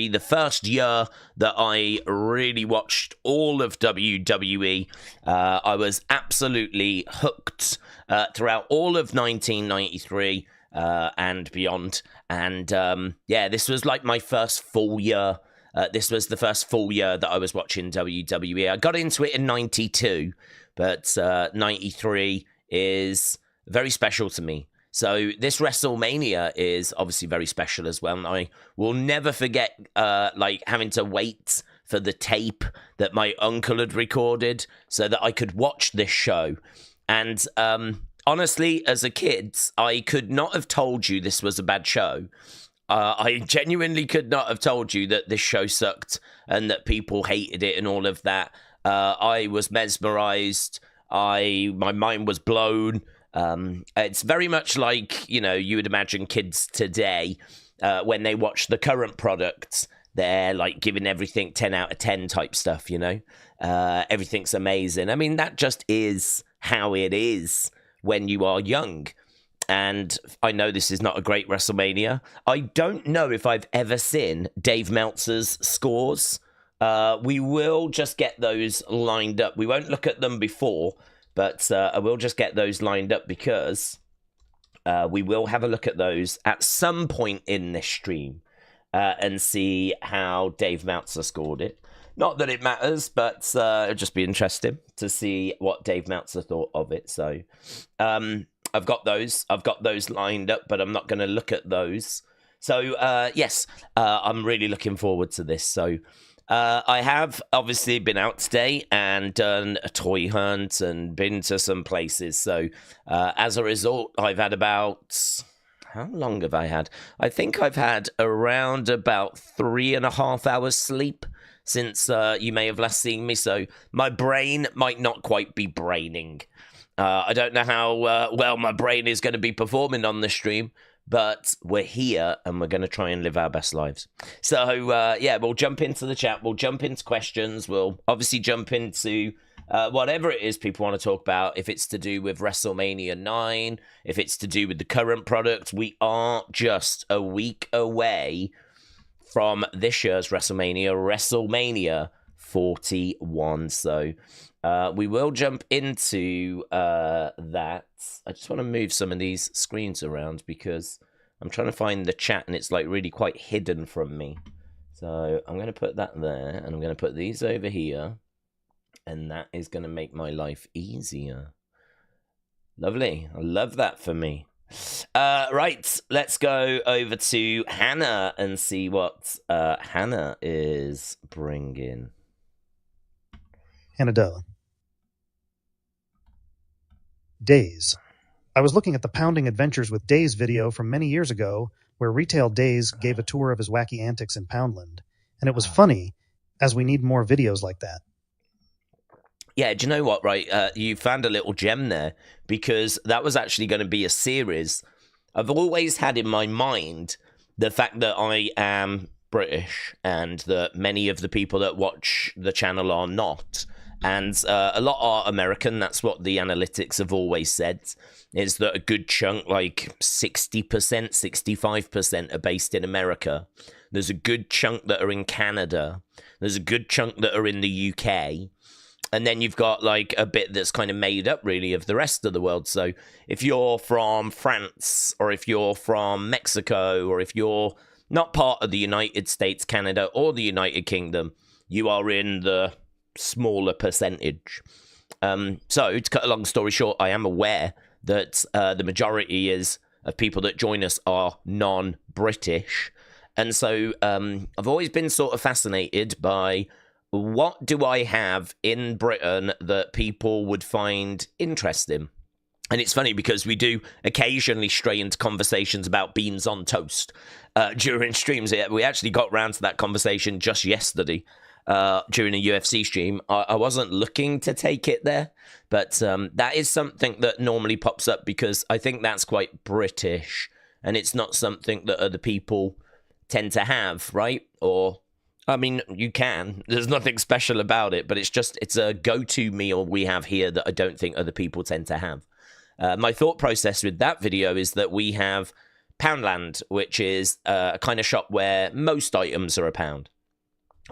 the first year that I really watched all of WWE. I was absolutely hooked throughout all of 1993 and beyond. And this was like my first full year. This was the first full year that I was watching WWE. I got into it in 92, but 93 is very special to me. So this WrestleMania is obviously very special as well. And I will never forget having to wait for the tape that my uncle had recorded so that I could watch this show. And honestly, as a kid, I could not have told you this was a bad show. I genuinely could not have told you that this show sucked and that people hated it and all of that. I was mesmerized. My mind was blown. It's very much like, you would imagine kids today, when they watch the current products, they're like giving everything 10 out of 10 type stuff, everything's amazing. I mean, that just is how it is when you are young. And I know this is not a great WrestleMania. I don't know if I've ever seen Dave Meltzer's scores. We will just get those lined up. We won't look at them before, but I will just get those lined up because we will have a look at those at some point in this stream and see how Dave Meltzer scored it. Not that it matters, but it'll just be interesting to see what Dave Meltzer thought of it. So I've got those lined up, but I'm not going to look at those. So yes, I'm really looking forward to this. So I have obviously been out today and done a toy hunt and been to some places. So as a result, I've had about... How long have I had? I think I've had around about 3.5 hours sleep since you may have last seen me. So my brain might not quite be braining. I don't know how well my brain is going to be performing on the stream, but we're here and we're going to try and live our best lives. So, we'll jump into the chat. We'll jump into questions. We'll obviously jump into whatever it is people want to talk about. If it's to do with WrestleMania 9, if it's to do with the current product, we are just a week away from this year's WrestleMania 41. So we will jump into that. I just want to move some of these screens around because I'm trying to find the chat and it's like really quite hidden from me. So I'm going to put that there and I'm going to put these over here. And that is going to make my life easier. Lovely. I love that for me. Right. Let's go over to Hannah and see what Hannah is bringing. Hannah Duh. Days. I was looking at the Pounding Adventures with Days video from many years ago where Retail Days gave a tour of his wacky antics in Poundland. And it was funny, as we need more videos like that. Yeah, do you know what, right? You found a little gem there because that was actually going to be a series. I've always had in my mind the fact that I am British and that many of the people that watch the channel are not. And a lot are American. That's what the analytics have always said, is that a good chunk, like 60%, 65% are based in America. There's a good chunk that are in Canada. There's a good chunk that are in the UK. And then you've got like a bit that's kind of made up really of the rest of the world. So if you're from France or if you're from Mexico or if you're not part of the United States, Canada or the United Kingdom, you are in the smaller percentage. So to cut a long story short, I am aware that the majority of people that join us are non-British. And so I've always been sort of fascinated by what do I have in Britain that people would find interesting? And it's funny because we do occasionally stray into conversations about beans on toast during streams. We actually got round to that conversation just yesterday during a UFC stream. I wasn't looking to take it there, but that is something that normally pops up because I think that's quite British and it's not something that other people tend to have, right? Or I mean, you can. There's nothing special about it, but it's a go-to meal we have here that I don't think other people tend to have. My thought process with that video is that we have Poundland, which is a kind of shop where most items are £1.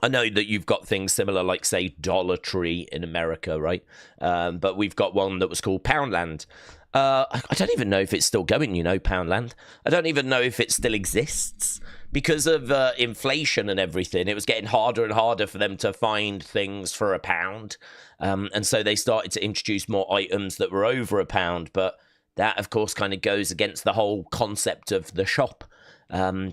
I know that you've got things similar, like, say, Dollar Tree in America, right? But we've got one that was called Poundland. I don't even know if it's still going, Poundland. I don't even know if it still exists. Because of inflation and everything, it was getting harder and harder for them to find things for £1. And so they started to introduce more items that were over £1. But that, of course, kind of goes against the whole concept of the shop.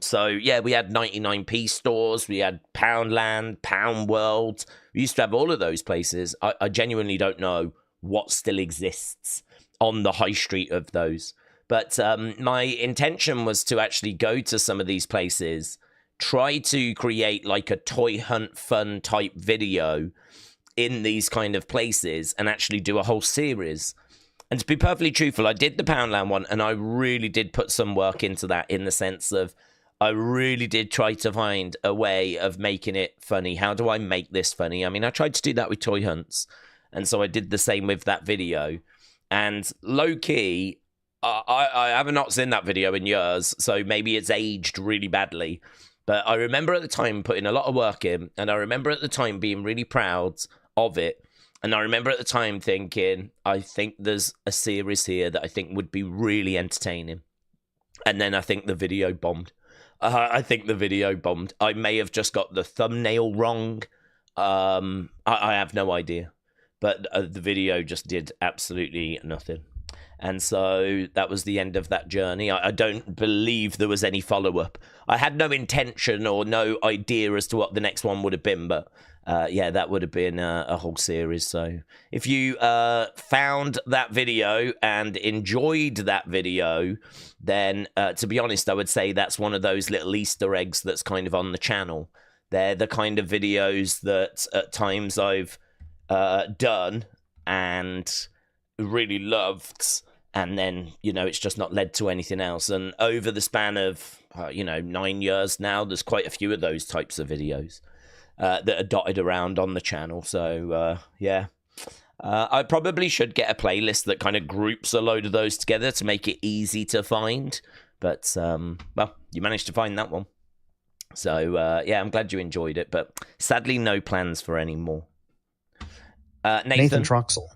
So, yeah, we had 99p stores, we had Poundland, Pound World. We used to have all of those places. I genuinely don't know what still exists on the high street of those. But my intention was to actually go to some of these places, try to create like a toy hunt fun type video in these kind of places and actually do a whole series. And to be perfectly truthful, I did the Poundland one, and I really did put some work into that, in the sense of I really did try to find a way of making it funny. How do I make this funny? I mean, I tried to do that with toy hunts, and so I did the same with that video. And low-key, I have not seen that video in years, so maybe it's aged really badly. But I remember at the time putting a lot of work in, and I remember at the time being really proud of it. And I remember at the time thinking, I think there's a series here that I think would be really entertaining. And then I think the video bombed. I may have just got the thumbnail wrong. I have no idea. But the video just did absolutely nothing. And so that was the end of that journey. I don't believe there was any follow-up. I had no intention or no idea as to what the next one would have been, but yeah, that would have been a whole series. So if you found that video and enjoyed that video, then to be honest, I would say that's one of those little Easter eggs that's kind of on the channel. They're the kind of videos that at times I've done and really loved, and then, it's just not led to anything else. And over the span of, 9 years now, there's quite a few of those types of videos that are dotted around on the channel. So, yeah. I probably should get a playlist that kind of groups a load of those together to make it easy to find. But, well, you managed to find that one. So, yeah, I'm glad you enjoyed it. But sadly, no plans for any more. Nathan Troxel.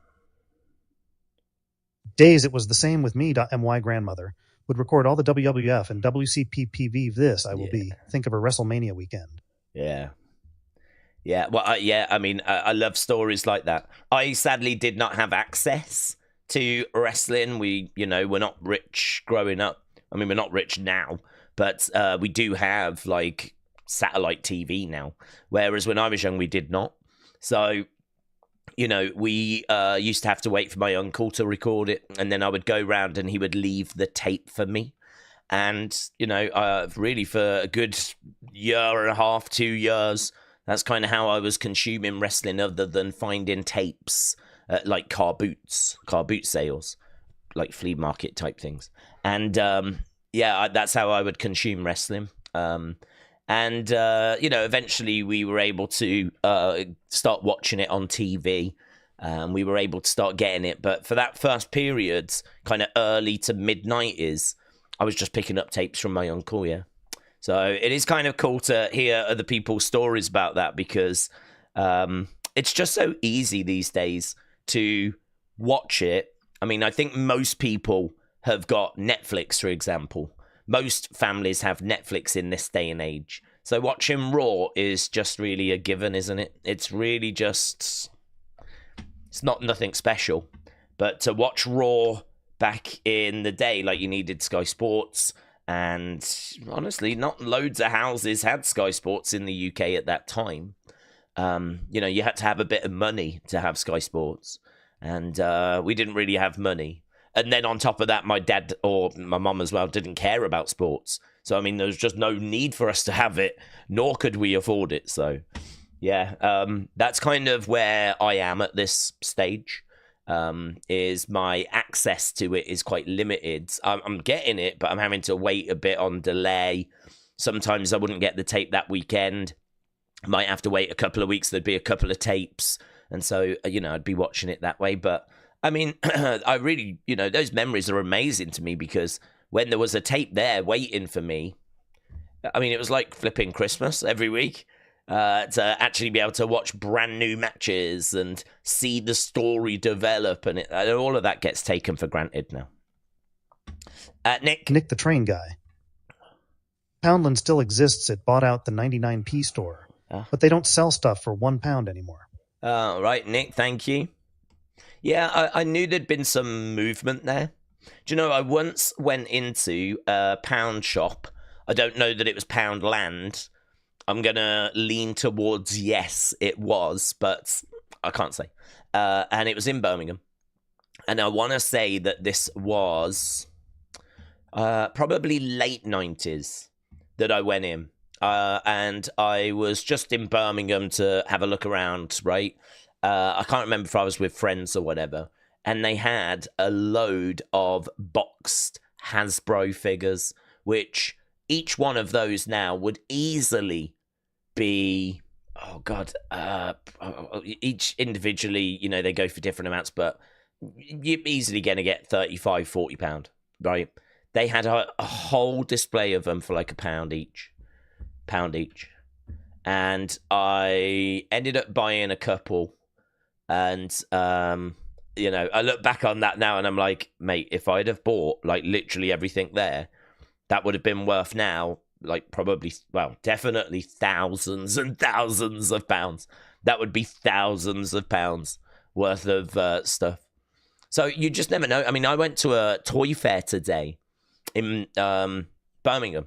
Days it was the same with me. My grandmother would record all the WWF and WCPPV. This I will be. Think of a WrestleMania weekend. Yeah. Yeah. Well, yeah. I mean, I love stories like that. I sadly did not have access to wrestling. We're not rich growing up. I mean, we're not rich now, but we do have like satellite TV now. Whereas when I was young, we did not. So, we used to have to wait for my uncle to record it, and then I would go round and he would leave the tape for me. And, really for a good year and a half, 2 years, that's kind of how I was consuming wrestling, other than finding tapes at, like, car boot sales, like flea market type things. And, yeah, that's how I would consume wrestling. And, eventually we were able to start watching it on TV. We were able to start getting it. But for that first period, kind of early to mid-90s, I was just picking up tapes from my uncle, yeah. So it is kind of cool to hear other people's stories about that, because it's just so easy these days to watch it. I mean, I think most people have got Netflix, for example. Most families have Netflix in this day and age. So watching Raw is just really a given, isn't it? It's really just... It's not nothing special. But to watch Raw back in the day, like, you needed Sky Sports. And honestly, not loads of houses had Sky Sports in the UK at that time. You had to have a bit of money to have Sky Sports. And we didn't really have money. And then on top of that, my dad, or my mum as well, didn't care about sports. So, I mean, there was just no need for us to have it, nor could we afford it. So, yeah, that's kind of where I am at this stage, is my access to it is quite limited. I'm getting it, but I'm having to wait a bit on delay. Sometimes I wouldn't get the tape that weekend. Might have to wait a couple of weeks. There'd be a couple of tapes. And so, I'd be watching it that way. But I mean, I really, those memories are amazing to me, because when there was a tape there waiting for me, I mean, it was like flipping Christmas every week. To actually be able to watch brand new matches and see the story develop, and all of that gets taken for granted now. Nick the Train Guy. Poundland still exists. It bought out the 99p store, but they don't sell stuff for £1 anymore. Right, Nick, thank you. Yeah, I knew there'd been some movement there. Do you know, I once went into a pound shop. I don't know that it was Poundland. I'm going to lean towards yes, it was, but I can't say. And it was in Birmingham. And I want to say that this was probably late 90s that I went in. And I was just in Birmingham to have a look around, right? I can't remember if I was with friends or whatever. And they had a load of boxed Hasbro figures, which each one of those now would easily be, each individually, you know, they go for different amounts, but you're easily going to get £35-40, right? They had a whole display of them for like £1 each. And I ended up buying a couple, and you know, I look back on that now and I'm like, mate, if I'd have bought like literally everything there, that would have been worth now like probably, well, definitely thousands and thousands of pounds. That would be thousands of pounds worth of stuff. So you just never know. I mean, I went to a toy fair today in Birmingham,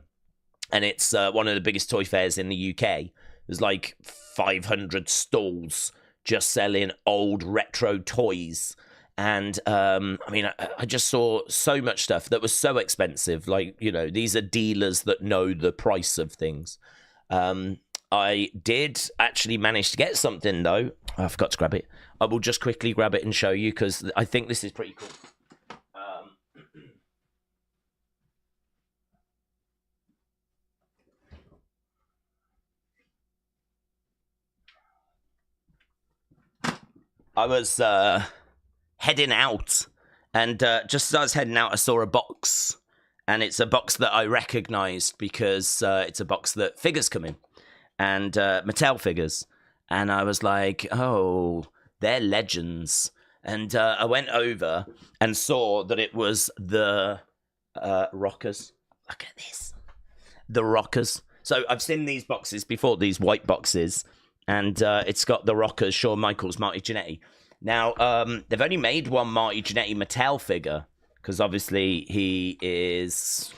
and it's one of the biggest toy fairs in the UK. There's like 500 stalls just selling old retro toys. And, I mean, I just saw so much stuff that was so expensive. Like, you know, these are dealers that know the price of things. I did actually manage to get something, though. I forgot to grab it. I will just quickly grab it and show you, because I think this is pretty cool. I was heading out, and just as I was heading out, I saw a box, and it's a box that I recognized because it's a box that figures come in, and Mattel figures, and I was like, oh, they're legends. And I went over and saw that it was the Rockers. Look at this, the Rockers. So I've seen these boxes before, these white boxes, and it's got the Rockers, Shawn Michaels, Marty Jannetty. Now, they've only made one Marty Jannetty Mattel figure, because obviously he is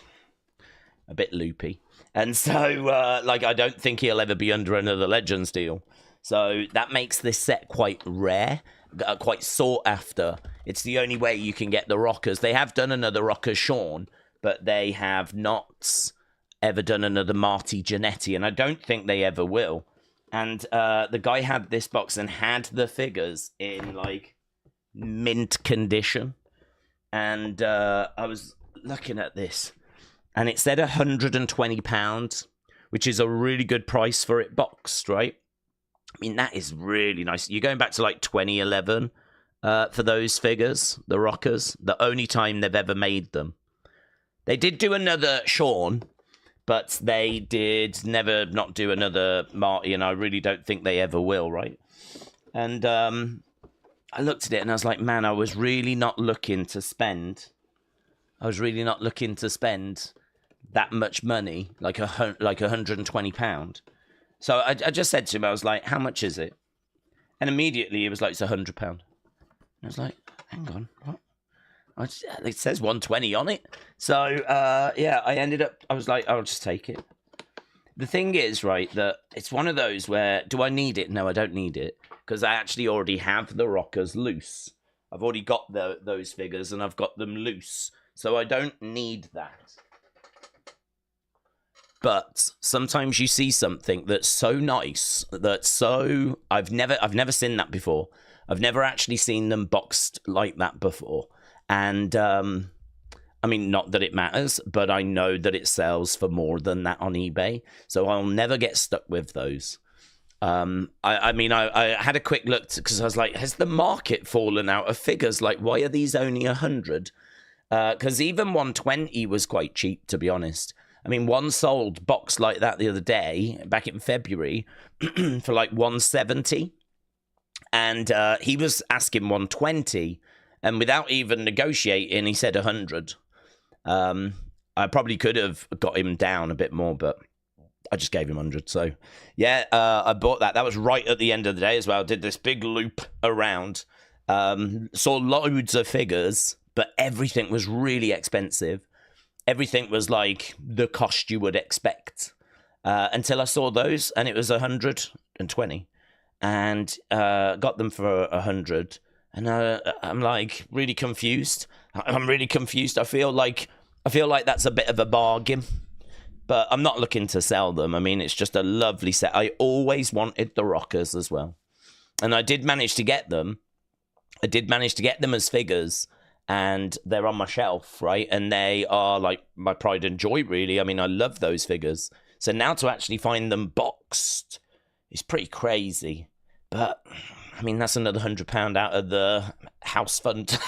a bit loopy. And so, like, I don't think he'll ever be under another Legends deal. So that makes this set quite rare, quite sought after. It's the only way you can get the Rockers. They have done another Rocker Shawn, but they have not ever done another Marty Jannetty, and I don't think they ever will. And the guy had this box and had the figures in, like, mint condition. And I was looking at this, and it said £120, which is a really good price for it boxed, right? I mean, that is really nice. You're going back to, like, 2011 for those figures, the Rockers, the only time they've ever made them. They did do another Shawn, but they did never not do another Marty, and I really don't think they ever will, right? And I looked at it, and I was like, man, I was really not looking to spend. That much money, like £120. So I just said to him, I was like, how much is it? And immediately it was like, it's £100. I was like, hang on, what? It says 120 on it. So, yeah, I was like, I'll just take it. The thing is, right, that it's one of those where, do I need it? No, I don't need it, because I actually already have the Rockers loose. I've already got those figures, and I've got them loose. So I don't need that. But sometimes you see something that's so nice, I've never seen that before. I've never actually seen them boxed like that before. And, I mean, not that it matters, but I know that it sells for more than that on eBay. So I'll never get stuck with those. I had a quick look, because I was like, has the market fallen out of figures? Like, why are these only 100? Because even 120 was quite cheap, to be honest. I mean, one sold box like that the other day, back in February, for like 170. And he was asking 120. And without even negotiating, he said 100. I probably could have got him down a bit more, but I just gave him 100. So, yeah, I bought that. That was right at the end of the day as well. Did this big loop around. Saw loads of figures, but everything was really expensive. Everything was like the cost you would expect. Until I saw those, and it was 120. And got them for 100. And I'm like really confused. I'm really confused. I feel like that's a bit of a bargain. But I'm not looking to sell them. I mean, it's just a lovely set. I always wanted the Rockers as well. And I did manage to get them. I did manage to get them as figures. And they're on my shelf, right? And they are like my pride and joy, really. I mean, I love those figures. So now to actually find them boxed is pretty crazy. But, I mean, that's another £100 out of the house fund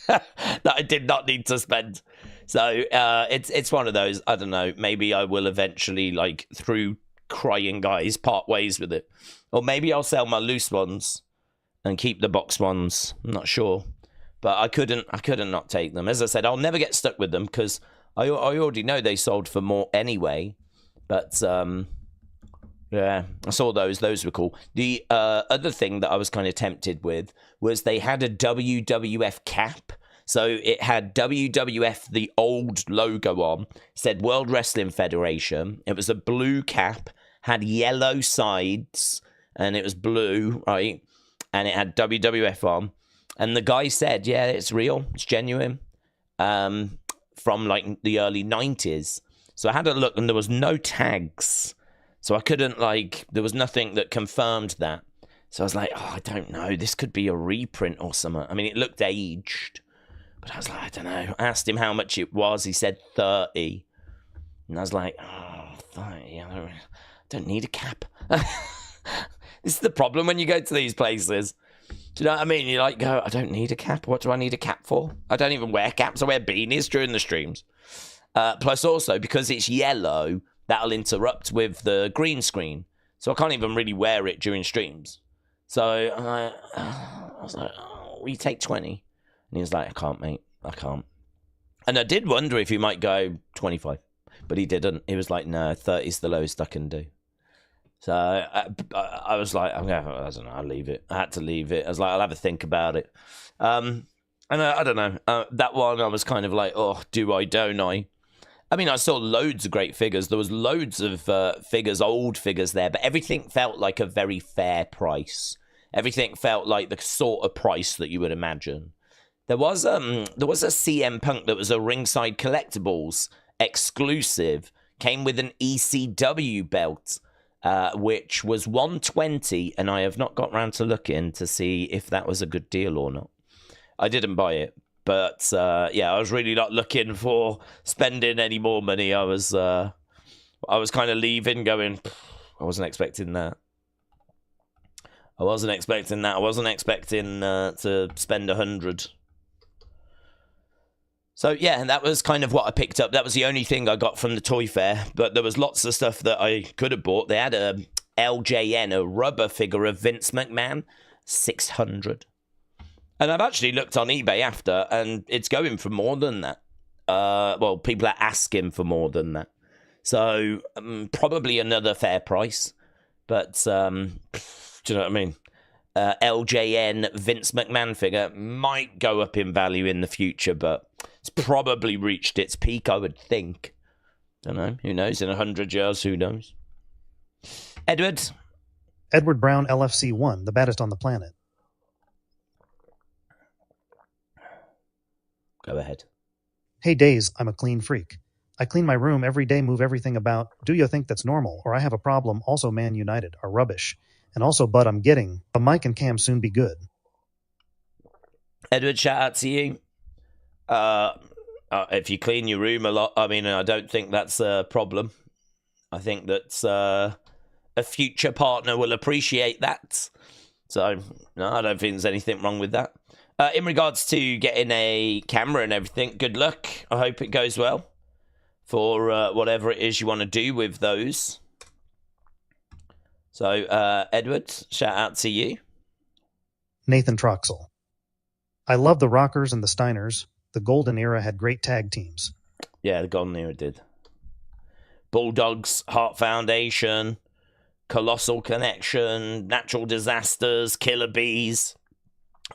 that I did not need to spend. So it's one of those, I don't know, maybe I will eventually, like, through crying guys, part ways with it. Or maybe I'll sell my loose ones and keep the box ones. I'm not sure. But I couldn't not take them. As I said, I'll never get stuck with them because I already know they sold for more anyway. But, yeah, I saw those. Those were cool. The other thing that I was kind of tempted with was they had a WWF cap. So it had WWF, the old logo on, said World Wrestling Federation. It was a blue cap, had yellow sides, and it was blue, right? And it had WWF on. And the guy said, yeah, it's real, it's genuine, from like the early 90s. So I had a look and there was no tags. So I couldn't there was nothing that confirmed that. So I was like, oh, I don't know. This could be a reprint or something. I mean, it looked aged. But I was like, I don't know. I asked him how much it was. He said 30. And I was like, oh, 30. I don't need a cap. This is the problem when you go to these places. Do you know what I mean? You go, I don't need a cap. What do I need a cap for? I don't even wear caps. I wear beanies during the streams. Plus also, because it's yellow, that'll interrupt with the green screen. So I can't even really wear it during streams. So I was like, oh, will you take 20? And he was like, I can't, mate. I can't. And I did wonder if he might go 25. But he didn't. He was like, no, 30 is the lowest I can do. So I was like, I don't know, I'll leave it. I had to leave it. I was like, I'll have a think about it. And I don't know. That one, I was kind of like, oh, do I, don't I? I mean, I saw loads of great figures. There was loads of figures, old figures there, but everything felt like a very fair price. Everything felt like the sort of price that you would imagine. There was a CM Punk that was a Ringside Collectibles exclusive. Came with an ECW belt, which was 120, and I have not got round to looking to see if that was a good deal or not. I didn't buy it, but yeah, I was really not looking for spending any more money. I was kind of leaving, going, I wasn't expecting that. I wasn't expecting to spend 100. So, yeah, and that was kind of what I picked up. That was the only thing I got from the toy fair. But there was lots of stuff that I could have bought. They had a LJN, a rubber figure of Vince McMahon, 600. And I've actually looked on eBay after, and it's going for more than that. Well, people are asking for more than that. So, probably another fair price. But, do you know what I mean? LJN Vince McMahon figure might go up in value in the future, but it's probably reached its peak, I would think. Don't know. Who knows? In 100 years, who knows? Edward Brown, LFC 1, the baddest on the planet. Go ahead. Hey, Days, I'm a clean freak. I clean my room every day, move everything about. Do you think that's normal? Or I have a problem. Also, Man United are rubbish. And also, Bud, I'm getting a Mike and Cam soon be good. Edward, shout out to you. If you clean your room a lot, I mean, I don't think that's a problem. I think that a future partner will appreciate that. So, no, I don't think there's anything wrong with that. In regards to getting a camera and everything, good luck. I hope it goes well for whatever it is you want to do with those. So, Edward, shout out to you. Nathan Troxel. I love the Rockers and the Steiners. The Golden Era had great tag teams. Yeah, the Golden Era did. Bulldogs, Heart Foundation, Colossal Connection, Natural Disasters, Killer Bees,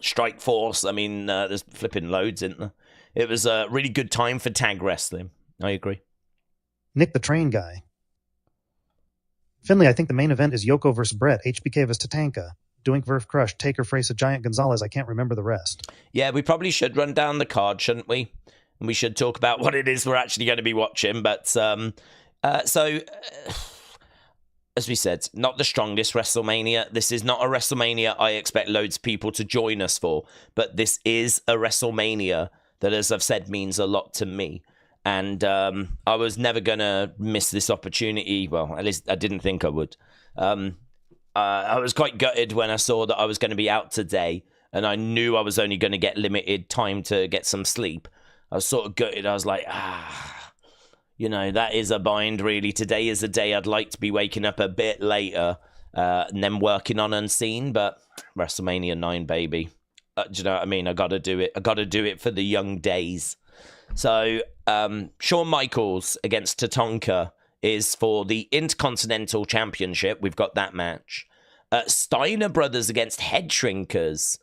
Strike Force. I mean, there's flipping loads, isn't there? It was a really good time for tag wrestling. I agree. Nick the Train Guy. Finley, I think the main event is Yoko versus Bret, HBK vs Tatanka, Doink vs Crush, Taker face a Giant Gonzalez. I can't remember the rest. Yeah, we probably should run down the card, shouldn't we? And we should talk about what it is we're actually going to be watching. But as we said, not the strongest WrestleMania. This is not a WrestleMania I expect loads of people to join us for. But this is a WrestleMania that, as I've said, means a lot to me. And I was never going to miss this opportunity. Well, at least I didn't think I would. I was quite gutted when I saw that I was going to be out today. And I knew I was only going to get limited time to get some sleep. I was sort of gutted. I was like, that is a bind, really. Today is a day I'd like to be waking up a bit later and then working on Unseen. But WrestleMania 9, baby. Do you know what I mean? I got to do it. I got to do it for the young days. So, Shawn Michaels against Tatanka is for the Intercontinental Championship. We've got that match. Steiner brothers against Headshrinkers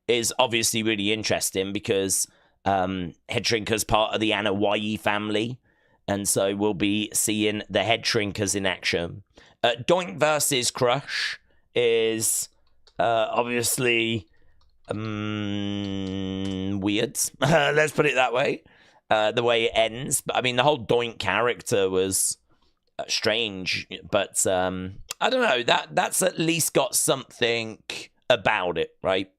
is obviously really interesting because Headshrinkers part of the Anoa'i family. And so we'll be seeing the Headshrinkers in action. Doink versus Crush is obviously weird. Let's put it that way. The way it ends. But I mean, the whole Doink character was strange. But I don't know. That's at least got something about it, right?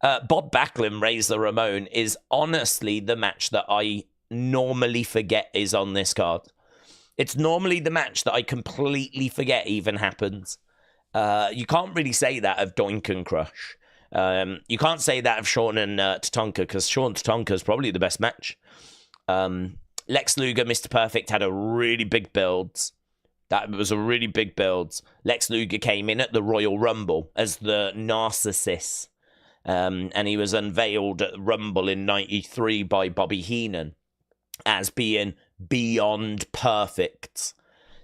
Bob Backlund, Razor Ramon is honestly the match that I normally forget is on this card. It's normally the match that I completely forget even happens. You can't really say that of Doink and Crush. You can't say that of Shawn and Tatanka, because Shawn Tatanka is probably the best match. Lex Luger, Mr. Perfect had a really big build. That was a really big build. Lex Luger came in at the Royal Rumble as the Narcissus. And he was unveiled at Rumble in 93 by Bobby Heenan as being beyond perfect.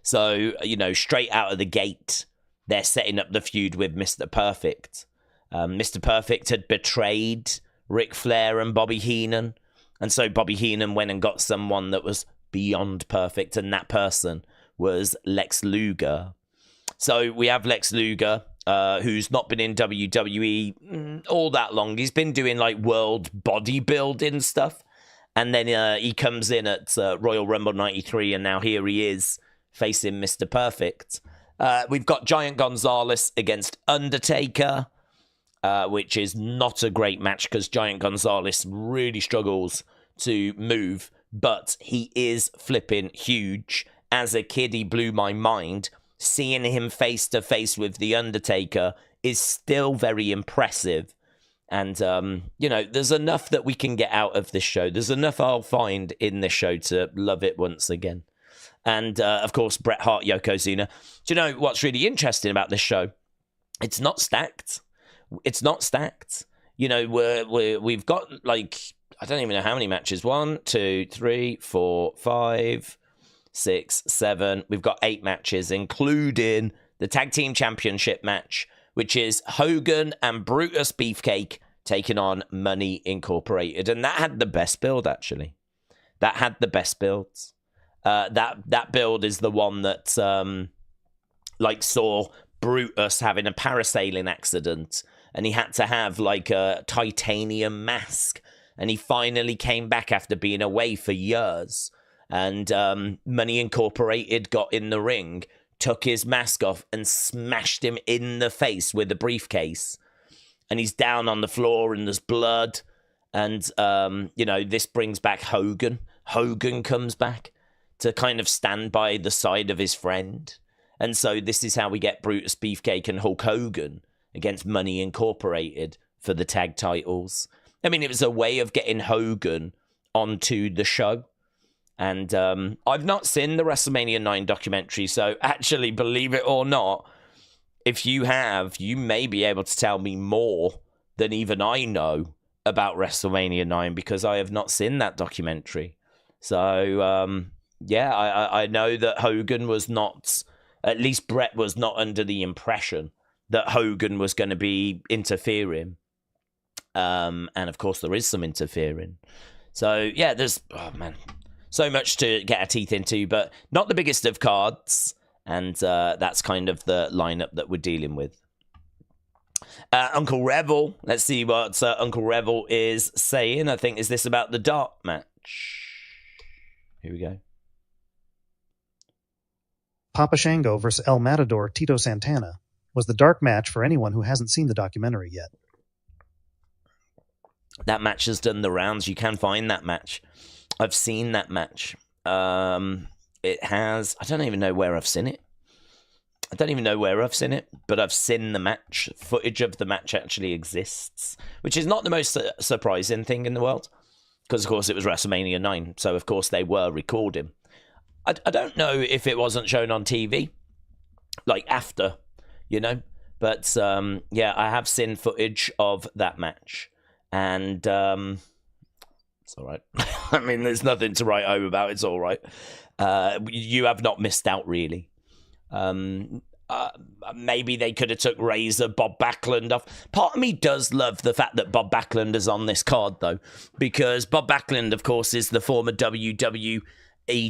So, straight out of the gate, they're setting up the feud with Mr. Perfect. Mr. Perfect had betrayed Ric Flair and Bobby Heenan. And so Bobby Heenan went and got someone that was beyond perfect. And that person was Lex Luger. So we have Lex Luger, who's not been in WWE all that long. He's been doing like world bodybuilding stuff. And then he comes in at Royal Rumble 93, and now here he is facing Mr. Perfect. We've got Giant Gonzalez against Undertaker, which is not a great match because Giant Gonzalez really struggles to move, but he is flipping huge. As a kid, he blew my mind. Seeing him face to face with The Undertaker is still very impressive. And, there's enough that we can get out of this show. There's enough I'll find in this show to love it once again. And, of course, Bret Hart, Yokozuna. Do you know what's really interesting about this show? It's not stacked. It's not stacked. We've got, I don't even know how many matches. 1, 2, 3, 4, 5, 6, 7. We've got 8 matches, including the Tag Team Championship match, which is Hogan and Brutus Beefcake taking on Money Incorporated. And that had the best build, actually. That had the best builds. That build is the one that saw Brutus having a parasailing accident, and he had to have a titanium mask, and he finally came back after being away for years. And Money Incorporated got in the ring, took his mask off, and smashed him in the face with a briefcase. And he's down on the floor, and there's blood. And, this brings back Hogan. Hogan comes back to kind of stand by the side of his friend. And so this is how we get Brutus Beefcake and Hulk Hogan against Money Incorporated for the tag titles. I mean, it was a way of getting Hogan onto the show. And I've not seen the WrestleMania 9 documentary, so actually, believe it or not, if you have, you may be able to tell me more than even I know about WrestleMania 9, because I have not seen that documentary. So, yeah, I know that Hogan was not, at least Bret was not under the impression that Hogan was going to be interfering. And of course, there is some interfering. So, yeah, there's, oh man, so much to get our teeth into, but not the biggest of cards. And that's kind of the lineup that we're dealing with. Uncle Revel, let's see what Uncle Revel is saying. I think, is this about the dart match? Here we go. Papa Shango versus El Matador Tito Santana was the dark match for anyone who hasn't seen the documentary yet. That match has done the rounds. You can find that match. I've seen that match. It has... I don't even know where I've seen it. But I've seen the match. Footage of the match actually exists, which is not the most surprising thing in the world, because, of course, it was WrestleMania 9, so, of course, they were recording. I don't know if it wasn't shown on TV, like, after, you know, but, yeah, I have seen footage of that match, and, it's all right. I mean, there's nothing to write home about. It's all right. You have not missed out, really. Maybe they could have took Razor, Bob Backlund off. Part of me does love the fact that Bob Backlund is on this card, though, because Bob Backlund, of course, is the former WWE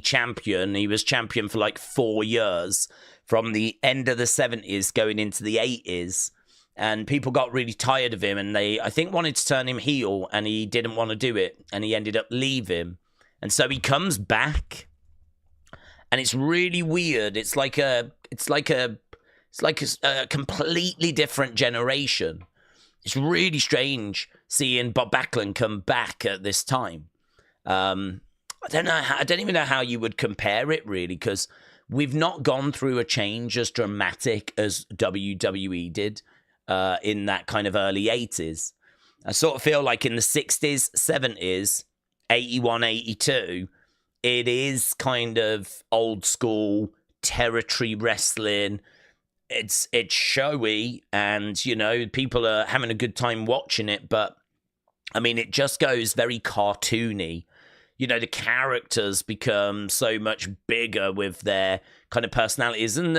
champion. He was champion for like 4 years, from the end of the 70s going into the 80s. And people got really tired of him, and they, I think, wanted to turn him heel, and he didn't want to do it, and he ended up leaving. And so he comes back, and it's really weird. It's like a completely different generation. It's really strange seeing Bob Backlund come back at this time. I don't even know how you would compare it, really, because we've not gone through a change as dramatic as WWE did in that kind of early 80s. I sort of feel like in the 60s, 70s, 81, 82, it is kind of old school territory wrestling. It's showy, and, you know, people are having a good time watching it, but, I mean, it just goes very cartoony. You know, the characters become so much bigger with their kind of personalities, and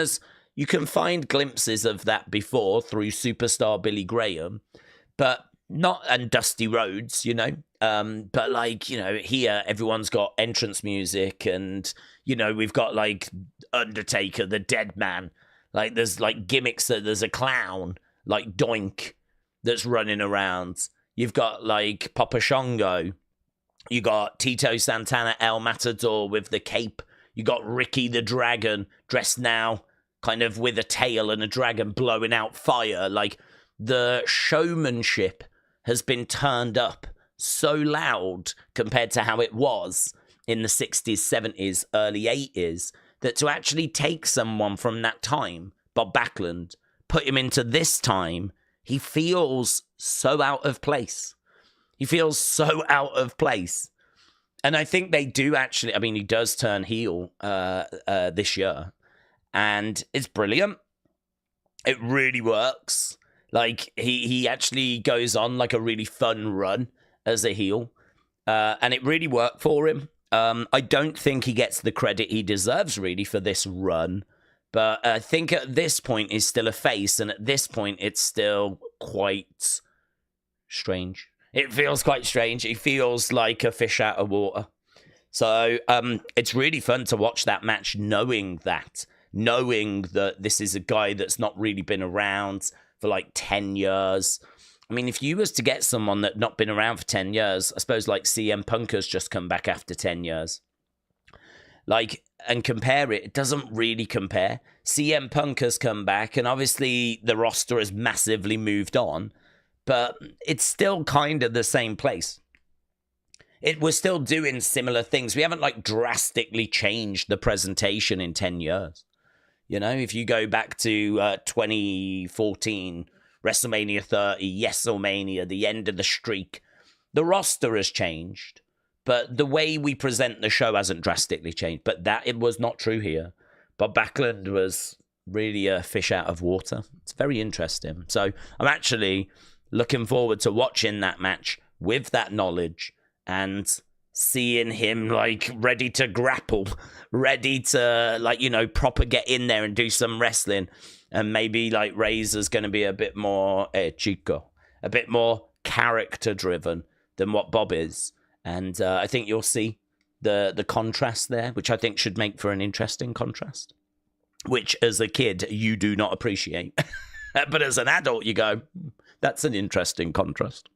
you can find glimpses of that before through superstar Billy Graham, but not, and Dusty Rhodes, you know, but, like, you know, here everyone's got entrance music, and, you know, we've got, like, Undertaker, the dead man. Like, there's, like, gimmicks that there's a clown, like Doink, that's running around. You've got, like, Papa Shango. You got Tito Santana, El Matador with the cape. You got Ricky the Dragon, dressed now kind of with a tail and a dragon blowing out fire. Like, the showmanship has been turned up so loud compared to how it was in the 60s, 70s, early 80s, that to actually take someone from that time, Bob Backlund, put him into this time, he feels so out of place. He feels so out of place. And I think they do actually, I mean, he does turn heel this year, and it's brilliant. It really works. Like, he actually goes on like a really fun run as a heel, and it really worked for him. I don't think he gets the credit he deserves, really, for this run. But I think at this point he's still a face, and at this point it's still quite strange. It feels quite strange. He feels like a fish out of water. So it's really fun to watch that match, knowing that this is a guy that's not really been around for like 10 years. I mean, if you was to get someone that not been around for 10 years, I suppose like CM Punk has just come back after 10 years. Like, and compare it, it doesn't really compare. CM Punk has come back, and obviously the roster has massively moved on, but it's still kind of the same place. We're still doing similar things. We haven't like drastically changed the presentation in 10 years. You know, if you go back to 2014, WrestleMania 30, Yeselmania, the end of the streak, The roster has changed, but the way we present the show hasn't drastically changed. But that it was not true here. But Backlund was really a fish out of water. It's very interesting. So I'm actually looking forward to watching that match with that knowledge and seeing him like ready to grapple, ready to like, you know, proper get in there and do some wrestling. And maybe like Razor's going to be a bit more chico, a bit more character driven than what Bob is. And I think you'll see the contrast there, which I think should make for an interesting contrast, which as a kid you do not appreciate. But as an adult, you go, that's an interesting contrast.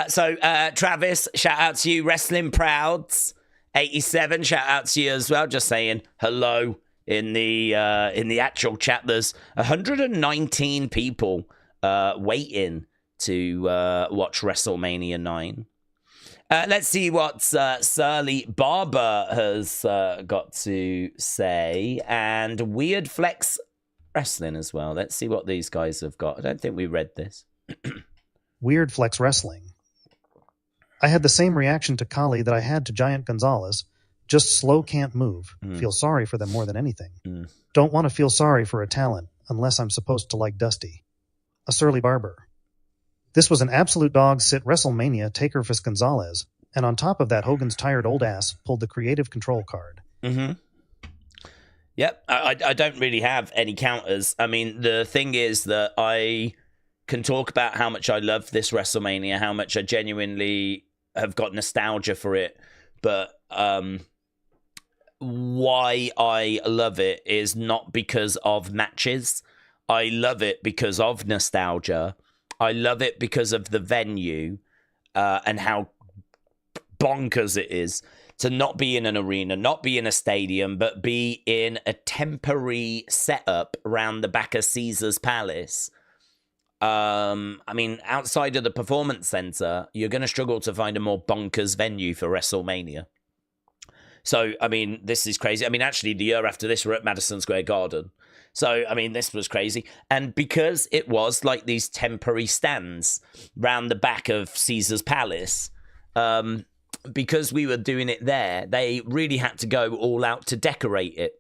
So Travis, shout out to you. Wrestling Prouds 87, shout out to you as well. Just saying hello in the actual chat. There's 119 people waiting to watch WrestleMania 9. Let's see what Surly Barber has got to say, and Weird Flex Wrestling as well. Let's see what these guys have got. I don't think we read this. Weird Flex Wrestling. I had the same reaction to Kali that I had to Giant Gonzalez. Just slow, can't move. Feel sorry for them more than anything. Don't want to feel sorry for a talent unless I'm supposed to like Dusty. A Surly Barber. This was an absolute dog sit WrestleMania Taker vs. Gonzalez, and on top of that, Hogan's tired old ass pulled the creative control card. Yep, I don't really have any counters. I mean, the thing is that I can talk about how much I love this WrestleMania, how much I genuinely have got nostalgia for it, but why I love it is not because of matches. I love it because of nostalgia. I love it because of the venue and how bonkers it is to not be in an arena, not be in a stadium, but be in a temporary setup around the back of Caesar's Palace. I mean, outside of the Performance Center, you're going to struggle to find a more bonkers venue for WrestleMania. So, I mean, this is crazy. I mean, actually, the year after this, we're at Madison Square Garden. So, I mean, this was crazy. And because it was like these temporary stands round the back of Caesar's Palace, because we were doing it there, they really had to go all out to decorate it.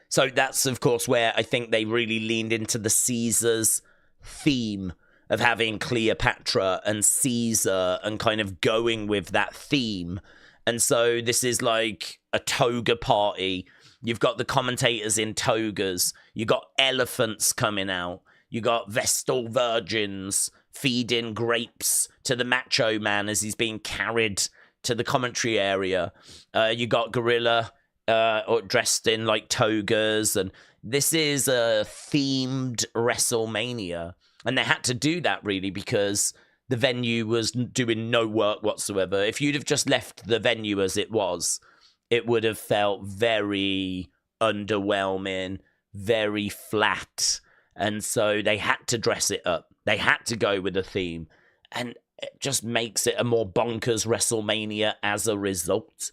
So that's, of course, where I think they really leaned into the Caesar's theme of having Cleopatra and Caesar and kind of going with that theme. And so this is like a toga party. You've got the commentators in togas. You got elephants coming out. You got Vestal virgins feeding grapes to the Macho Man as he's being carried to the commentary area. You got Gorilla dressed in like togas. And this is a themed WrestleMania. And they had to do that really because the venue was doing no work whatsoever. If you'd have just left the venue as it was, it would have felt very underwhelming, very flat. And so they had to dress it up. They had to go with a theme. And it just makes it a more bonkers WrestleMania as a result.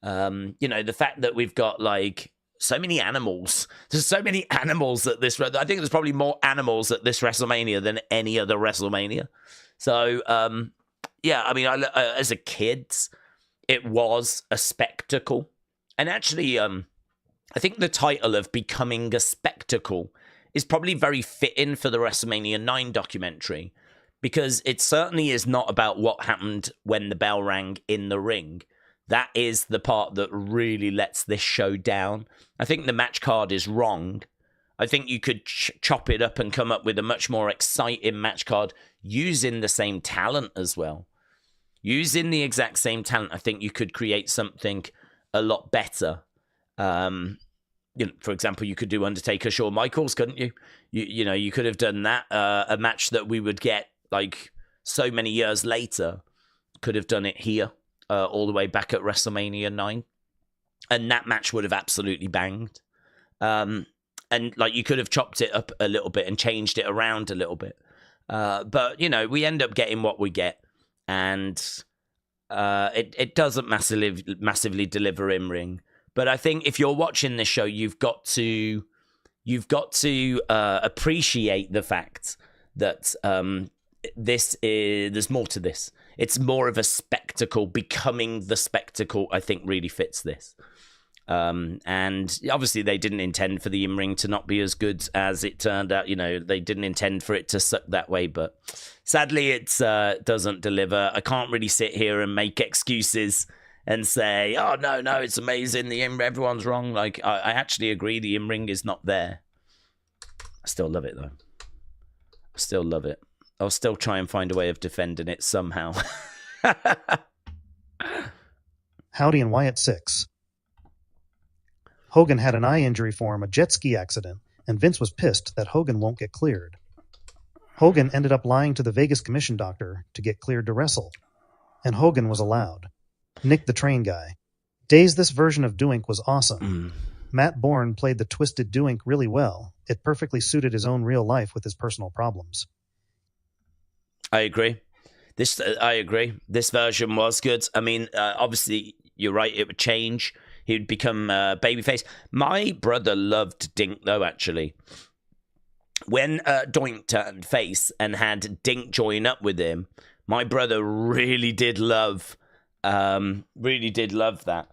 You know, the fact that we've got like so many animals. There's so many animals at this. I think there's probably more animals at this WrestleMania than any other WrestleMania. So, yeah, I mean, as a kid, it was a spectacle. And actually, I think the title of Becoming a Spectacle is probably very fitting for the WrestleMania 9 documentary, because it certainly is not about what happened when the bell rang in the ring. That is the part that really lets this show down. I think the match card is wrong. I think you could chop it up and come up with a much more exciting match card using the same talent as well. Using the exact same talent, I think you could create something a lot better. You know, for example, you could do Undertaker, Shawn Michaels, couldn't you? You know, you could have done that. A match that we would get like so many years later. Could have done it here, all the way back at WrestleMania 9. And that match would have absolutely banged. And like you could have chopped it up a little bit and changed it around a little bit. But, you know, we end up getting what we get. And it doesn't massively deliver in ring. But I think if you're watching this show, you've got to appreciate the fact that there's more to this. it's more of a spectacle. Becoming the spectacle, I think, really fits this. And obviously they didn't intend for the in-ring to not be as good as it turned out. You know, they didn't intend for it to suck that way, but sadly it doesn't deliver. I can't really sit here and make excuses and say, oh, no, it's amazing. Everyone's wrong. Like, I actually agree the in-ring is not there. I still love it, though. I still love it. I'll still try and find a way of defending it somehow. Howdy and Wyatt 6. Hogan had an eye injury from a jet ski accident, and Vince was pissed that Hogan won't get cleared. Hogan ended up lying to the Vegas commission doctor to get cleared to wrestle, and Hogan was allowed. Nick the Train Guy. Days, this version of Doink was awesome. Matt Bourne played the twisted Doink really well. It perfectly suited his own real life with his personal problems. I agree. I agree. This version was good. I mean, obviously, you're right. It would change. He would become babyface. My brother loved Dink, though, actually. When Doink turned face and had Dink join up with him, my brother really did love that.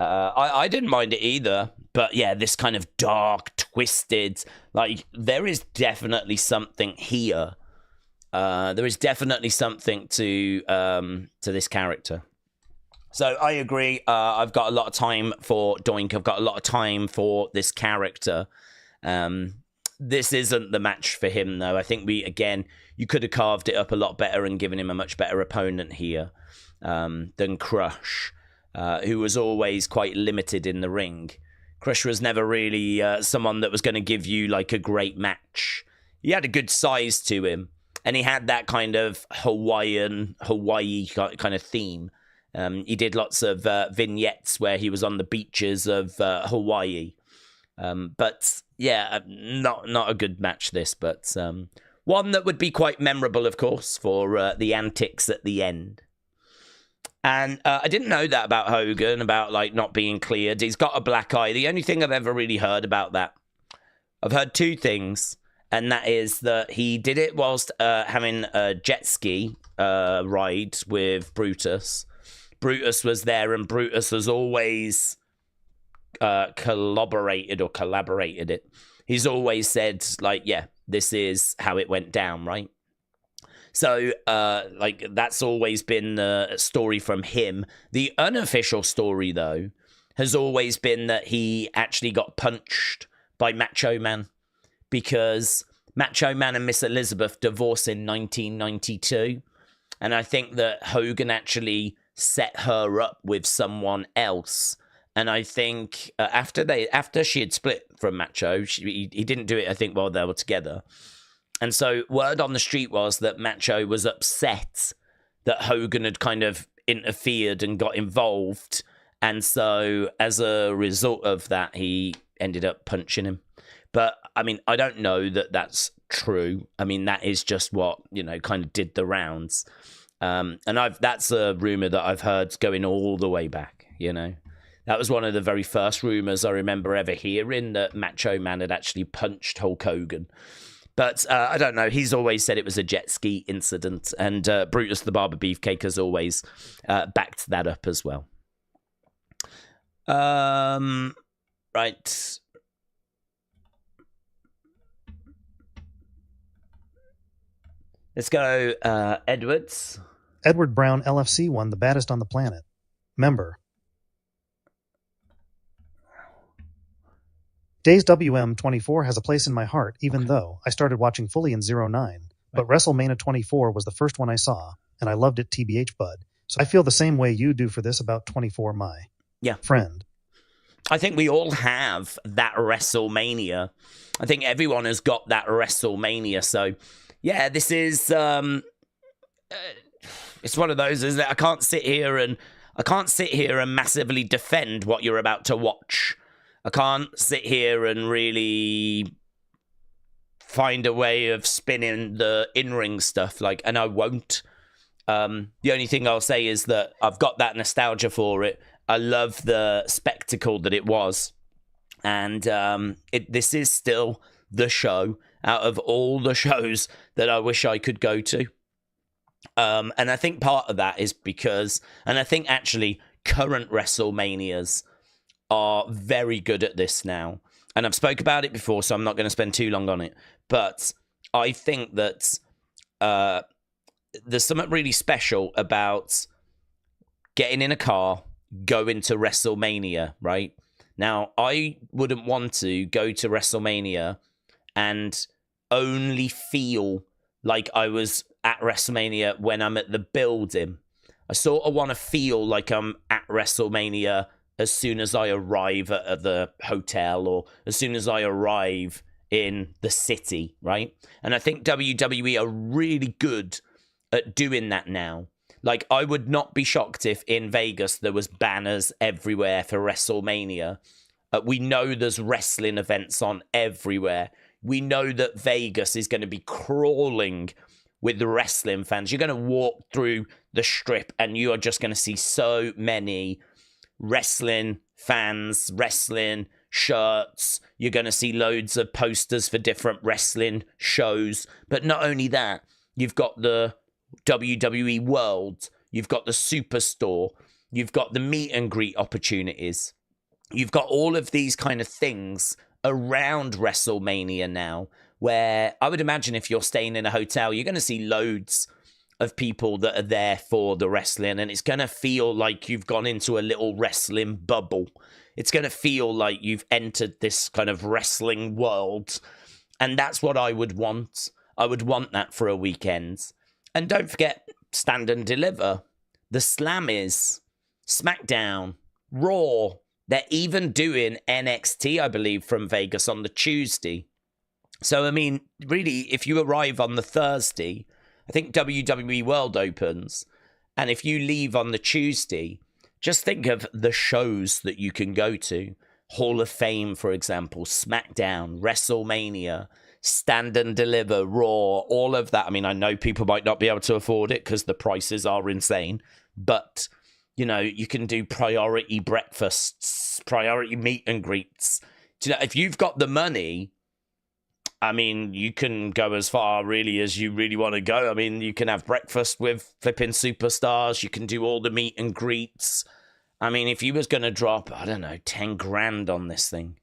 I didn't mind it either. But yeah, this kind of dark, twisted, like, there is definitely something here. There is definitely something to this character. So I agree. I've got a lot of time for Doink. I've got a lot of time for this character. This isn't the match for him, though. I think you could have carved it up a lot better and given him a much better opponent here than Crush, who was always quite limited in the ring. Crush was never really someone that was going to give you like a great match. He had a good size to him, and he had that kind of Hawaii kind of theme. He did lots of vignettes where he was on the beaches of Hawaii. But yeah, not a good match this, but one that would be quite memorable, of course, for the antics at the end. And I didn't know that about Hogan, about like not being cleared. He's got a black eye. The only thing I've ever really heard about that, I've heard two things, and that is that he did it whilst having a jet ski ride with Brutus. Brutus was there, and Brutus has always collaborated it. He's always said, like, yeah, this is how it went down, right? So, like, that's always been the story from him. The unofficial story, though, has always been that he actually got punched by Macho Man, because Macho Man and Miss Elizabeth divorced in 1992. And I think that Hogan actually set her up with someone else. And I think after she had split from Macho, he didn't do it, I think, while they were together. And so word on the street was that Macho was upset that Hogan had kind of interfered and got involved. And so as a result of that, he ended up punching him. But, I mean, I don't know that that's true. I mean, that is just what, kind of did the rounds. And that's a rumor that I've heard going all the way back, That was one of the very first rumors I remember ever hearing, that Macho Man had actually punched Hulk Hogan. But I don't know. He's always said it was a jet ski incident. And Brutus the Barber Beefcake has always backed that up as well. Right. Let's go Edwards. Edward Brown LFC won the baddest on the planet. Member. Days WM 24 has a place in my heart, even though I started watching fully in 09. But WrestleMania 24 was the first one I saw, and I loved it TBH, bud. So I feel the same way you do for this about 24 my friend. I think we all have that WrestleMania. I think everyone has got that WrestleMania. So, yeah, this is... it's one of those, isn't it? I can't sit here and massively defend what you're about to watch. I can't sit here and really find a way of spinning the in-ring stuff, and I won't. The only thing I'll say is that I've got that nostalgia for it. I love the spectacle that it was. And this is still the show out of all the shows that I wish I could go to. And I think part of that is because, and I think actually current WrestleManias are very good at this now. And I've spoke about it before, so I'm not going to spend too long on it. But I think that there's something really special about getting in a car, going to WrestleMania, right? Now, I wouldn't want to go to WrestleMania and only feel like I was at WrestleMania when I'm at the building. I sort of want to feel like I'm at WrestleMania as soon as I arrive at the hotel or as soon as I arrive in the city, right? And I think WWE are really good at doing that now. Like, I would not be shocked if in Vegas there was banners everywhere for WrestleMania. We know there's wrestling events on everywhere. We know that Vegas is going to be crawling with the wrestling fans. You're going to walk through the strip and you are just going to see so many wrestling fans, wrestling shirts. You're going to see loads of posters for different wrestling shows. But not only that, you've got the WWE World, you've got the Superstore, you've got the meet and greet opportunities. You've got all of these kind of things around WrestleMania now, where I would imagine if you're staying in a hotel, you're going to see loads of people that are there for the wrestling, and it's going to feel like you've gone into a little wrestling bubble. It's going to feel like you've entered this kind of wrestling world, and that's what I would want. I would want that for a weekend. And don't forget, Stand and Deliver, the Slammies, SmackDown, Raw. They're even doing NXT, I believe, from Vegas on the Tuesday. So, I mean, really, if you arrive on the Thursday, I think WWE World opens. And if you leave on the Tuesday, just think of the shows that you can go to. Hall of Fame, for example, SmackDown, WrestleMania, Stand and Deliver, Raw, all of that. I mean, I know people might not be able to afford it because the prices are insane. But, you know, you can do priority breakfasts, priority meet and greets. You know, if you've got the money, I mean, you can go as far really as you really want to go. I mean, you can have breakfast with flipping superstars. You can do all the meet and greets. I mean, if you was going to drop, I don't know, 10 grand on this thing.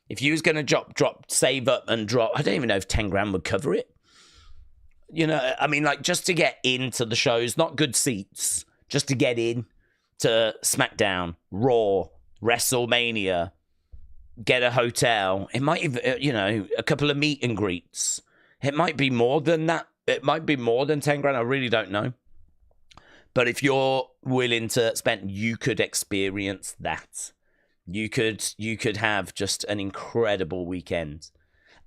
If you was going to save up and drop, I don't even know if 10 grand would cover it. You know, I mean, like, just to get into the shows, not good seats, just to get in to SmackDown, Raw, WrestleMania, get a hotel. It might even, you know, a couple of meet and greets. It might be more than that. It might be more than 10 grand. I really don't know. But if you're willing to spend, you could experience that. You could have just an incredible weekend.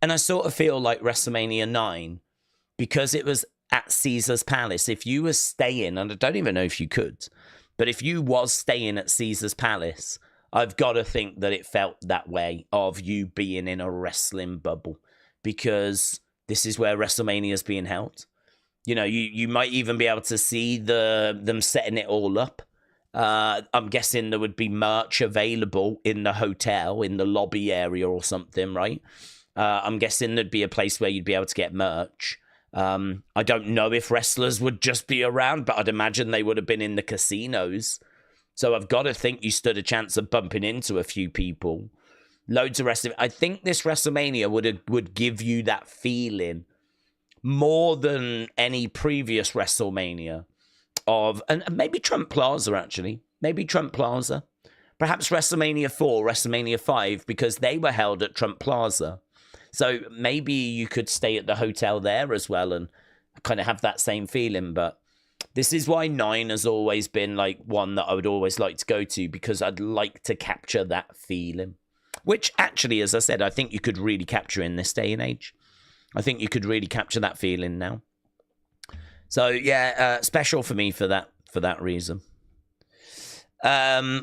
And I sort of feel like WrestleMania 9, because it was at Caesar's Palace, if you were staying, and I don't even know if you could, but if you was staying at Caesar's Palace, I've got to think that it felt that way of you being in a wrestling bubble, because this is where WrestleMania is being held. You know, you might even be able to see them setting it all up. I'm guessing there would be merch available in the hotel, in the lobby area or something, right? I'm guessing there'd be a place where you'd be able to get merch. I don't know if wrestlers would just be around, but I'd imagine they would have been in the casinos. So I've got to think you stood a chance of bumping into a few people. Loads of wrestling. I think this WrestleMania would give you that feeling more than any previous WrestleMania of, and maybe Trump Plaza, actually. Maybe Trump Plaza. Perhaps WrestleMania 4, WrestleMania 5, because they were held at Trump Plaza. So maybe you could stay at the hotel there as well and kind of have that same feeling. But this is why 9 has always been like one that I would always like to go to, because I'd like to capture that feeling. Which actually, as I said, I think you could really capture in this day and age. I think you could really capture that feeling now. So yeah, special for me for that reason. A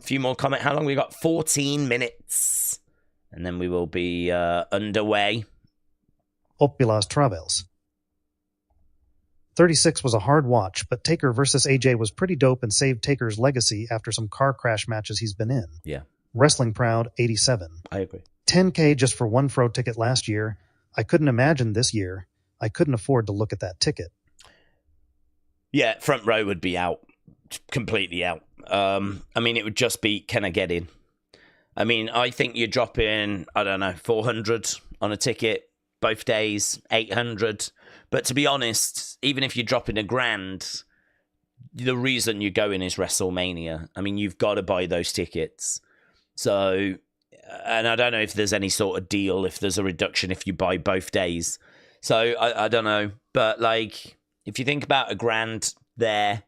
few more comment. How long we got? 14 minutes. And then we will be underway. Opilas Travels. 36 was a hard watch, but Taker versus AJ was pretty dope and saved Taker's legacy after some car crash matches he's been in. Yeah. Wrestling Proud, 87. I agree. $10K just for one throw ticket last year. I couldn't imagine this year. I couldn't afford to look at that ticket. Yeah, front row would be out, completely out. I mean, it would just be, can I get in? I mean, I think you're dropping, I don't know, 400 on a ticket both days, 800. But to be honest, even if you're dropping $1,000, the reason you're going is WrestleMania. I mean, you've got to buy those tickets. So, and I don't know if there's any sort of deal, if there's a reduction if you buy both days. So, I don't know. But, like, if you think about $1,000 there,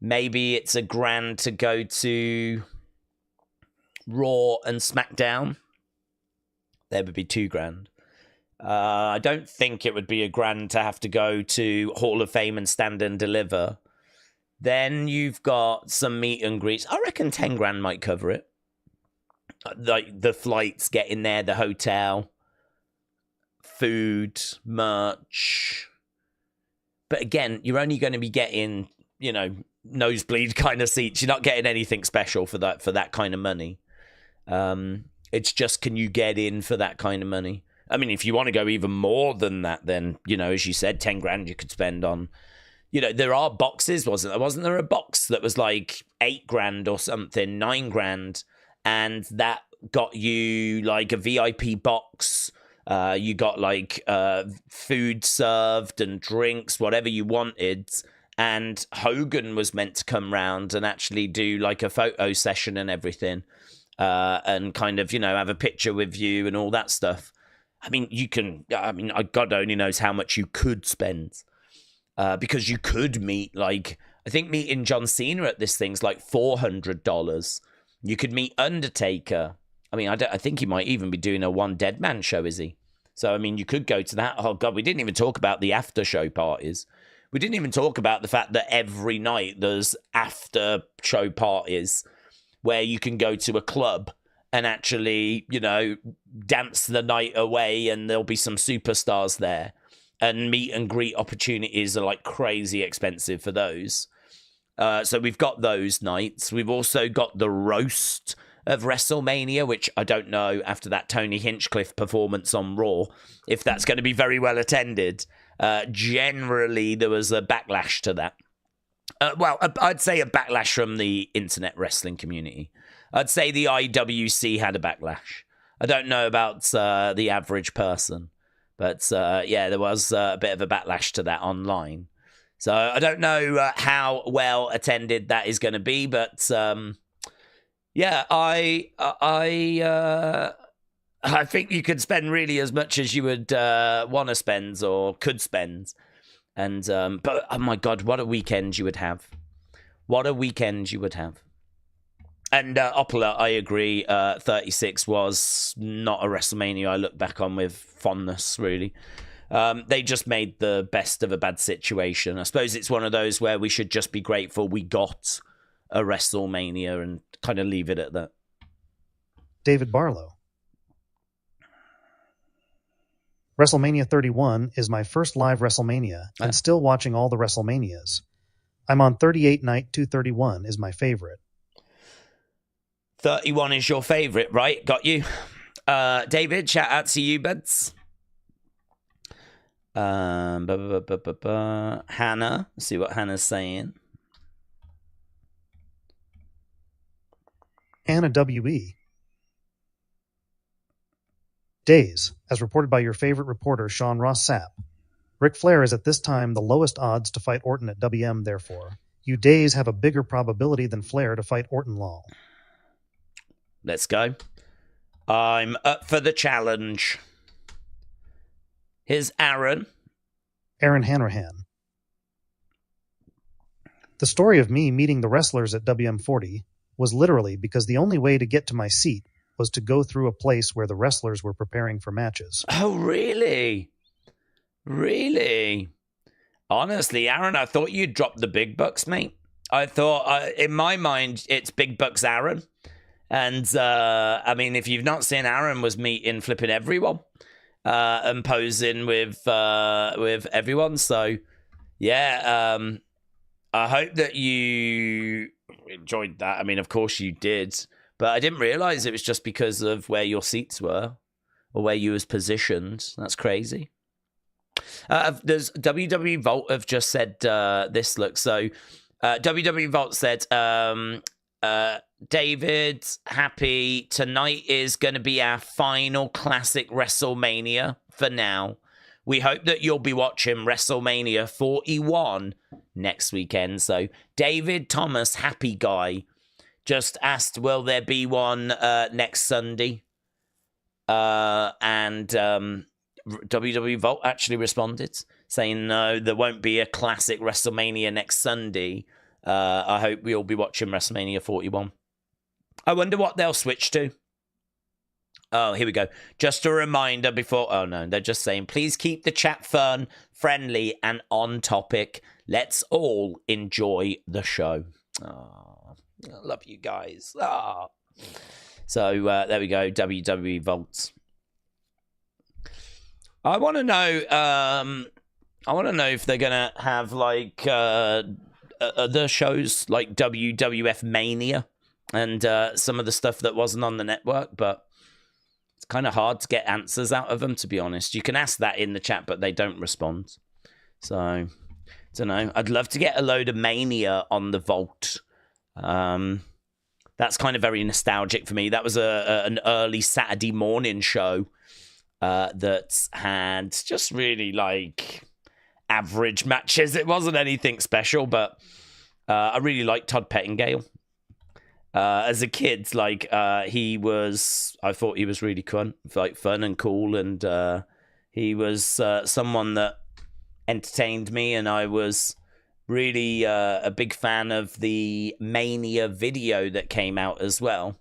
maybe it's $1,000 to go to Raw and SmackDown. There would be $2,000. I don't think it would be $1,000 to have to go to Hall of Fame and Stand and Deliver. Then you've got some meet and greets. I reckon $10,000 might cover it. Like the flights, getting there, the hotel, food, merch. But again, you're only going to be getting, you know, nosebleed kind of seats. You're not getting anything special for that kind of money. It's just, can you get in for that kind of money? I mean, if you want to go even more than that, then, you know, as you said, $10,000 you could spend on, you know, there are boxes, wasn't there a box that was like $8,000 or something, $9,000, and that got you like a VIP box. You got like food served and drinks, whatever you wanted. And Hogan was meant to come round and actually do like a photo session and everything, and kind of, you know, have a picture with you and all that stuff. I mean, God only knows how much you could spend, because you could meet, like, I think meeting John Cena at this thing's like $400. You could meet Undertaker. I mean, I think he might even be doing a One Dead Man show, is he? So, I mean, you could go to that. Oh, God, we didn't even talk about the after show parties. We didn't even talk about the fact that every night there's after show parties where you can go to a club and actually, you know, dance the night away, and there'll be some superstars there. And meet and greet opportunities are like crazy expensive for those. So we've got those nights. We've also got the roast of WrestleMania, which I don't know, after that Tony Hinchcliffe performance on Raw, if that's going to be very well attended. Generally, there was a backlash to that. Well, I'd say a backlash from the internet wrestling community. I'd say the IWC had a backlash. I don't know about the average person, but yeah, there was a bit of a backlash to that online. So I don't know how well attended that is going to be, but yeah, I think you could spend really as much as you would want to spend or could spend. And but oh my God, what a weekend you would have! What a weekend you would have! And Opala, I agree. 36 was not a WrestleMania I look back on with fondness, really. They just made the best of a bad situation. I suppose it's one of those where we should just be grateful we got a WrestleMania and kind of leave it at that. David Barlow. WrestleMania 31 is my first live WrestleMania, and still watching all the WrestleManias. I'm on 38 night 231 is my favorite. 31 is your favorite, right? Got you. David, shout out to you, buds. Hannah, let's see what Hannah's saying. Hannah W.E. Days, as reported by your favorite reporter, Sean Ross Sapp. Ric Flair is at this time the lowest odds to fight Orton at WM, therefore. You Days have a bigger probability than Flair to fight Orton lol. Let's go. I'm up for the challenge. Here's Aaron. Aaron Hanrahan. The story of me meeting the wrestlers at WM40 was literally because the only way to get to my seat was to go through a place where the wrestlers were preparing for matches. Oh, really? Really? Honestly, Aaron, I thought you'd drop the big bucks, mate. I thought, in my mind, it's big bucks Aaron. And, I mean, if you've not seen, Aaron was meeting flipping everyone and posing with everyone. So, yeah, I hope that you enjoyed that. I mean, of course you did. But I didn't realize it was just because of where your seats were or where you was positioned. That's crazy. There's WWE Vault have just said this look. So WWE Vault said, David, happy. Tonight is going to be our final classic WrestleMania for now. We hope that you'll be watching WrestleMania 41 next weekend. So David Thomas, happy guy, just asked, will there be one next Sunday? And WWE Vault actually responded, saying, no, there won't be a classic WrestleMania next Sunday. I hope we'll be watching WrestleMania 41. I wonder what they'll switch to. Oh, here we go. Just a reminder before... Oh, no, they're just saying, please keep the chat fun, friendly, and on topic. Let's all enjoy the show. Oh, I love you guys. Oh. So, there we go. WWE Vaults. I want to know... if they're going to have, like, other shows, like WWF Mania, and some of the stuff that wasn't on the network, but... It's kind of hard to get answers out of them, to be honest. You can ask that in the chat, but they don't respond. So, I don't know. I'd love to get a load of Mania on the Vault. That's kind of very nostalgic for me. That was an early Saturday morning show that had just really, like, average matches. It wasn't anything special, but I really liked Todd Pettingale. As a kid, like, I thought he was really fun and cool, and he was someone that entertained me, and I was really a big fan of the Mania video that came out as well.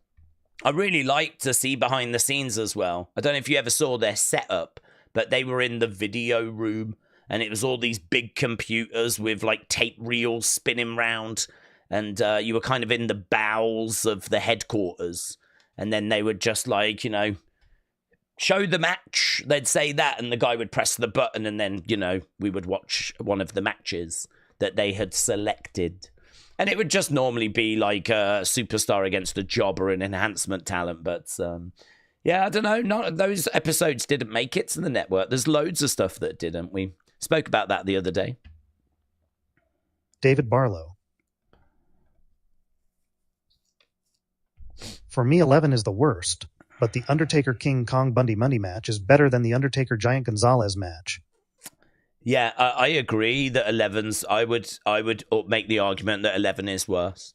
I really liked to see behind the scenes as well. I don't know if you ever saw their setup, but they were in the video room, and it was all these big computers with, like, tape reels spinning round. And you were kind of in the bowels of the headquarters. And then they would just, like, you know, show the match. They'd say that, and the guy would press the button, and then, you know, we would watch one of the matches that they had selected. And it would just normally be, like, a superstar against a jobber and enhancement talent. But, yeah, I don't know. Those episodes didn't make it to the network. There's loads of stuff that didn't. We spoke about that the other day. David Barlow. For me, 11 is the worst, but the Undertaker King Kong Bundy Mundy match is better than the Undertaker Giant Gonzalez match. Yeah, I agree that 11's... I would make the argument that 11 is worse.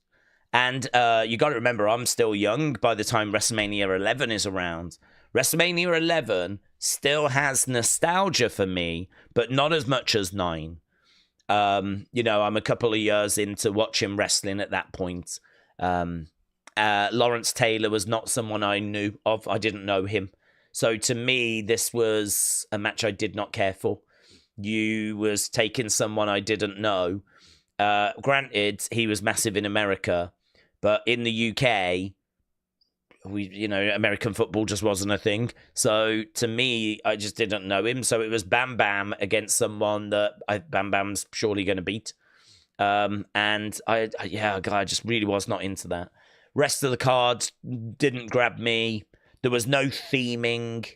And you got to remember, I'm still young by the time WrestleMania 11 is around. WrestleMania 11 still has nostalgia for me, but not as much as 9. You know, I'm a couple of years into watching wrestling at that point. Lawrence Taylor was not someone I knew of. I didn't know him. So to me, this was a match I did not care for. You was taking someone I didn't know. Granted, he was massive in America, but in the UK, American football just wasn't a thing. So to me, I just didn't know him. So it was Bam Bam against someone that Bam Bam's surely going to beat. And I just really was not into that. Rest of the cards didn't grab me. There was no theming.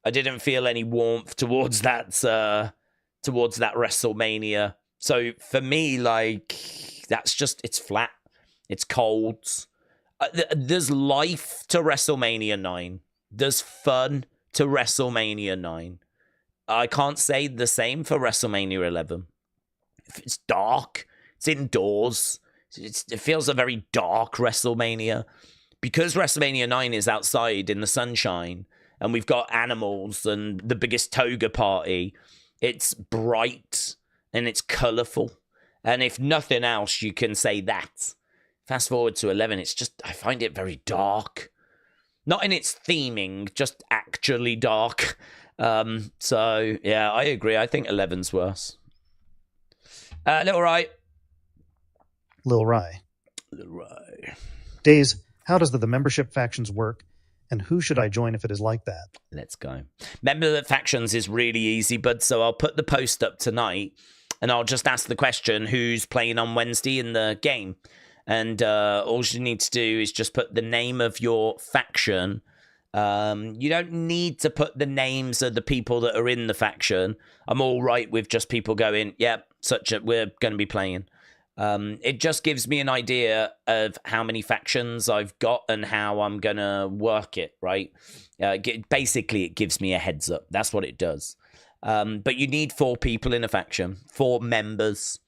I didn't feel any warmth towards that WrestleMania. So for me, like, it's flat. It's cold. There's life to WrestleMania 9. There's fun to WrestleMania 9. I can't say the same for WrestleMania 11. It's dark. It's indoors. It feels a very dark WrestleMania. Because WrestleMania 9 is outside in the sunshine, and we've got animals and the biggest toga party, it's bright and it's colourful. And if nothing else, you can say that. Fast forward to 11, I find it very dark. Not in its theming, just actually dark. So, yeah, I agree. I think 11's worse. Little Rye. Lil Rye. Days, how does the membership factions work, and who should I join if it is like that? Let's go. Member factions is really easy, bud, so I'll put the post up tonight, and I'll just ask the question, who's playing on Wednesday in the game? And all you need to do is just put the name of your faction You don't need to put the names of the people that are in the faction. I'm all right with just people going, yep, we're going to be playing. It just gives me an idea of how many factions I've got and how I'm going to work it, right? Basically, it gives me a heads up. That's what it does. But you need 4 people in a faction, 4 members,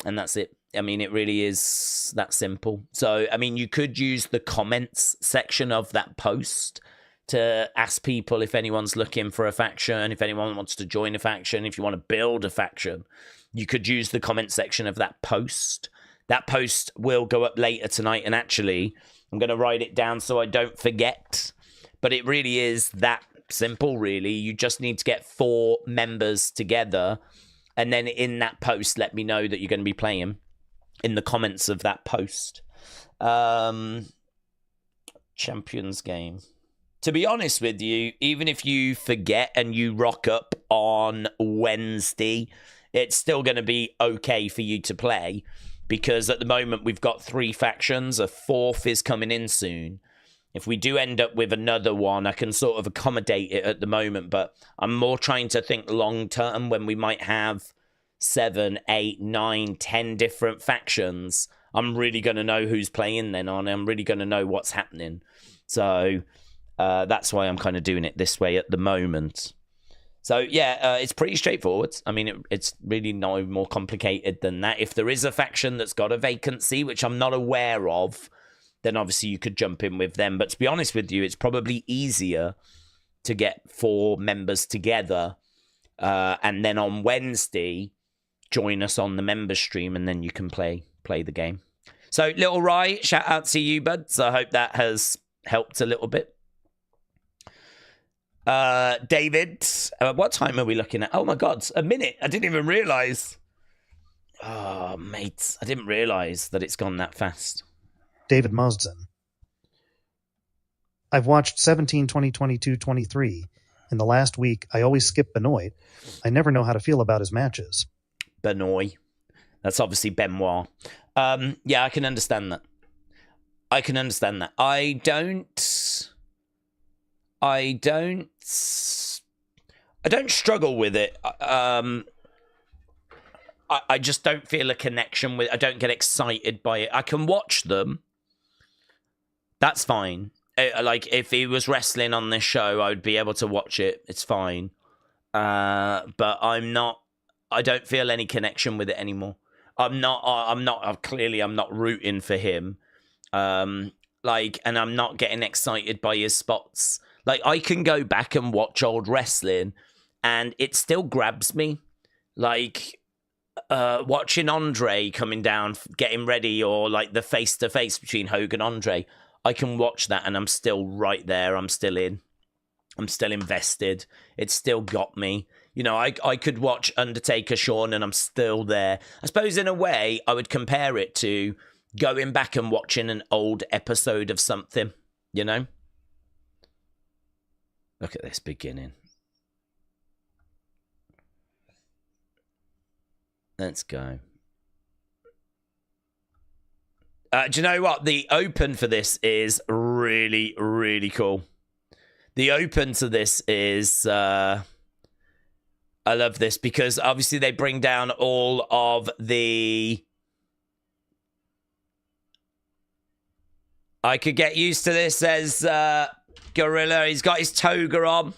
and that's it. I mean, it really is that simple. So, I mean, you could use the comments section of that post to ask people if anyone's looking for a faction, if anyone wants to join a faction, if you want to build a faction. You could use the comment section of that post. That post will go up later tonight, and actually, I'm going to write it down so I don't forget. But it really is that simple, really. You just need to get 4 members together, and then in that post, let me know that you're going to be playing in the comments of that post. Champions game. To be honest with you, even if you forget and you rock up on Wednesday, it's still going to be okay for you to play, because at the moment we've got 3 factions. A 4th is coming in soon. If we do end up with another one, I can sort of accommodate it at the moment, but I'm more trying to think long term when we might have 7, 8, 9, 10 different factions. I'm really going to know who's playing then on. I'm really going to know what's happening. So that's why I'm kind of doing it this way at the moment. So, yeah, it's pretty straightforward. I mean, it's really no more complicated than that. If there is a faction that's got a vacancy, which I'm not aware of, then obviously you could jump in with them. But to be honest with you, it's probably easier to get 4 members together. And then on Wednesday, join us on the member stream, and then you can play the game. So, Little Rye, shout out to you, buds. I hope that has helped a little bit. David, what time are we looking at? Oh my God, a minute. I didn't even realize. Oh, mate, I didn't realize that it's gone that fast. David Mosden. I've watched 17, 20, 22, 23. In the last week, I always skip Benoit. I never know how to feel about his matches. Benoit. That's obviously Benoit. Yeah, I can understand that. I don't struggle with it. I just don't feel a connection with it. I don't get excited by it. I can watch them. That's fine. Like, if he was wrestling on this show, I would be able to watch it. It's fine. But I don't feel any connection with it anymore. I'm not rooting for him. And I'm not getting excited by his spots. Like, I can go back and watch old wrestling, and it still grabs me. Like, watching Andre coming down, getting ready, or like the face-to-face between Hogan and Andre, I can watch that, and I'm still right there. I'm still in. I'm still invested. It's still got me. You know, I could watch Undertaker, Shawn, and I'm still there. I suppose in a way, I would compare it to going back and watching an old episode of something, you know? Look at this beginning. Let's go. Do you know what? The open for this is really, really cool. The open to this is... I love this because obviously they bring down all of the... I could get used to this, says Gorilla. He's got his toga on.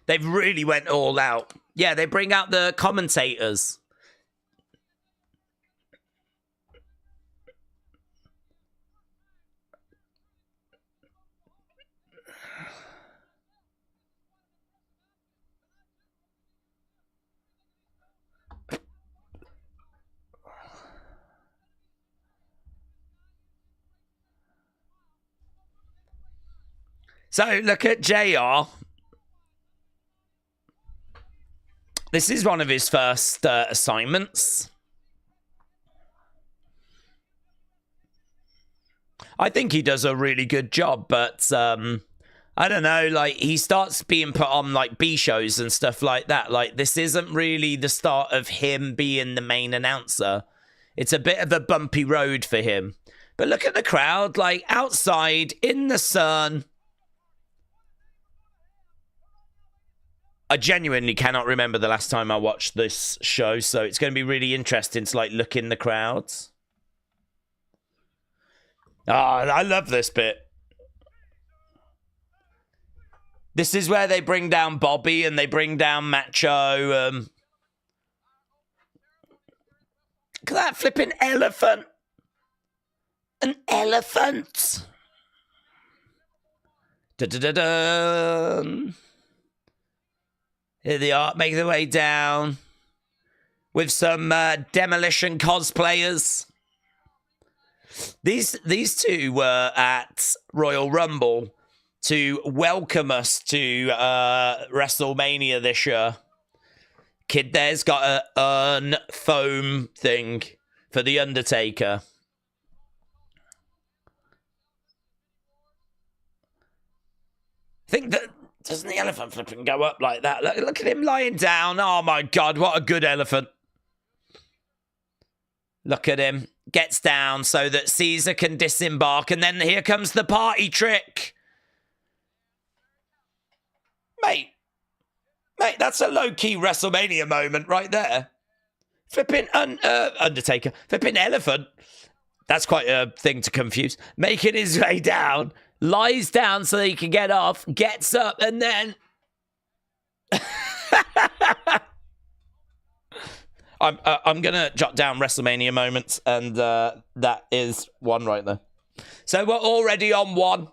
They've really went all out. Yeah, they bring out the commentators. So, look at JR. This is one of his first assignments. I think he does a really good job, but I don't know, like, he starts being put on, like, B shows and stuff like that. Like, this isn't really the start of him being the main announcer. It's a bit of a bumpy road for him. But look at the crowd, like outside in the sun. I genuinely cannot remember the last time I watched this show, so it's going to be really interesting to like look in the crowds. I love this bit. This is where they bring down Bobby and they bring down Macho. Look at that flipping elephant. An elephant. Da-da-da-da. Here they are, making their way down with some demolition cosplayers. These two were at Royal Rumble to welcome us to WrestleMania this year. Kid there's got a urn foam thing for the Undertaker. I think that... Doesn't the elephant flipping go up like that? Look at him lying down. Oh, my God. What a good elephant. Look at him. Gets down so that Caesar can disembark. And then here comes the party trick. Mate, that's a low-key WrestleMania moment right there. Flipping Undertaker. Flipping elephant. That's quite a thing to confuse. Making his way down. Lies down so he can get off, gets up, and then... I'm going to jot down WrestleMania moments, and that is one right there. So we're already on one.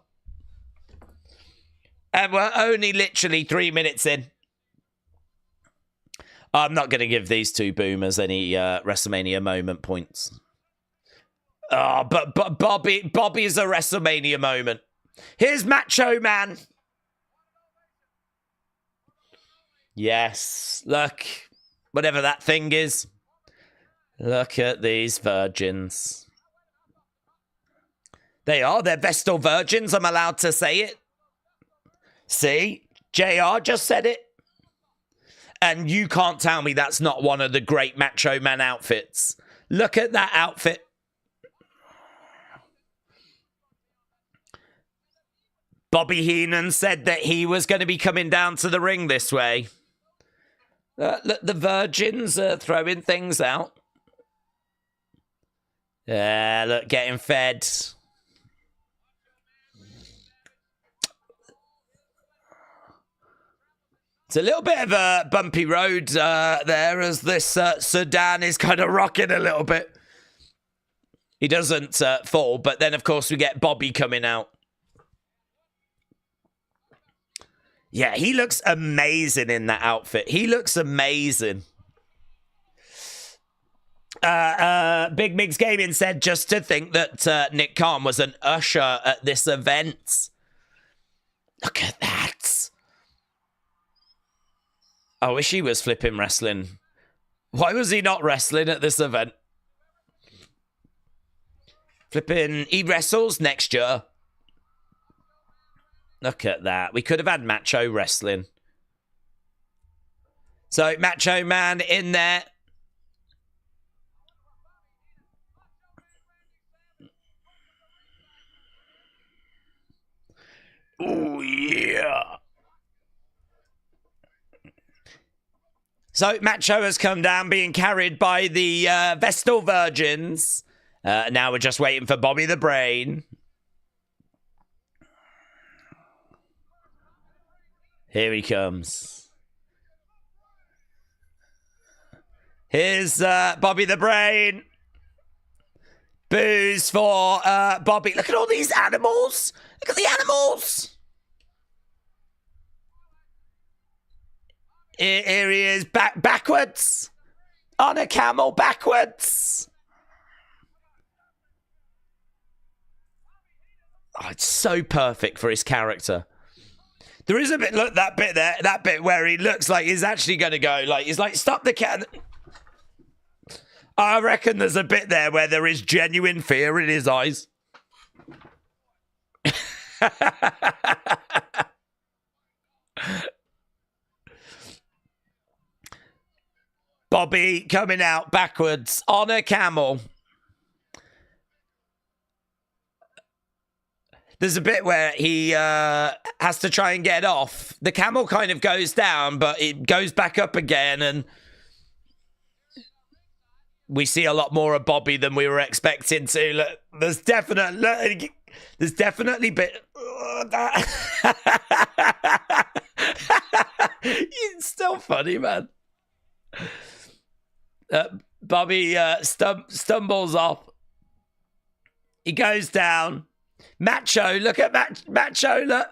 And we're only literally 3 minutes in. I'm not going to give these two boomers any WrestleMania moment points. Oh, but Bobby's a WrestleMania moment. Here's Macho Man. Yes, look. Whatever that thing is. Look at these virgins. They're Vestal virgins. I'm allowed to say it. See? JR just said it. And you can't tell me that's not one of the great Macho Man outfits. Look at that outfit. Bobby Heenan said that he was going to be coming down to the ring this way. Look, the virgins are throwing things out. Yeah, look, getting fed. It's a little bit of a bumpy road there as this sedan is kind of rocking a little bit. He doesn't fall, but then, of course, we get Bobby coming out. Yeah, he looks amazing in that outfit. He looks amazing. Big Migs Gaming said just to think that Nick Khan was an usher at this event. Look at that. I wish he was flipping wrestling. Why was he not wrestling at this event? Flipping, he wrestles next year. Look at that. We could have had Macho wrestling. So, Macho Man in there. Oh, yeah. So, Macho has come down being carried by the Vestal Virgins. Now we're just waiting for Bobby the Brain. Here he comes. Here's Bobby the Brain. Booze for Bobby. Look at all these animals. Look at the animals. Here he is, backwards. On a camel, backwards. Oh, it's so perfect for his character. There is a bit, look, that bit there, that bit where he looks like he's actually going to go, like, he's like, stop the cat. I reckon there's a bit there where there is genuine fear in his eyes. Bobby coming out backwards on a camel. There's a bit where he has to try and get off. The camel kind of goes down, but it goes back up again, and we see a lot more of Bobby than we were expecting to. Look, there's definitely bit. It's still funny, man. Bobby stumbles off. He goes down. Macho, look at Macho, look.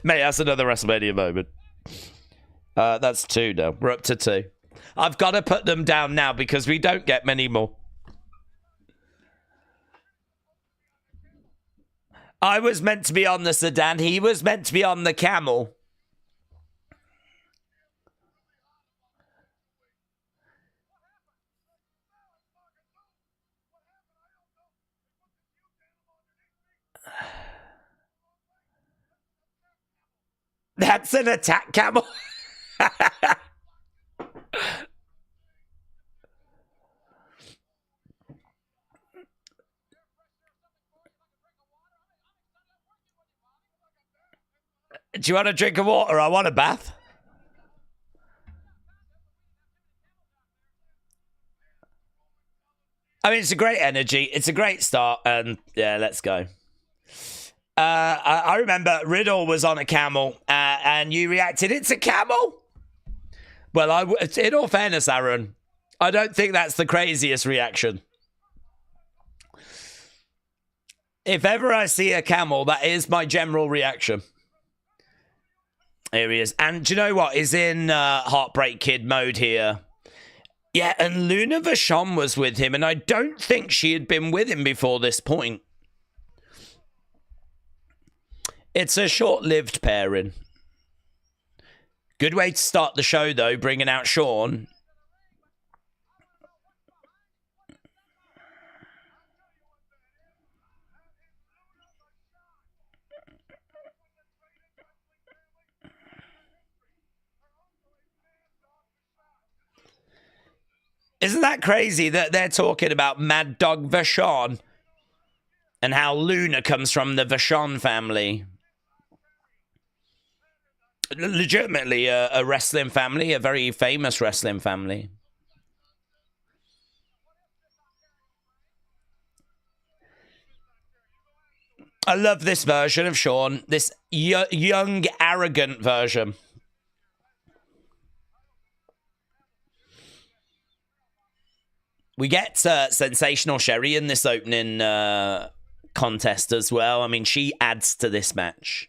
Mate, that's another WrestleMania moment. That's 2 now. We're up to 2. I've got to put them down now because we don't get many more. I was meant to be on the sedan. He was meant to be on the camel. That's an attack camel. Do you want a drink of water? I want a bath. I mean, it's a great energy. It's a great start. And yeah, let's go. I remember Riddle was on a camel and you reacted, it's a camel? Well, in all fairness, Aaron, I don't think that's the craziest reaction. If ever I see a camel, that is my general reaction. Here he is. And do you know what? He's in Heartbreak Kid mode here. Yeah, and Luna Vachon was with him, and I don't think she had been with him before this point. It's a short-lived pairing. Good way to start the show, though, bringing out Shawn. Isn't that crazy that they're talking about Mad Dog Vachon and how Luna comes from the Vachon family? Legitimately a wrestling family, a very famous wrestling family. I love this version of Shawn, this young, arrogant version. We get Sensational Sherry in this opening contest as well. I mean, she adds to this match.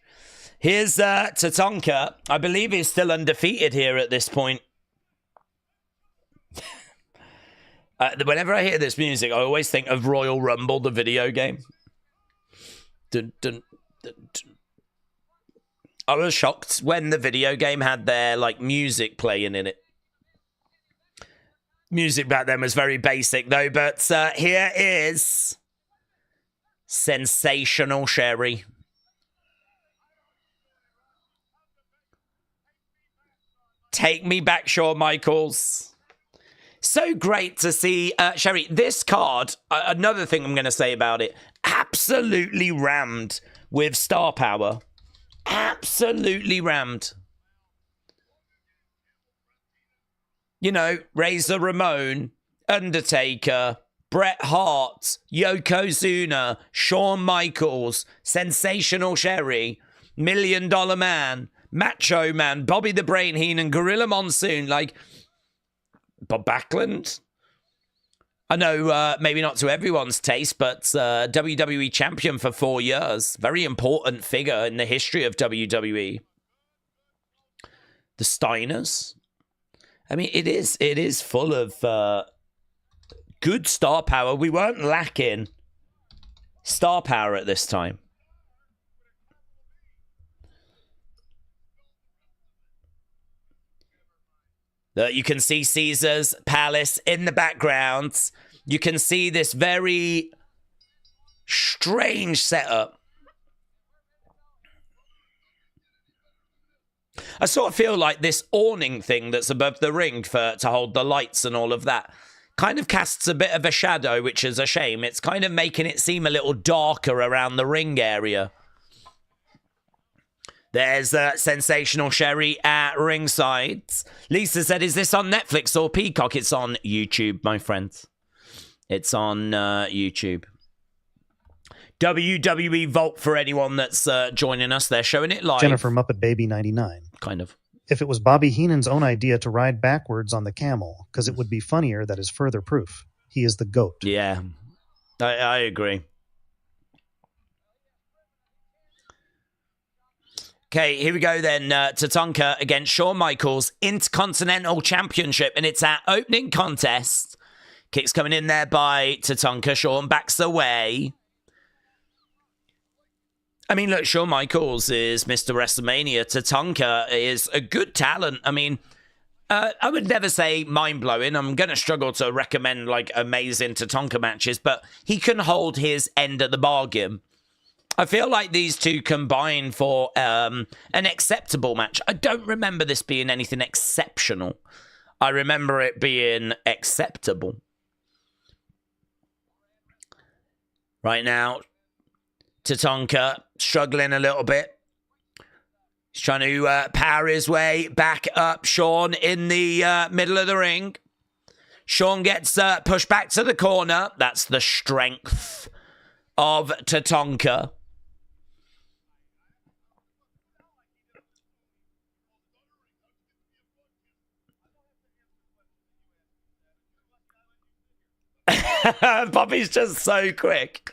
Here's Tatanka. I believe he's still undefeated here at this point. Whenever I hear this music, I always think of Royal Rumble, the video game. Dun, dun, dun, dun. I was shocked when the video game had their music playing in it. Music back then was very basic, though. But here is Sensational Sherry. Take me back, Shawn Michaels. So great to see Sherry. This card, another thing I'm going to say about it, absolutely rammed with star power. Absolutely rammed. You know, Razor Ramon, Undertaker, Bret Hart, Yokozuna, Shawn Michaels, Sensational Sherry, $1 Million Man, Macho Man, Bobby the Brain Heenan, Gorilla Monsoon, Bob Backlund. I know maybe not to everyone's taste, but WWE champion for 4 years. Very important figure in the history of WWE. The Steiners. I mean, it is full of good star power. We weren't lacking star power at this time. You can see Caesar's Palace in the background. You can see this very strange setup. I sort of feel like this awning thing that's above the ring to hold the lights and all of that. kind of casts a bit of a shadow, which is a shame. It's kind of making it seem a little darker around the ring area. There's Sensational Sherry at ringside. Lisa said, is this on Netflix or Peacock? It's on YouTube, my friends. It's on YouTube. WWE Vault for anyone that's joining us. They're showing it live. Jennifer Muppet Baby 99. Kind of. If it was Bobby Heenan's own idea to ride backwards on the camel, because it would be funnier, that is further proof. He is the GOAT. Yeah, I agree. Okay, here we go then. Tatanka against Shawn Michaels, Intercontinental Championship, and it's our opening contest. Kicks coming in there by Tatanka. Shawn backs away. I mean, look, Shawn Michaels is Mr. WrestleMania. Tatanka is a good talent. I mean, I would never say mind-blowing. I'm going to struggle to recommend, like, amazing Tatanka matches, but he can hold his end of the bargain. I feel like these two combine for an acceptable match. I don't remember this being anything exceptional. I remember it being acceptable. Right now, Tatanka struggling a little bit. He's trying to power his way back up. Shawn in the middle of the ring. Shawn gets pushed back to the corner. That's the strength of Tatanka. Bobby's just so quick.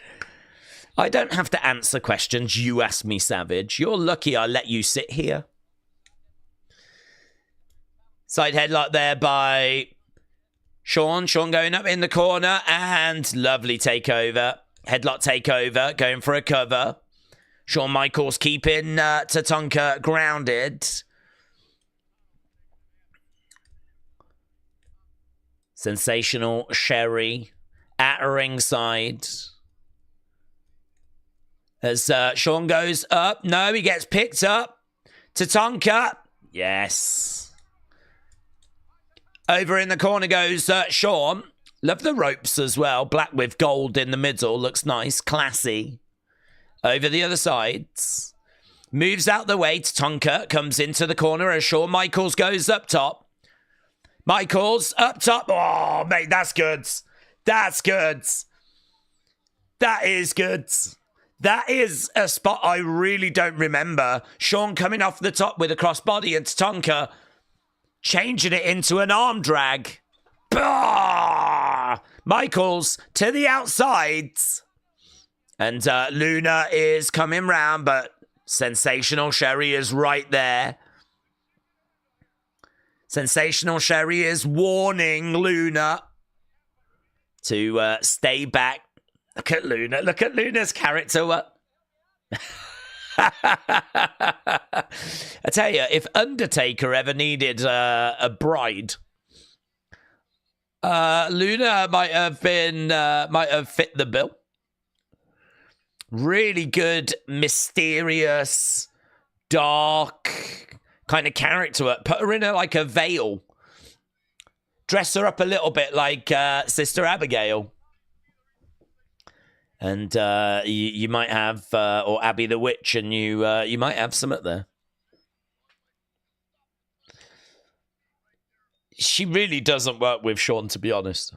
I don't have to answer questions. You ask me, Savage. You're lucky I let you sit here. Side headlock there by Shawn. Shawn going up in the corner and lovely takeover. Headlock takeover, going for a cover. Shawn Michaels keeping Tatanka grounded. Sensational Sherry at ringside. As Shawn goes up. No, he gets picked up. Tatanka. Yes. Over in the corner goes Shawn. Love the ropes as well. Black with gold in the middle. Looks nice. Classy. Over the other sides. Moves out the way. Tatanka comes into the corner as Shawn Michaels goes up top. Michaels up top. Oh, mate, that's good. That's good. That is good. That is a spot I really don't remember. Shawn coming off the top with a crossbody and Tatanka changing it into an arm drag. Bah! Michaels to the outsides. And Luna is coming round, but Sensational Sherry is right there. Sensational Sherry is warning Luna to stay back. Look at Luna. Look at Luna's character. What? I tell you, if Undertaker ever needed a bride, Luna might have fit the bill. Really good, mysterious, dark kind of character. Put her in like a veil. Dress her up a little bit like Sister Abigail. And you might have, or Abby the Witch, and you might have some up there. She really doesn't work with Shawn, to be honest.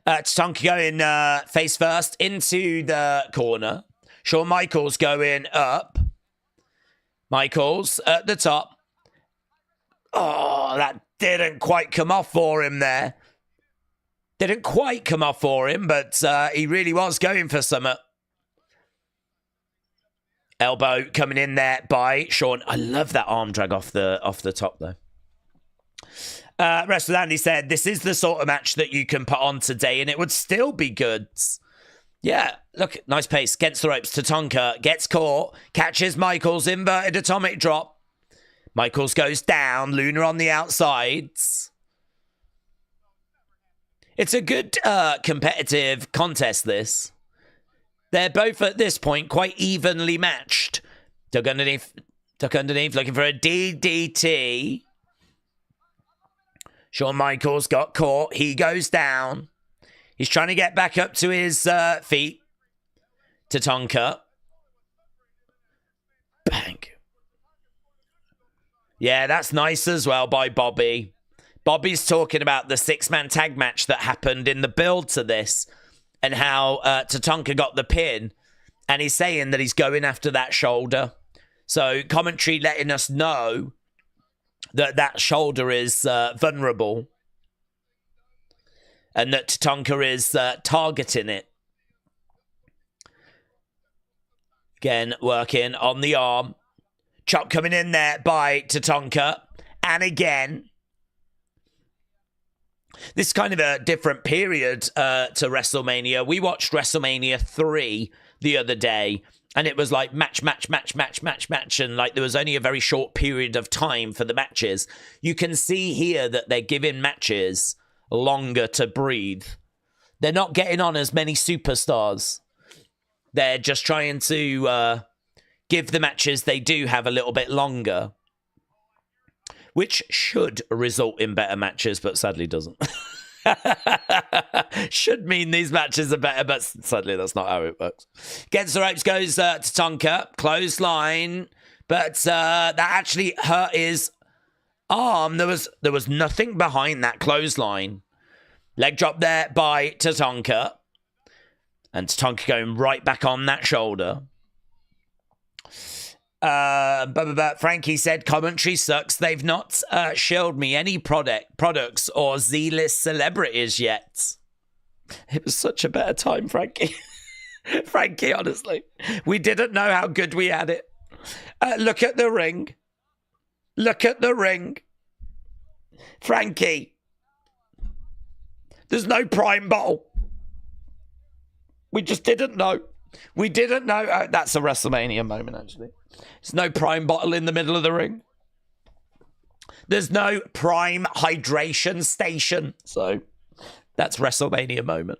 Tatanka going face first into the corner. Shawn Michaels going up. Michaels at the top. Oh, that didn't quite come off for him there. Didn't quite come off for him, but he really was going for some. Elbow coming in there by Shawn. I love that arm drag off the top, though. WrestleMania said, this is the sort of match that you can put on today, and it would still be good. Yeah, look, nice pace. Against the ropes. Tatanka gets caught. Catches Michaels. Inverted atomic drop. Michaels goes down. Luna on the outsides. It's a good competitive contest, this. They're both, at this point, quite evenly matched. Duck underneath, looking for a DDT. Shawn Michaels got caught. He goes down. He's trying to get back up to his feet. Tatanka. Bang. Yeah, that's nice as well by Bobby. Bobby's talking about the 6-man tag match that happened in the build to this and how Tatanka got the pin. And he's saying that he's going after that shoulder. So commentary letting us know that that shoulder is vulnerable. And that Tatanka is targeting it. Again, working on the arm. Chop coming in there by Tatanka. And again. This is kind of a different period to WrestleMania. We watched WrestleMania 3 the other day. And it was like match. And like there was only a very short period of time for the matches. You can see here that they're giving matches longer to breathe. They're not getting on as many superstars. They're just trying to give the matches they do have a little bit longer, which should result in better matches, but sadly doesn't. Should mean these matches are better, but sadly that's not how it works. Gets the ropes, goes to Tatanka, clothesline, but that actually hurt his arm. There was nothing behind that clothesline. Leg drop there by Tatanka. And Tatanka going right back on that shoulder. Frankie said, commentary sucks. They've not shilled me any products or Z-list celebrities yet. It was such a better time, Frankie. Frankie, honestly. We didn't know how good we had it. Look at the ring. Look at the ring. Frankie. There's no prime bottle. We just didn't know. We didn't know. That's a WrestleMania moment, actually. There's no prime bottle in the middle of the ring. There's no prime hydration station. So that's WrestleMania moment.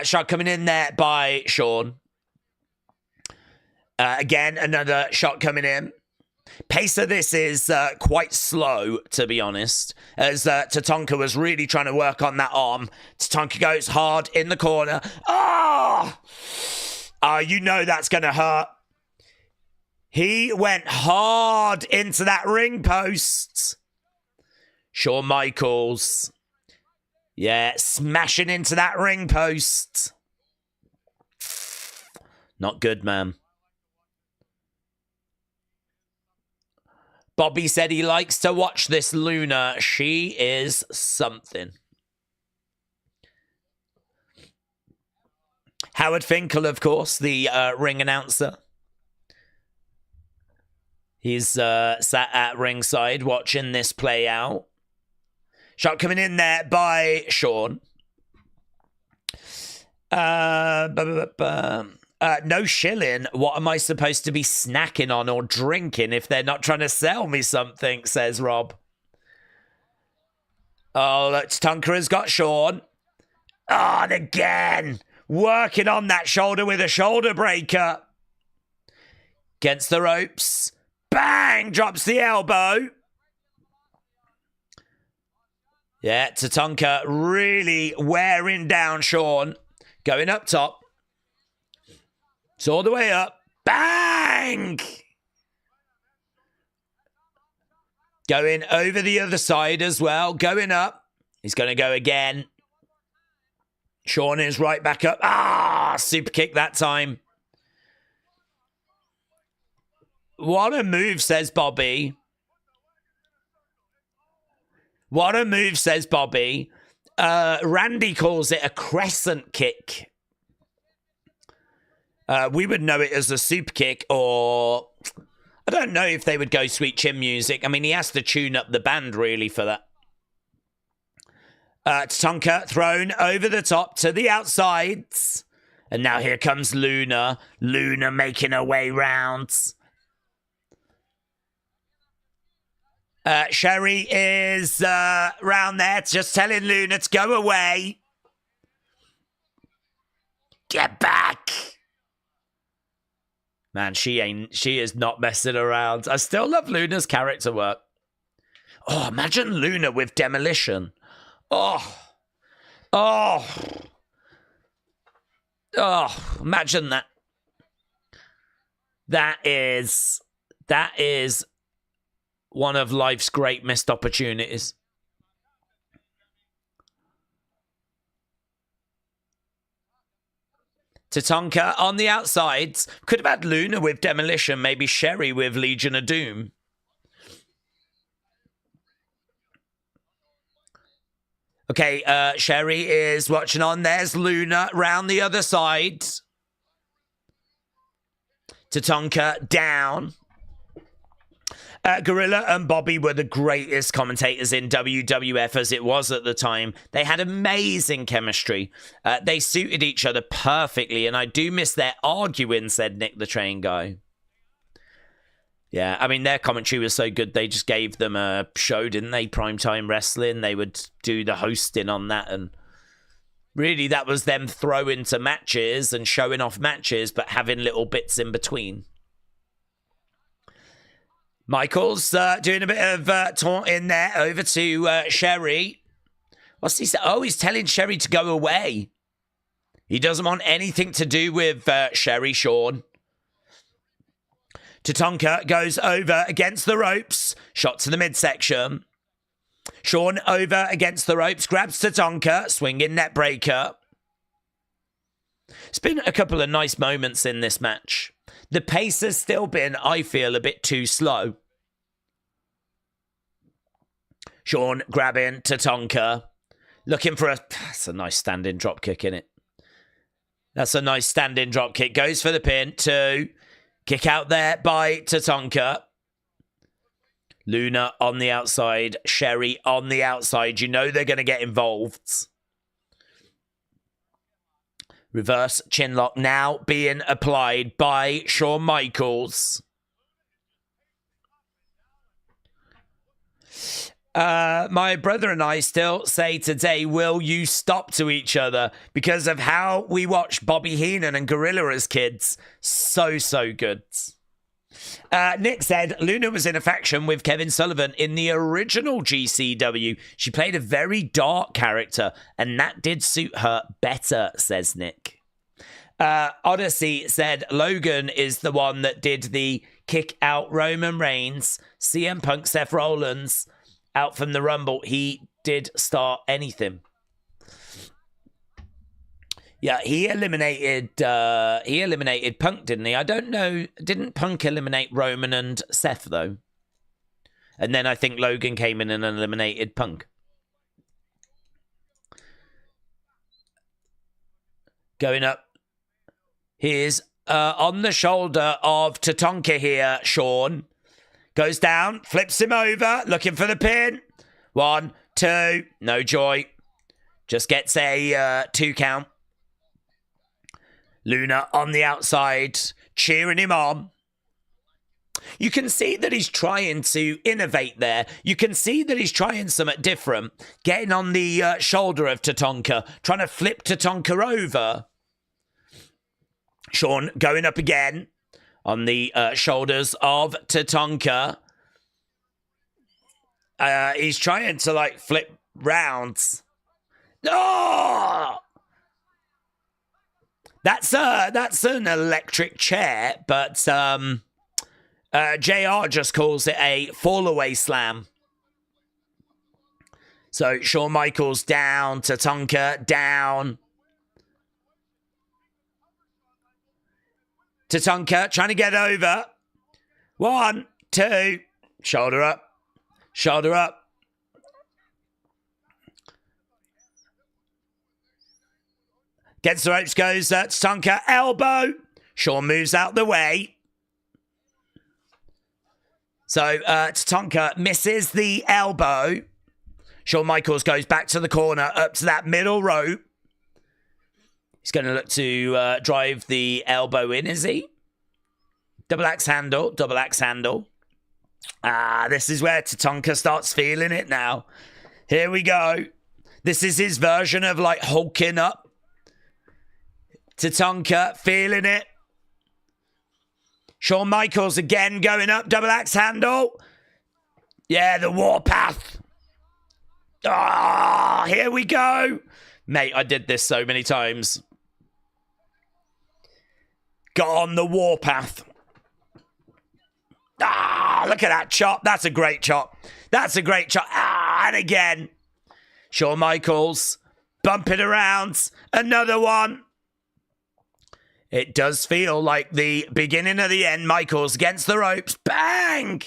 Shot coming in there by Shawn. Again, another shot coming in. Pace of this is quite slow, to be honest, as Tatanka was really trying to work on that arm. Tatanka goes hard in the corner. You know that's going to hurt. He went hard into that ring post. Shawn Michaels. Yeah, smashing into that ring post. Not good, man. Bobby said he likes to watch this Luna. She is something. Howard Finkel, of course, the ring announcer. He's sat at ringside watching this play out. Shot coming in there by Shawn. No shilling. What am I supposed to be snacking on or drinking if they're not trying to sell me something, says Rob. Oh, look, Tatanka has got Shawn. And again, working on that shoulder with a shoulder breaker. Against the ropes. Bang! Drops the elbow. Yeah, Tatanka really wearing down Shawn. Going up top. It's all the way up. Bang! Going over the other side as well. Going up. He's going to go again. Shawn is right back up. Super kick that time. What a move, says Bobby. What a move, says Bobby. Randy calls it a crescent kick. We would know it as a super kick, or I don't know if they would go Sweet Chin Music. I mean, he has to tune up the band really for that. Tatanka thrown over the top to the outsides. And now here comes Luna. Luna making her way round. Sherry is round there just telling Luna to go away. Get back. Man, she is not messing around. I still love Luna's character work. Oh, imagine Luna with demolition. Oh. Oh. Oh, imagine that. That is one of life's great missed opportunities. Tatanka on the outsides. Could have had Luna with demolition, maybe Sherry with Legion of Doom. Okay, Sherry is watching on. There's Luna round the other side. Tatanka down. Gorilla and Bobby were the greatest commentators in WWF as it was at the time. They had amazing chemistry. They suited each other perfectly, and I do miss their arguing, said Nick the Train Guy. Yeah, I mean, their commentary was so good, they just gave them a show, didn't they? Primetime Wrestling. They would do the hosting on that, and really that was them throwing to matches and showing off matches, but having little bits in between. Michael's doing a bit of taunting there over to Sherry. What's he say? Oh, he's telling Sherry to go away. He doesn't want anything to do with Sherry, Shawn. Tatanka goes over against the ropes. Shot to the midsection. Shawn over against the ropes. Grabs Tatanka. Swinging net breaker. It's been a couple of nice moments in this match. The pace has still been, I feel, a bit too slow. Shawn grabbing Tatanka. Looking for a... That's a nice standing drop kick, isn't it? That's a nice standing drop kick. Goes for the pin. 2. Kick out there by Tatanka. Luna on the outside. Sherry on the outside. You know they're going to get involved. Reverse chinlock now being applied by Shawn Michaels. My brother and I still say today, will you stop to each other because of how we watched Bobby Heenan and Gorilla as kids. So good. Nick said Luna was in a faction with Kevin Sullivan in the original GCW. She played a very dark character, and that did suit her better, says Nick. Odyssey said Logan is the one that did the kick out Roman Reigns, CM Punk, Seth Rollins out from the Rumble. He did start anything. Yeah, he eliminated Punk, didn't he? I don't know. Didn't Punk eliminate Roman and Seth, though? And then I think Logan came in and eliminated Punk. Going up. Here's on the shoulder of Tatanka here, Shawn. Goes down, flips him over, looking for the pin. 1, 2, no joy. Just gets a 2 count. Luna on the outside, cheering him on. You can see that he's trying to innovate there. You can see that he's trying something different. Getting on the shoulder of Tatanka, trying to flip Tatanka over. Shawn going up again on the shoulders of Tatanka. He's trying to, like, flip rounds. Oh! That's an electric chair, but JR just calls it a fall-away slam. So Shawn Michaels down, Tatanka down. Tatanka trying to get over. 1, 2, shoulder up, shoulder up. Gets the ropes, goes Tatanka, elbow. Shawn moves out the way. So Tatanka misses the elbow. Shawn Michaels goes back to the corner, up to that middle rope. He's going to look to drive the elbow in, is he? Double axe handle, double axe handle. This is where Tatanka starts feeling it now. Here we go. This is his version of, like, hulking up. Tatanka feeling it. Shawn Michaels again going up, double axe handle. Yeah, the warpath. Ah, here we go. Mate, I did this so many times. Got on the warpath. Ah, look at that chop. That's a great chop. That's a great chop. Ah, and again. Shawn Michaels bumping around. Another one. It does feel like the beginning of the end. Michaels against the ropes. Bang!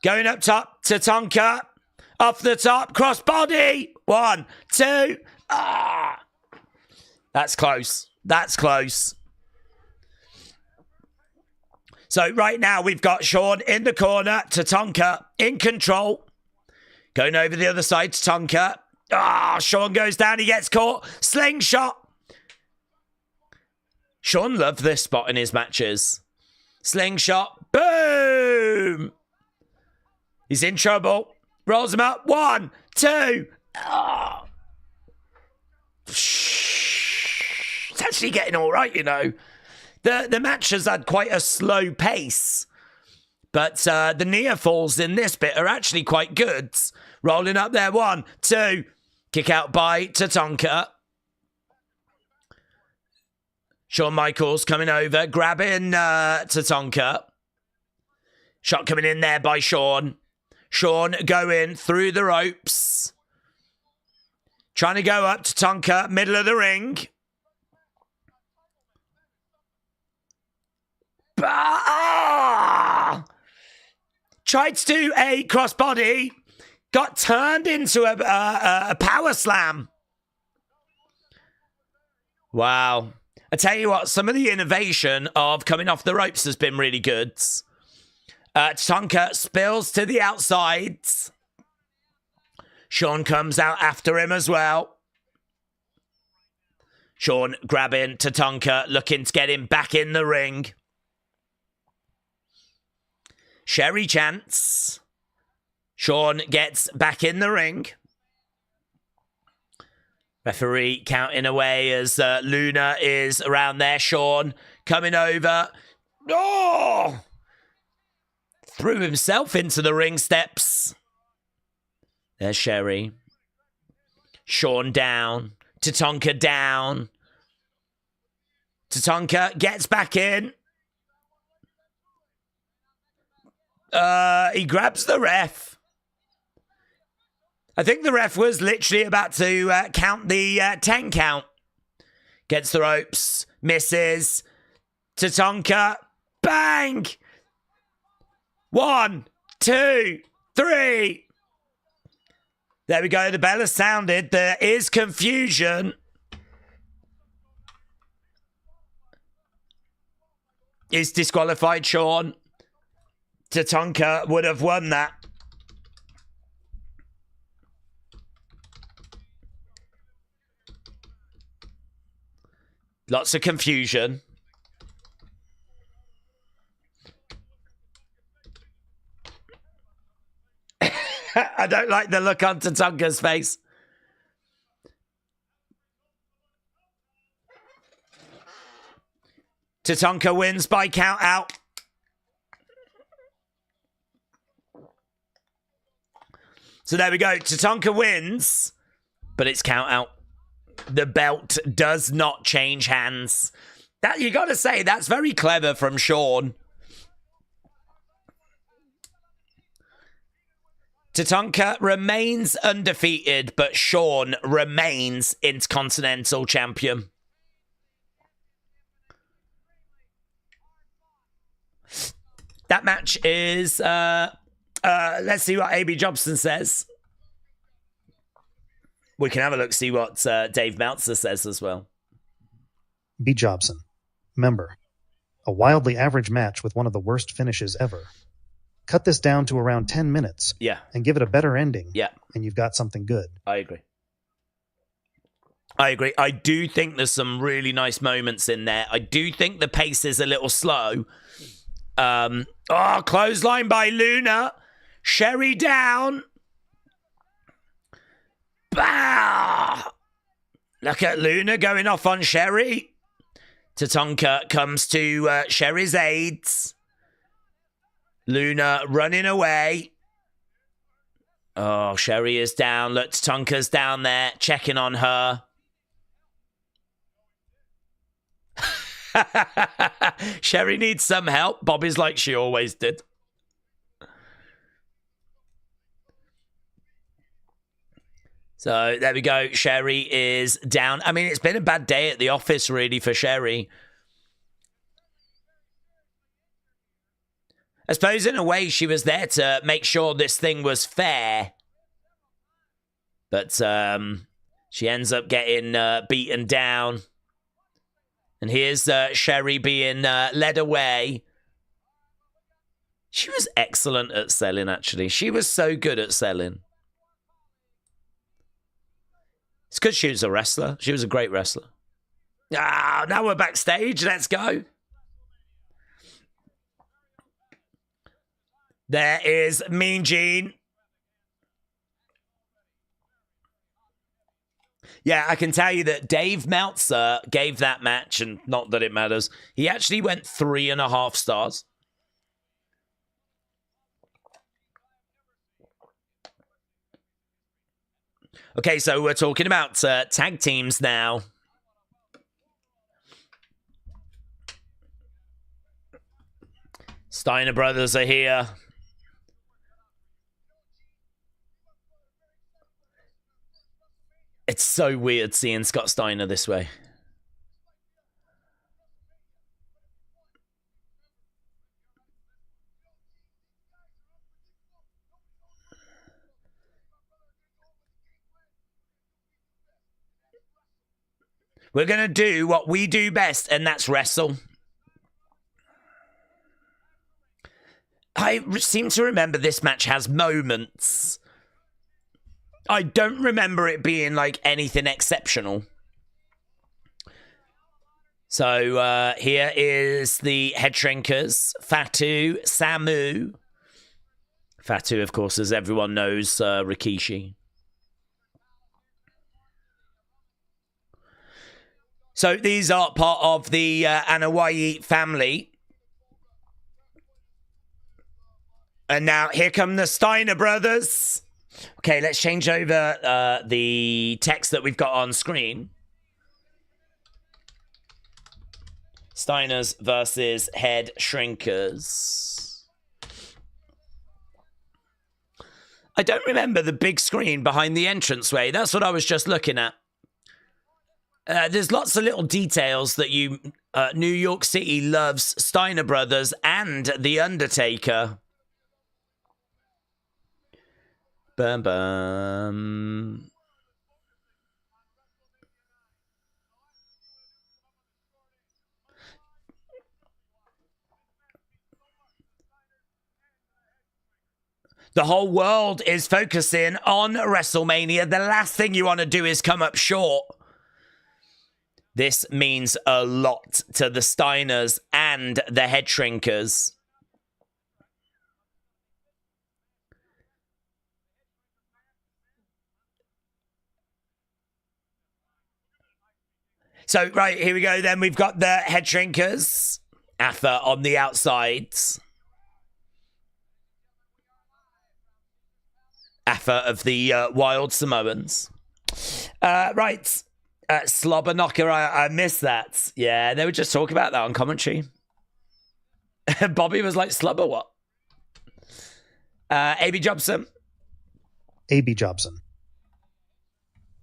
Going up top. Tatanka. Off the top. Crossbody. 1, 2. Ah! That's close. That's close. So right now we've got Shawn in the corner. Tatanka in control. Going over the other side. Tatanka. Ah, Shawn goes down. He gets caught. Slingshot. Shawn loved this spot in his matches. Slingshot. Boom. He's in trouble. Rolls him up. 1, 2. Oh. It's actually getting all right, you know. The match has had quite a slow pace. But the near falls in this bit are actually quite good. Rolling up there. 1, 2. Kick out by Tatanka. Shawn Michaels coming over. Grabbing Tatanka. Shot coming in there by Shawn. Shawn going through the ropes. Trying to go up to Tatanka, middle of the ring. Tried to do a crossbody. Got turned into a power slam. Wow. I tell you what, some of the innovation of coming off the ropes has been really good. Tatanka spills to the outside. Shawn comes out after him as well. Shawn grabbing Tatanka, looking to get him back in the ring. Sherry chants. Shawn gets back in the ring. Referee counting away as Luna is around there. Shawn coming over. Oh! Threw himself into the ring steps. There's Sherry. Shawn down. Tatanka down. Tatanka gets back in. He grabs the ref. I think the ref was literally about to count the 10 count. Gets the ropes. Misses. Tatanka. Bang! 1, 2, 3. There we go. The bell has sounded. There is confusion. Is disqualified, Shawn. Tatanka would have won that. Lots of confusion. I don't like the look on Tatanka's face. Tatanka wins by count out. So there we go. Tatanka wins, but it's count out. The belt does not change hands. That you got to say, that's very clever from Shawn. Tatanka remains undefeated, but Shawn remains Intercontinental Champion. That match is... let's see what A.B. Jobson says. We can have a look, see what Dave Meltzer says as well. B. Jobson. Member. A wildly average match with one of the worst finishes ever. Cut this down to around 10 minutes. Yeah. And give it a better ending. Yeah. And you've got something good. I agree. I do think there's some really nice moments in there. I do think the pace is a little slow. Clothesline by Luna. Sherry down. Bah! Look at Luna going off on Sherry. Tatanka comes to Sherry's aids. Luna running away. Oh, Sherry is down. Look, Tatanka's down there checking on her. Sherry needs some help. Bobby's like she always did. So there we go. Sherry is down. I mean, it's been a bad day at the office, really, for Sherry. I suppose in a way she was there to make sure this thing was fair. But she ends up getting beaten down. And here's Sherry being led away. She was excellent at selling, actually. She was so good at selling. It's because she was a wrestler. She was a great wrestler. Ah, now we're backstage. Let's go. There is Mean Gene. Yeah, I can tell you that Dave Meltzer gave that match, and not that it matters, he actually went 3.5 stars. Okay, so we're talking about tag teams now. Steiner brothers are here. It's so weird seeing Scott Steiner this way. We're going to do what we do best, and that's wrestle. I seem to remember this match has moments. I don't remember it being like anything exceptional. So here is the Headshrinkers, Fatu, Samu. Fatu, of course, as everyone knows, Rikishi. So these are part of the Anoa'i family. And now here come the Steiner brothers. Okay, let's change over the text that we've got on screen. Steiners versus Headshrinkers. I don't remember the big screen behind the entranceway. That's what I was just looking at. There's lots of little details that New York City loves Steiner brothers and The Undertaker. Bum, bum. The whole world is focusing on WrestleMania. The last thing you want to do is come up short. This means a lot to the Steiners and the Headshrinkers. So, right, here we go then. We've got the Headshrinkers. Atha on the outsides. Atha of the Wild Samoans. Right. Slobber Knocker, I missed that. Yeah, they were just talking about that on commentary. Bobby was like, Slobber what? A.B. Jobson. A.B. Jobson.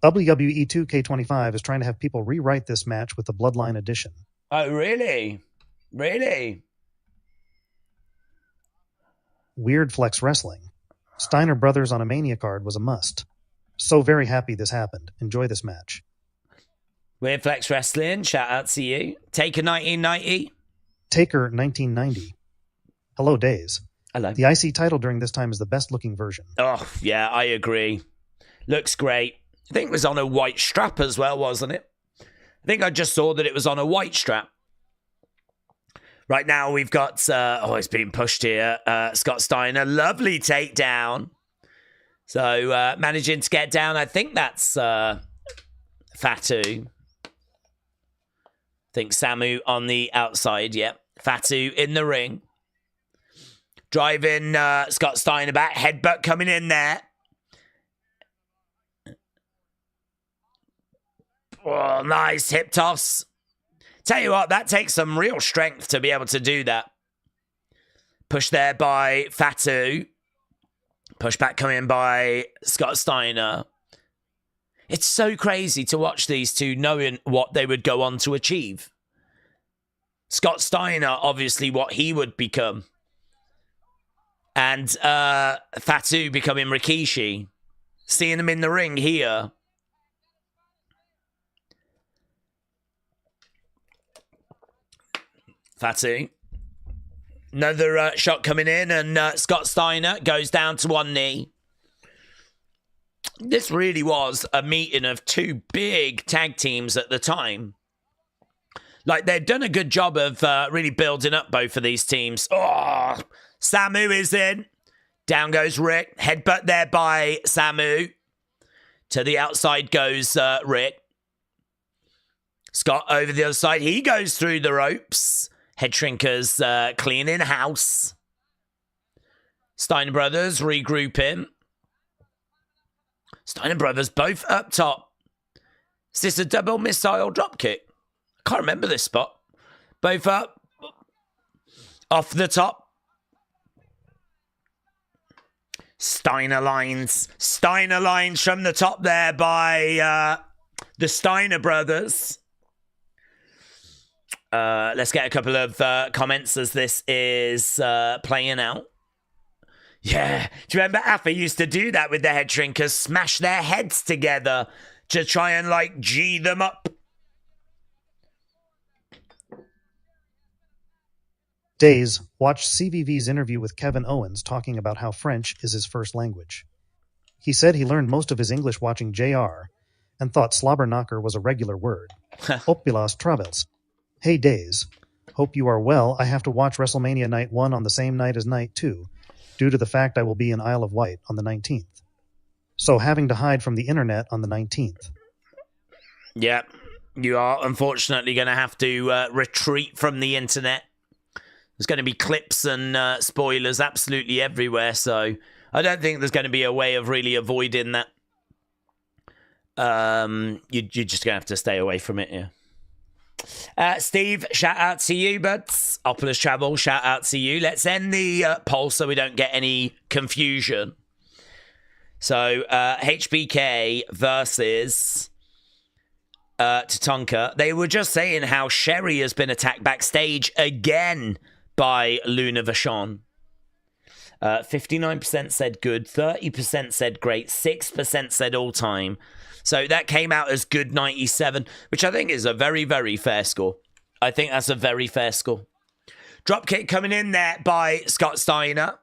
WWE 2K25 is trying to have people rewrite this match with the Bloodline edition. Oh, really? Really? Weird Flex Wrestling. Steiner Brothers on a Mania card was a must. So very happy this happened. Enjoy this match. Weird Flex Wrestling, shout out to you. Taker 1990. Taker 1990. Hello, Days. Hello. The IC title during this time is the best looking version. Oh, yeah, I agree. Looks great. I think it was on a white strap as well, wasn't it? I think I just saw that it was on a white strap. Right now we've got, it's being pushed here, Scott Steiner. Lovely takedown. So managing to get down. I think that's Fatu. Think Samu on the outside, yep. Fatu in the ring. Driving Scott Steiner back. Headbutt coming in there. Oh, nice hip toss. Tell you what, that takes some real strength to be able to do that. Push there by Fatu. Push back coming by Scott Steiner. It's so crazy to watch these two knowing what they would go on to achieve. Scott Steiner, obviously what he would become. And Fatu becoming Rikishi. Seeing him in the ring here. Fatu. Another shot coming in, and Scott Steiner goes down to one knee. This really was a meeting of two big tag teams at the time. Like, they've done a good job of really building up both of these teams. Oh, Samu is in. Down goes Rick. Headbutt there by Samu. To the outside goes Rick. Scott over the other side. He goes through the ropes. Headshrinkers cleaning house. Steiner Brothers regrouping. Steiner Brothers both up top. Is this a double missile dropkick? I can't remember this spot. Both up. Off the top. Steiner lines. Steiner lines from the top there by the Steiner Brothers. Let's get a couple of comments as this is playing out. Yeah. Do you remember Alpha used to do that with the Headshrinkers? Smash their heads together to try and, like, G them up. Days watched CVV's interview with Kevin Owens talking about how French is his first language. He said he learned most of his English watching JR and thought slobberknocker was a regular word. Opilas travels. Hey Days, hope you are well. I have to watch WrestleMania Night 1 on the same night as Night 2, due to the fact I will be in Isle of Wight on the 19th. So having to hide from the internet on the 19th. Yeah, you are unfortunately going to have to retreat from the internet. There's going to be clips and spoilers absolutely everywhere, so I don't think there's going to be a way of really avoiding that. You're just going to have to stay away from it, yeah. Steve, shout out to you, buds. Opolis Travel, shout out to you. Let's end the poll so we don't get any confusion. So, HBK versus Tatanka. They were just saying how Sherry has been attacked backstage again by Luna Vachon. 59% said good, 30% said great, 6% said all time. So that came out as good 97, which I think is a very, very fair score. I think that's a very fair score. Dropkick coming in there by Scott Steiner.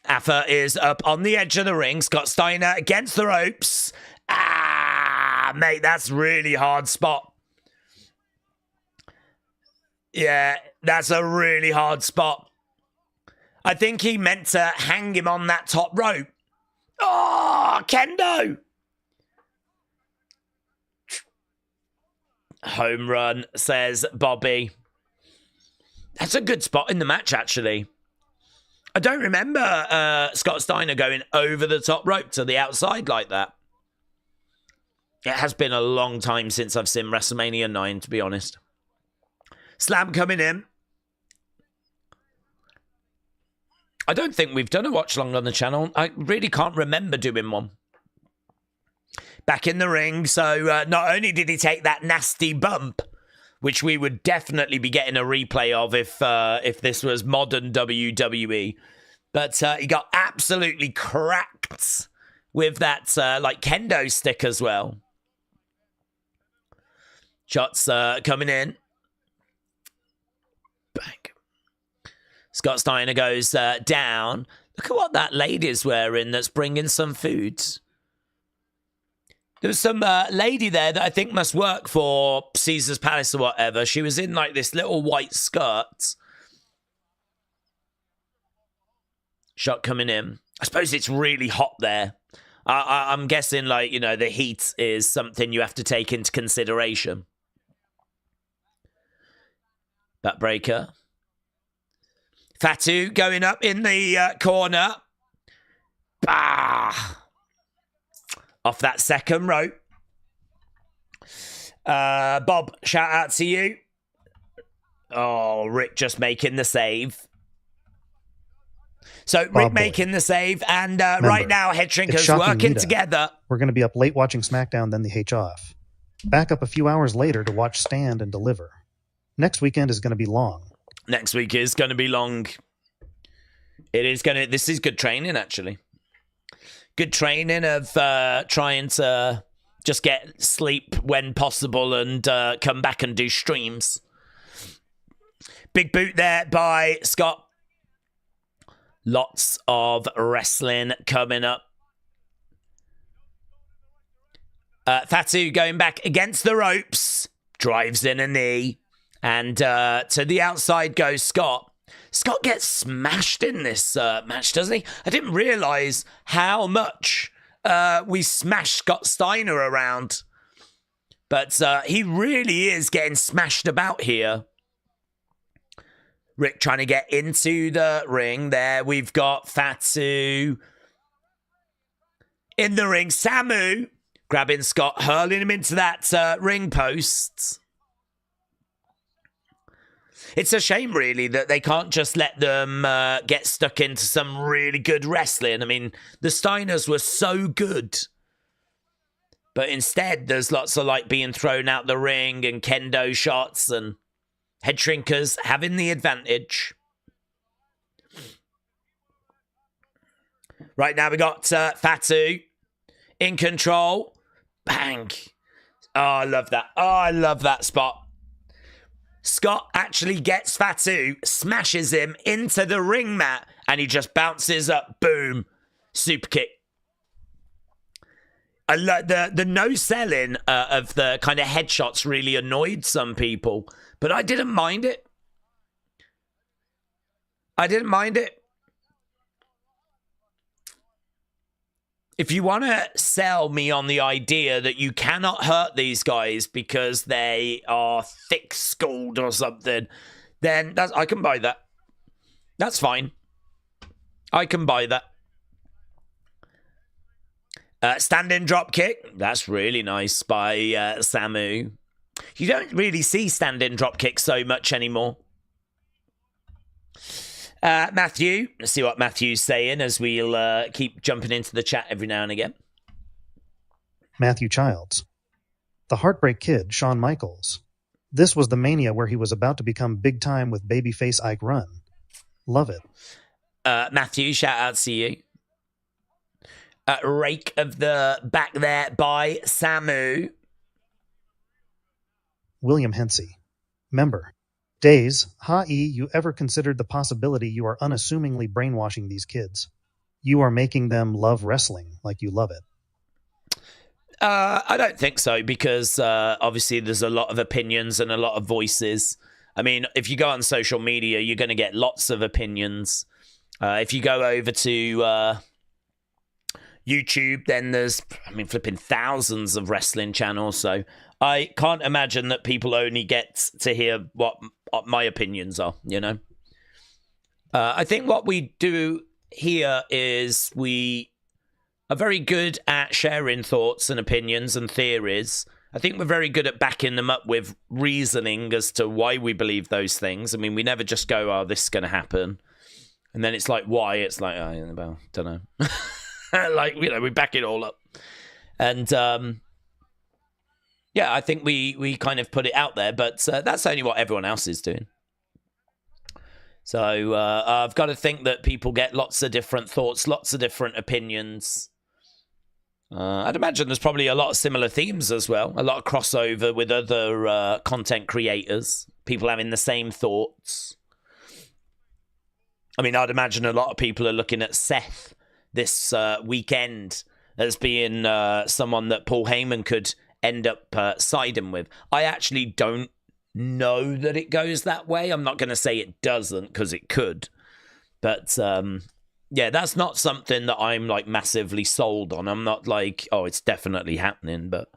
Afa is up on the edge of the ring. Scott Steiner against the ropes. Ah, mate, that's really hard spot. Yeah, that's a really hard spot. I think he meant to hang him on that top rope. Oh, kendo. Home run, says Bobby. That's a good spot in the match, actually. I don't remember Scott Steiner going over the top rope to the outside like that. It has been a long time since I've seen WrestleMania 9, to be honest. Slam coming in. I don't think we've done a watch long on the channel. I really can't remember doing one. Back in the ring, so not only did he take that nasty bump, which we would definitely be getting a replay of if this was modern WWE, but he got absolutely cracked with that like kendo stick as well. Shots coming in. Bang. Scott Steiner goes down. Look at what that lady's wearing that's bringing some food. There was some lady there that I think must work for Caesar's Palace or whatever. She was in like this little white skirt. Shot coming in. I suppose it's really hot there. I'm guessing, like, you know, the heat is something you have to take into consideration. Backbreaker. Fatu going up in the corner. Bah! Off that second rope. Bob, shout out to you. Oh, Rick just making the save. So Rick making the save, and right now Headshrinkers working together. We're going to be up late watching SmackDown, then the H off. Back up a few hours later to watch Stand and Deliver. Next weekend is going to be long. Next week is going to be long. It is going to. This is good training, actually. Good training of trying to just get sleep when possible and come back and do streams. Big boot there by Scott. Lots of wrestling coming up. Fatu going back against the ropes. Drives in a knee. And to the outside goes Scott. Scott gets smashed in this match, doesn't he? I didn't realise how much we smashed Scott Steiner around. But he really is getting smashed about here. Rick trying to get into the ring. There we've got Fatu in the ring. Samu grabbing Scott, hurling him into that ring post. It's a shame, really, that they can't just let them get stuck into some really good wrestling. I mean, the Steiners were so good. But instead, there's lots of, like, being thrown out the ring and kendo shots and Headshrinkers having the advantage. Right now we got Fatu in control. Bang. Oh, I love that. Oh, I love that spot. Scott actually gets Fatu, smashes him into the ring mat, and he just bounces up. Boom. Super kick. I love the no selling of the kind of headshots really annoyed some people. But I didn't mind it. I didn't mind it. If you want to sell me on the idea that you cannot hurt these guys because they are thick-skulled or something, then I can buy that. That's fine. I can buy that. Standing drop kick. That's really nice by Samu. You don't really see stand-in drop kicks so much anymore. Matthew, let's see what Matthew's saying as we'll keep jumping into the chat every now and again. Matthew Childs. The Heartbreak Kid, Shawn Michaels. This was the Mania where he was about to become big time with babyface Ike Run. Love it. Matthew, shout out to you. Rake of the back there by Samu. William Hensey. Member. Days, you ever considered the possibility you are unassumingly brainwashing these kids? You are making them love wrestling like you love it. I don't think so, because obviously there's a lot of opinions and a lot of voices. I mean, if you go on social media, you're going to get lots of opinions. If you go over to YouTube, then there's, flipping thousands of wrestling channels, so I can't imagine that people only get to hear what my opinions are, you know? I think what we do here is we are very good at sharing thoughts and opinions and theories. I think we're very good at backing them up with reasoning as to why we believe those things. I mean, we never just go, oh, this is going to happen. And then it's like, why? It's like, oh, don't know. Like, you know, we back it all up. And, yeah, I think we kind of put it out there, but that's only what everyone else is doing. So I've got to think that people get lots of different thoughts, lots of different opinions. I'd imagine there's probably a lot of similar themes as well, a lot of crossover with other content creators, people having the same thoughts. I mean, I'd imagine a lot of people are looking at Seth this weekend as being someone that Paul Heyman could end up siding with. I actually don't know that it goes that way. I'm not going to say it doesn't, because it could. But, Yeah, that's not something that I'm like massively sold on. I'm not like, oh, it's definitely happening, but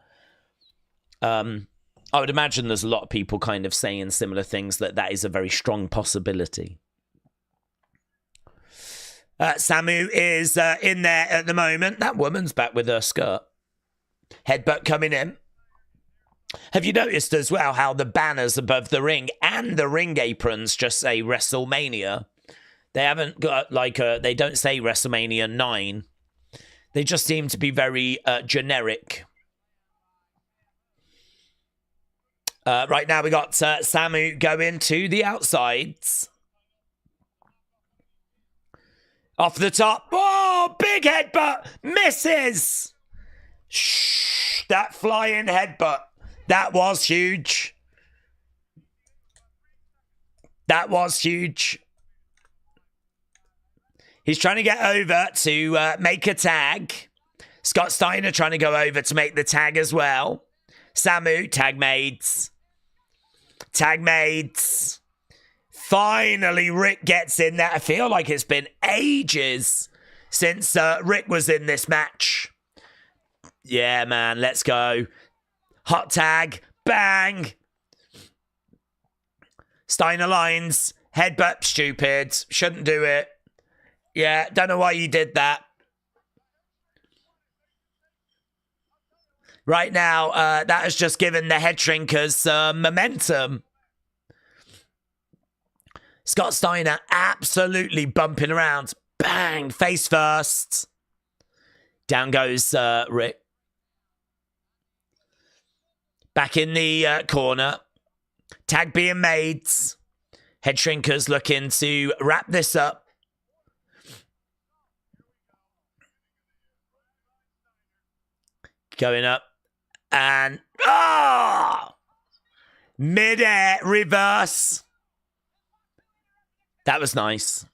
I would imagine there's a lot of people kind of saying similar things, that is a very strong possibility. Samu is in there at the moment. That woman's back with her skirt. Headbutt coming in. Have you noticed as well how the banners above the ring and the ring aprons just say WrestleMania? They haven't got like they don't say WrestleMania 9. They just seem to be very generic. Right now we got Samu going to the outsides. Off the top. Oh, big headbutt. Misses. Shh. That flying headbutt. That was huge. That was huge. He's trying to get over to make a tag. Scott Steiner trying to go over to make the tag as well. Samu, tag mates. Tag mates. Finally, Rick gets in there. I feel like it's been ages since Rick was in this match. Yeah, man, let's go. Hot tag. Bang. Steiner lines. Headbutt. Stupid. Shouldn't do it. Yeah, don't know why you did that. Right now, that has just given the Headshrinkers some momentum. Scott Steiner absolutely bumping around. Bang! Face first. Down goes Rick. Back in the corner. Tag being made. Headshrinkers looking to wrap this up. Going up. And... oh! Mid-air reverse. That was nice.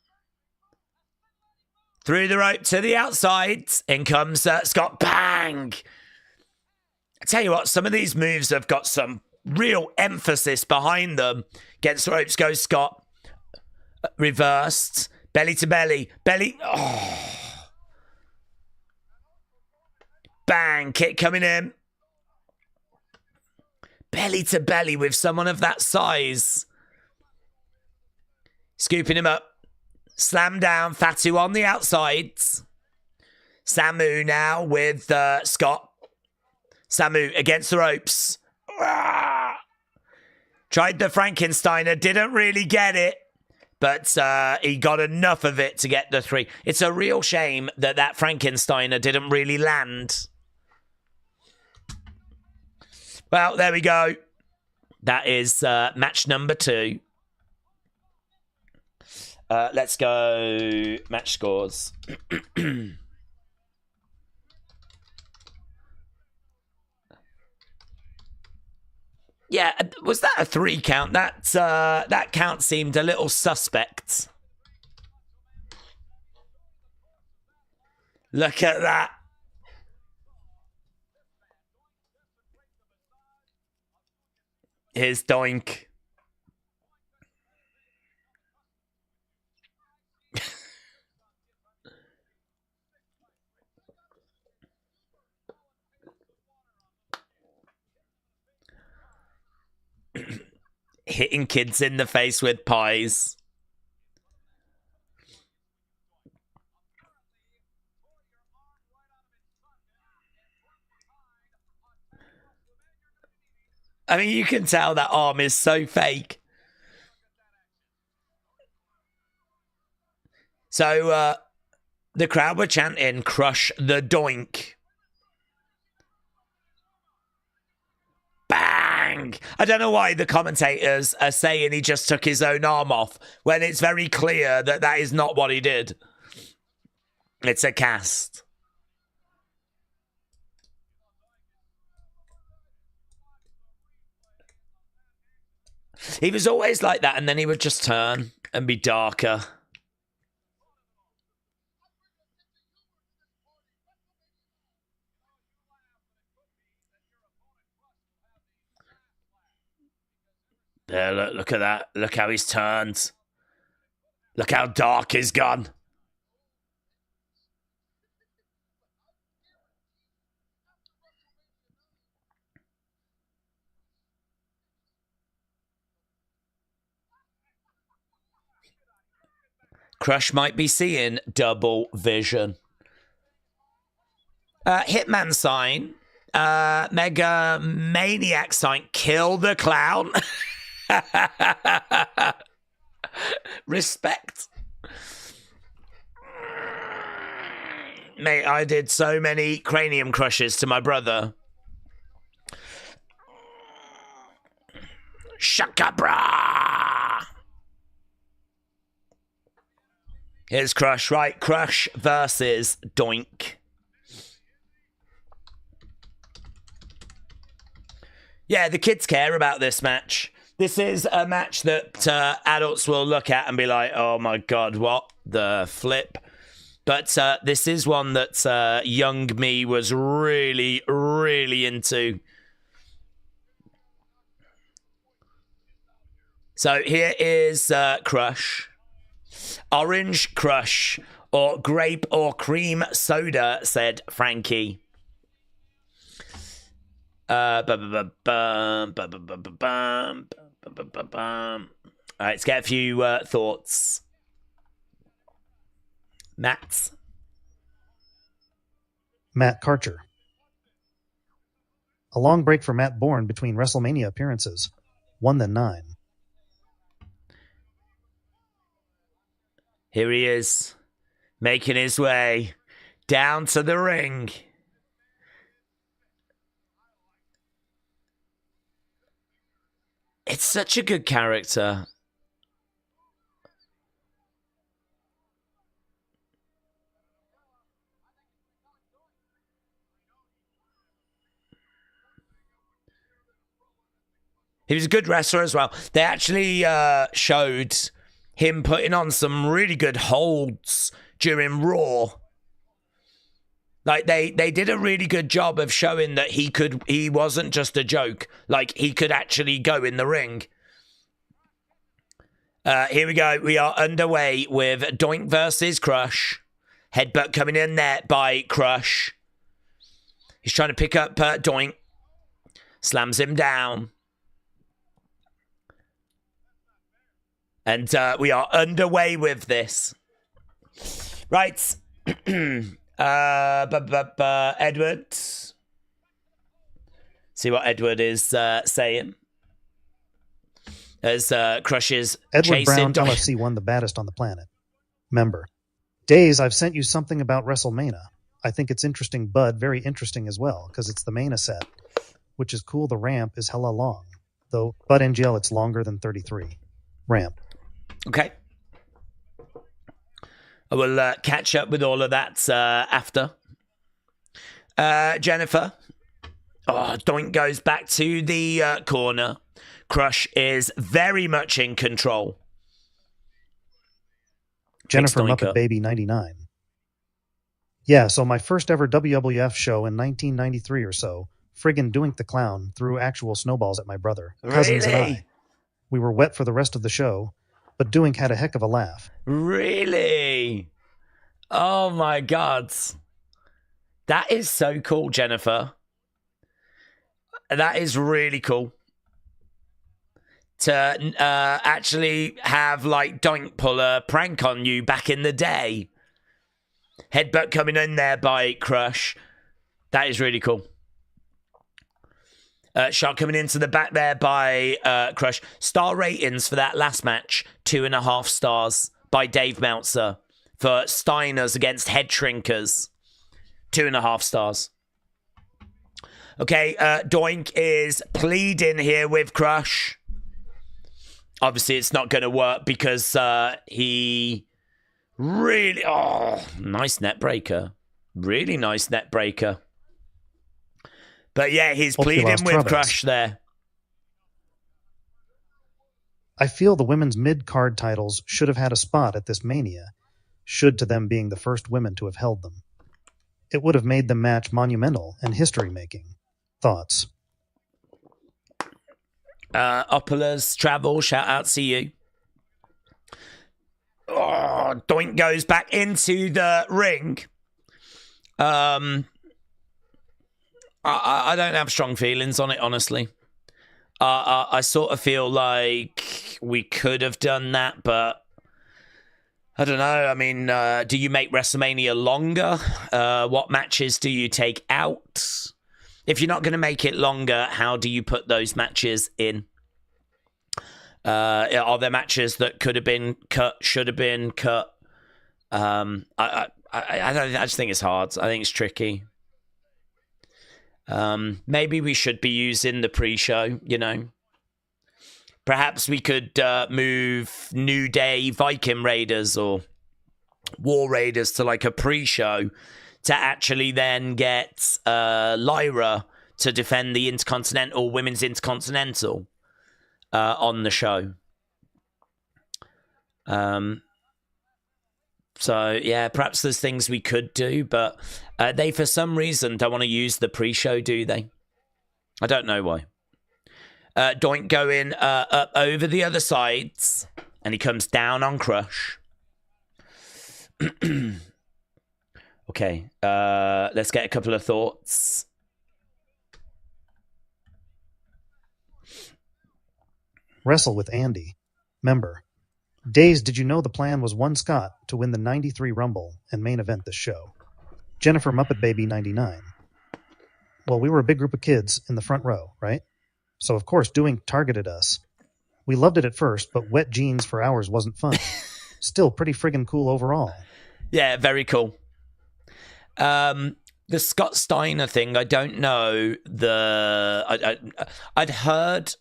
Through the rope to the outside. In comes Scott. Bang! I tell you what, some of these moves have got some real emphasis behind them. Against the ropes goes Scott. Reversed. Belly to belly. Belly. Oh. Bang. Kick coming in. Belly to belly with someone of that size. Scooping him up. Slam down. Fatu on the outsides. Samu now with Scott. Samu against the ropes. Ah! Tried the Frankensteiner. Didn't really get it. But he got enough of it to get the 3. It's a real shame that that Frankensteiner didn't really land. Well, there we go. That is match number 2. Let's go match scores. Yeah, was that a 3 count? That count seemed a little suspect. Look at that. Here's Doink. Hitting kids in the face with pies. I mean, you can tell that arm is so fake. So, the crowd were chanting, "Crush the Doink." Bang! I don't know why the commentators are saying he just took his own arm off when it's very clear that that is not what he did. It's a cast. He was always like that, and then he would just turn and be darker. There, look at that. Look how he's turned. Look how dark he's gone. Crush might be seeing double vision. Hitman sign. Mega-Maniacs sign. Kill the clown. Respect. Mate, I did so many cranium crushes to my brother. Shakabra. Here's Crush, right? Crush versus Doink. Yeah, the kids care about this match. This is a match that adults will look at and be like, oh my God, what the flip? But this is one that young me was really, really into. So here is Crush. Orange Crush or grape or cream soda, said Frankie. All right, let's get a few thoughts. Matt Karcher. A long break for Matt Bourne between WrestleMania appearances. 1 then 9. Here he is, making his way down to the ring. It's such a good character. He was a good wrestler as well. They actually showed him putting on some really good holds during Raw. Like they did a really good job of showing that he wasn't just a joke. Like he could actually go in the ring. Here we go. We are underway with Doink versus Crush. Headbutt coming in there by Crush. He's trying to pick up Doink. Slams him down. And we are underway with this. Right. Edward. See what Edward is saying. As Crush is Edward chasing Brown, LFC won the baddest on the planet. Member. Days, I've sent you something about WrestleMania. I think it's interesting, Bud. Very interesting as well, because it's the main set, which is cool. The ramp is hella long. Though, Bud NGL, it's longer than 33. Ramp. Okay. I will catch up with all of that after. Jennifer. Oh, Doink goes back to the corner. Crush is very much in control. Jennifer Muppet Baby 99. Yeah, so my first ever WWF show in 1993 or so, friggin' Doink the Clown threw actual snowballs at my brother, cousins, and I. We were wet for the rest of the show, but Doink had a heck of a laugh. Really? Oh my God. That is so cool, Jennifer. That is really cool. To actually have like Doink pull a prank on you back in the day. Headbutt coming in there by Crush. That is really cool. Shot coming into the back there by Crush. Star ratings for that last match, 2.5 stars by Dave Meltzer. For Steiners against Headshrinkers, 2.5 stars. Okay, Doink is pleading here with Crush. Obviously, it's not going to work because he really... Oh, nice net breaker. Really nice net breaker. But yeah, he's pleading with Crush there. I feel the women's mid-card titles should have had a spot at this Mania, should to them being the first women to have held them. It would have made the match monumental and history-making. Thoughts? Opula's Travel, shout out to you. Oh, Doink goes back into the ring. I don't have strong feelings on it, honestly. I sort of feel like we could have done that, but I don't know. I mean, do you make WrestleMania longer? What matches do you take out? If you're not going to make it longer, how do you put those matches in? Are there matches that could have been cut, should have been cut? I just think it's hard. I think it's tricky. Maybe we should be using the pre-show, you know. Perhaps we could move New Day Viking Raiders or War Raiders to like a pre-show to actually then get Lyra to defend the Intercontinental, Women's Intercontinental on the show. So, yeah, perhaps there's things we could do, but they, for some reason, don't want to use the pre-show, do they? I don't know why. Doink going up over the other sides, and he comes down on Crush. Okay, let's get a couple of thoughts. Wrestle with Andy. Member. Days, did you know the plan was one Scott to win the 93 Rumble and main event this show? Jennifer Muppet Baby 99. Well, we were a big group of kids in the front row, right? So, of course, Doink targeted us. We loved it at first, but wet jeans for hours wasn't fun. Still pretty friggin' cool overall. Yeah, very cool. The Scott Steiner thing, I don't know. I'd heard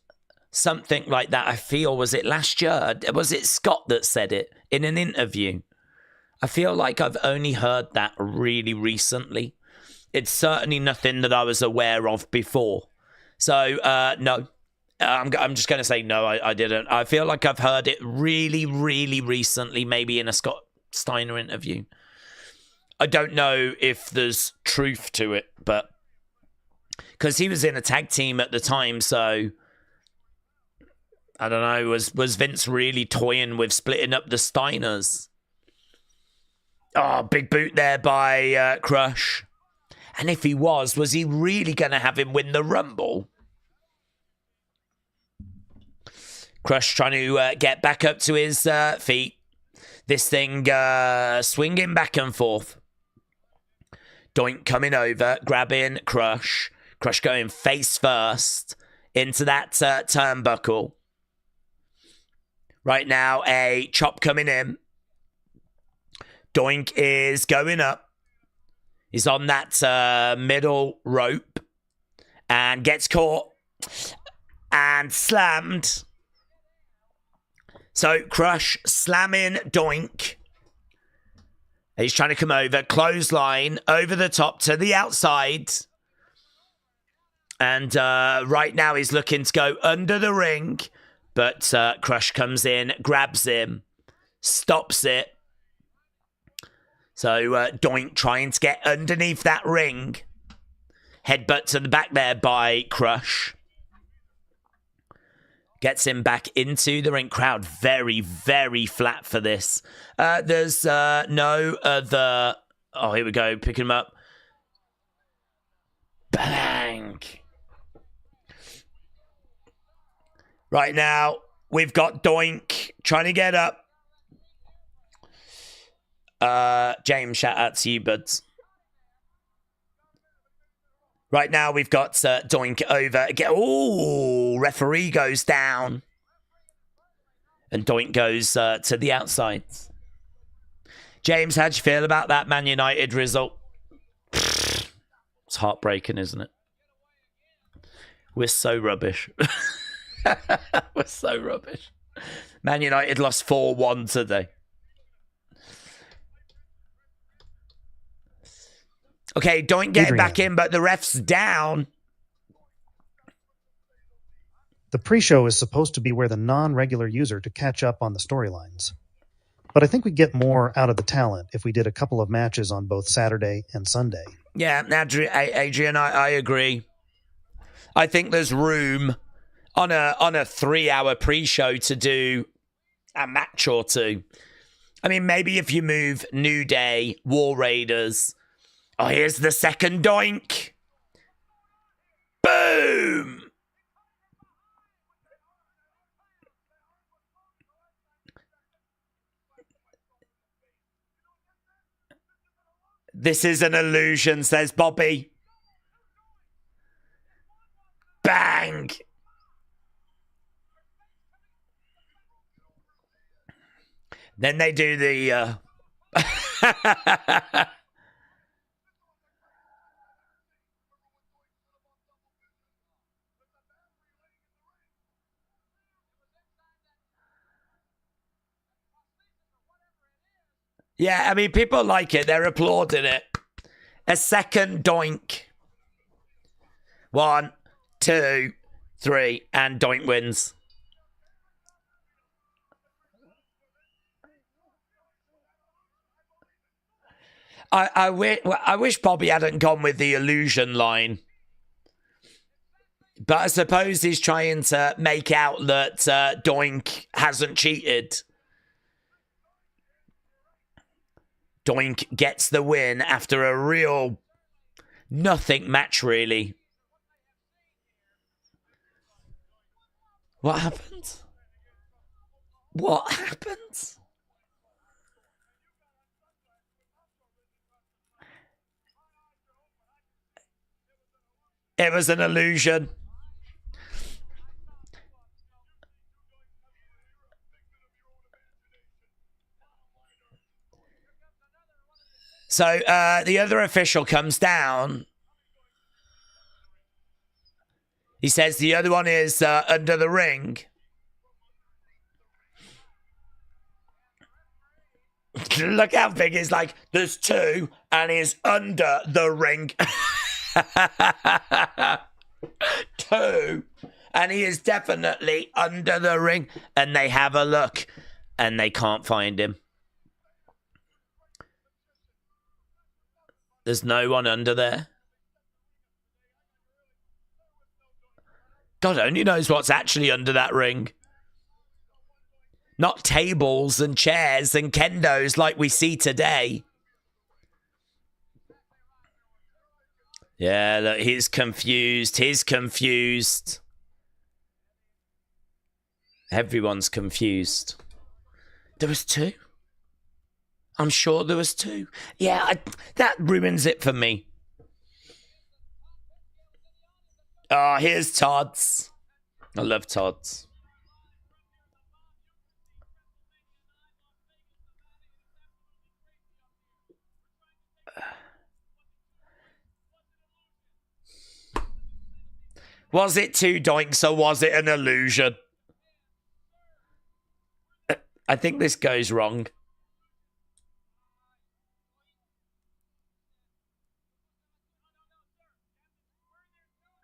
something like that. I feel, was it last year? Was it Scott that said it in an interview? I feel like I've only heard that really recently. It's certainly nothing that I was aware of before. So, no. I'm just going to say no, I didn't. I feel like I've heard it really, really recently, maybe in a Scott Steiner interview. I don't know if there's truth to it, but because he was in a tag team at the time, so I don't know, was Vince really toying with splitting up the Steiners? Oh, big boot there by Crush. And if he was he really going to have him win the Rumble? Crush trying to get back up to his feet. This thing swinging back and forth. Doink coming over, grabbing Crush. Crush going face first into that turnbuckle. Right now, a chop coming in. Doink is going up. He's on that middle rope and gets caught and slammed. So Crush slamming Doink. He's trying to come over. Clothesline over the top to the outside. And right now he's looking to go under the ring. But Crush comes in, grabs him, stops it. So Doink trying to get underneath that ring. Headbutt to the back there by Crush. Gets him back into the ring. Crowd very, very flat for this. There's no other... Oh, here we go. Pick him up. Bang. Right now, we've got Doink trying to get up. James, shout out to you, buds. Right now, we've got Doink over. Oh, referee goes down. And Doink goes to the outside. James, how'd you feel about that Man United result? It's heartbreaking, isn't it? We're so rubbish. We're so rubbish. Man United lost 4-1 today. Okay, Doink getting back in, but the ref's down. The pre-show is supposed to be where the non-regular user to catch up on the storylines. But I think we'd get more out of the talent if we did a couple of matches on both Saturday and Sunday. Yeah, Adrian, I agree. I think there's room on a 3-hour pre-show to do a match or two. I mean, maybe if you move New Day, War Raiders... Oh, here's the second Doink. Boom! This is an illusion, says Bobby. Bang! Then they do the... Yeah, I mean, people like it. They're applauding it. A second Doink. 1, 2, 3, and Doink wins. I wish Bobby hadn't gone with the illusion line. But I suppose he's trying to make out that Doink hasn't cheated. Doink gets the win after a real nothing match, really. What happened? What happened? It was an illusion. So the other official comes down. He says the other one is under the ring. Look how big he's like. There's 2 and he's under the ring. 2 and he is definitely under the ring. And they have a look and they can't find him. There's no one under there. God only knows what's actually under that ring. Not tables and chairs and kendos like we see today. Yeah, look, he's confused. He's confused. Everyone's confused. There was 2? I'm sure there was 2. Yeah, that ruins it for me. Oh, here's Todd's. I love Todd's. Was it 2 Doinks or was it an illusion? I think this goes wrong.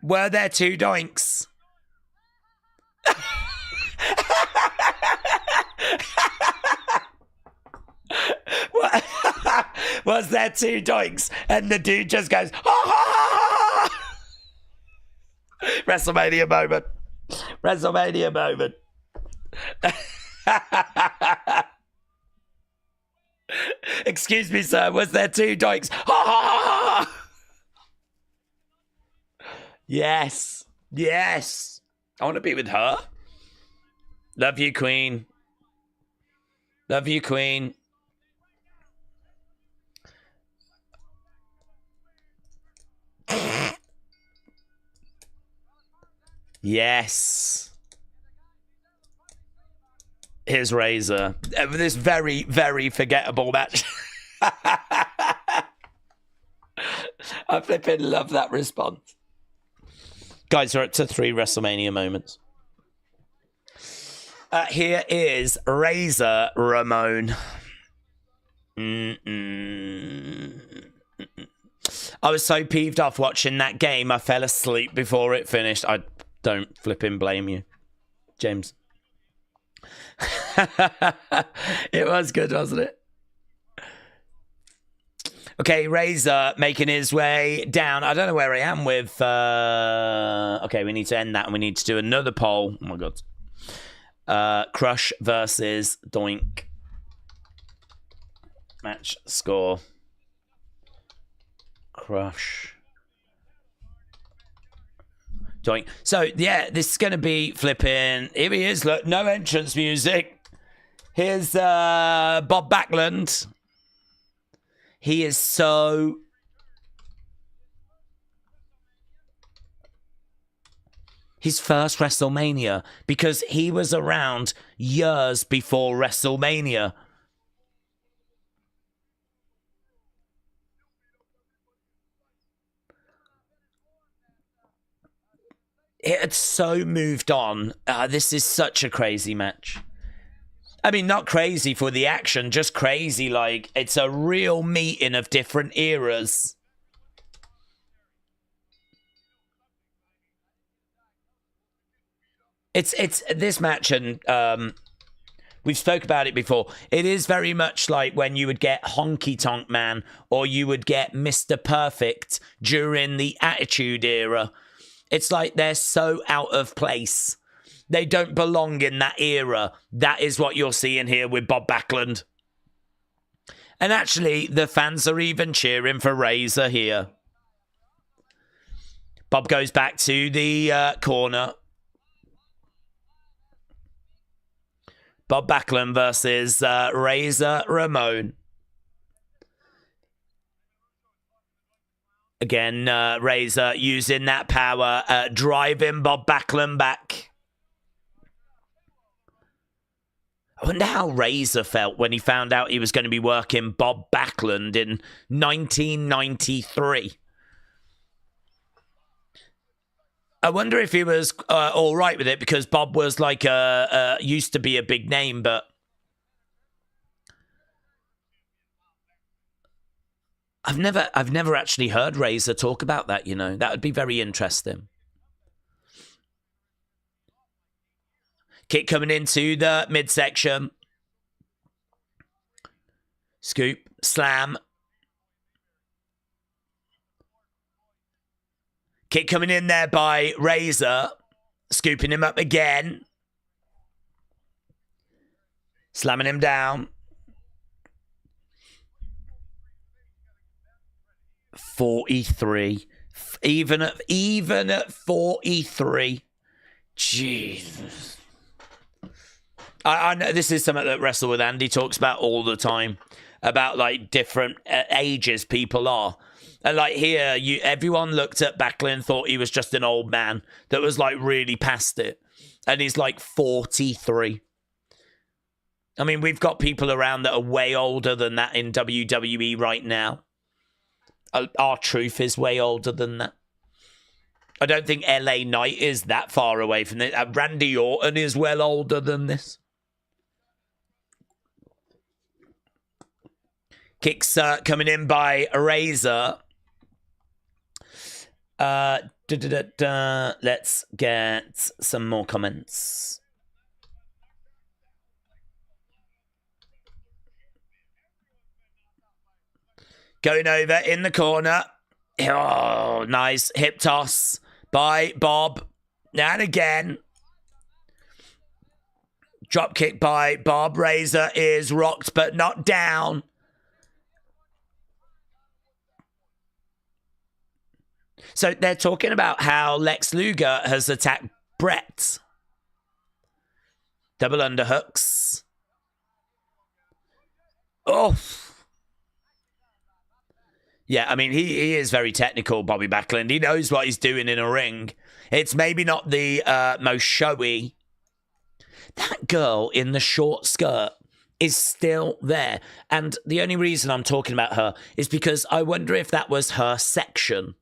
Were there 2 Doinks? Was there 2 Doinks? And the dude just goes, ha ha ha ha! WrestleMania moment. WrestleMania moment. Excuse me, sir. Was there 2 Doinks? Ha ha ha! Yes. Yes. I want to be with her. Love you, Queen. Love you, Queen. Yes. Here's Razor. This very, very forgettable match. I flipping love that response. Guys, we're up to 3 WrestleMania moments. Here is Razor Ramon. I was so peeved off watching that game, I fell asleep before it finished. I don't flipping blame you, James. It was good, wasn't it? Okay, Razor making his way down. I don't know where I am with... Okay, we need to end that and we need to do another poll. Oh, my God. Crush versus Doink. Match score. Crush. Doink. So, yeah, this is going to be flipping... Here he is, look. No entrance music. Here's Bob Backlund. He is so... His first WrestleMania, because he was around years before WrestleMania. It had so moved on. This is such a crazy match. I mean, not crazy for the action, just crazy like it's a real meeting of different eras. It's this match, and we've spoke about it before. It is very much like when you would get Honky Tonk Man or you would get Mr. Perfect during the Attitude Era. It's like they're so out of place. They don't belong in that era. That is what you're seeing here with Bob Backlund. And actually, the fans are even cheering for Razor here. Bob goes back to the corner. Bob Backlund versus Razor Ramon. Again, Razor using that power, driving Bob Backlund back. I wonder how Razor felt when he found out he was going to be working Bob Backlund in 1993. I wonder if he was all right with it, because Bob was like used to be a big name, but I've never actually heard Razor talk about that, you know. That would be very interesting. Kick coming into the midsection. Scoop, slam. Kick coming in there by Razor. Scooping him up again. Slamming him down. 43. Even at 43. Jesus. I know this is something that Wrestle with Andy talks about all the time, about like different ages people are. And like here, everyone looked at Backlund and thought he was just an old man that was like really past it. And he's like 43. I mean, we've got people around that are way older than that in WWE right now. R-Truth is way older than that. I don't think LA Knight is that far away from it. Randy Orton is well older than this. Kicks coming in by Razor. Let's get some more comments. Going over in the corner. Oh, nice hip toss by Bob. And again. Drop kick by Bob. Razor is rocked but not down. So they're talking about how Lex Luger has attacked Bret. Double underhooks. Oh. Yeah, I mean, he is very technical, Bobby Backlund. He knows what he's doing in a ring. It's maybe not the most showy. That girl in the short skirt is still there. And the only reason I'm talking about her is because I wonder if that was her section.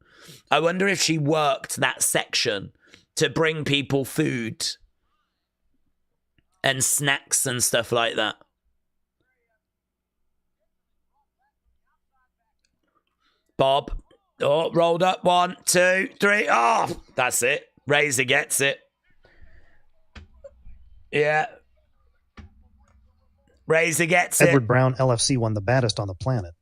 I wonder if she worked that section to bring people food and snacks and stuff like that. Bob. Oh, rolled up. 1, 2, 3. Oh, that's it. Razor gets it. Yeah. Razor gets it. Edward Brown LFC won the baddest on the planet.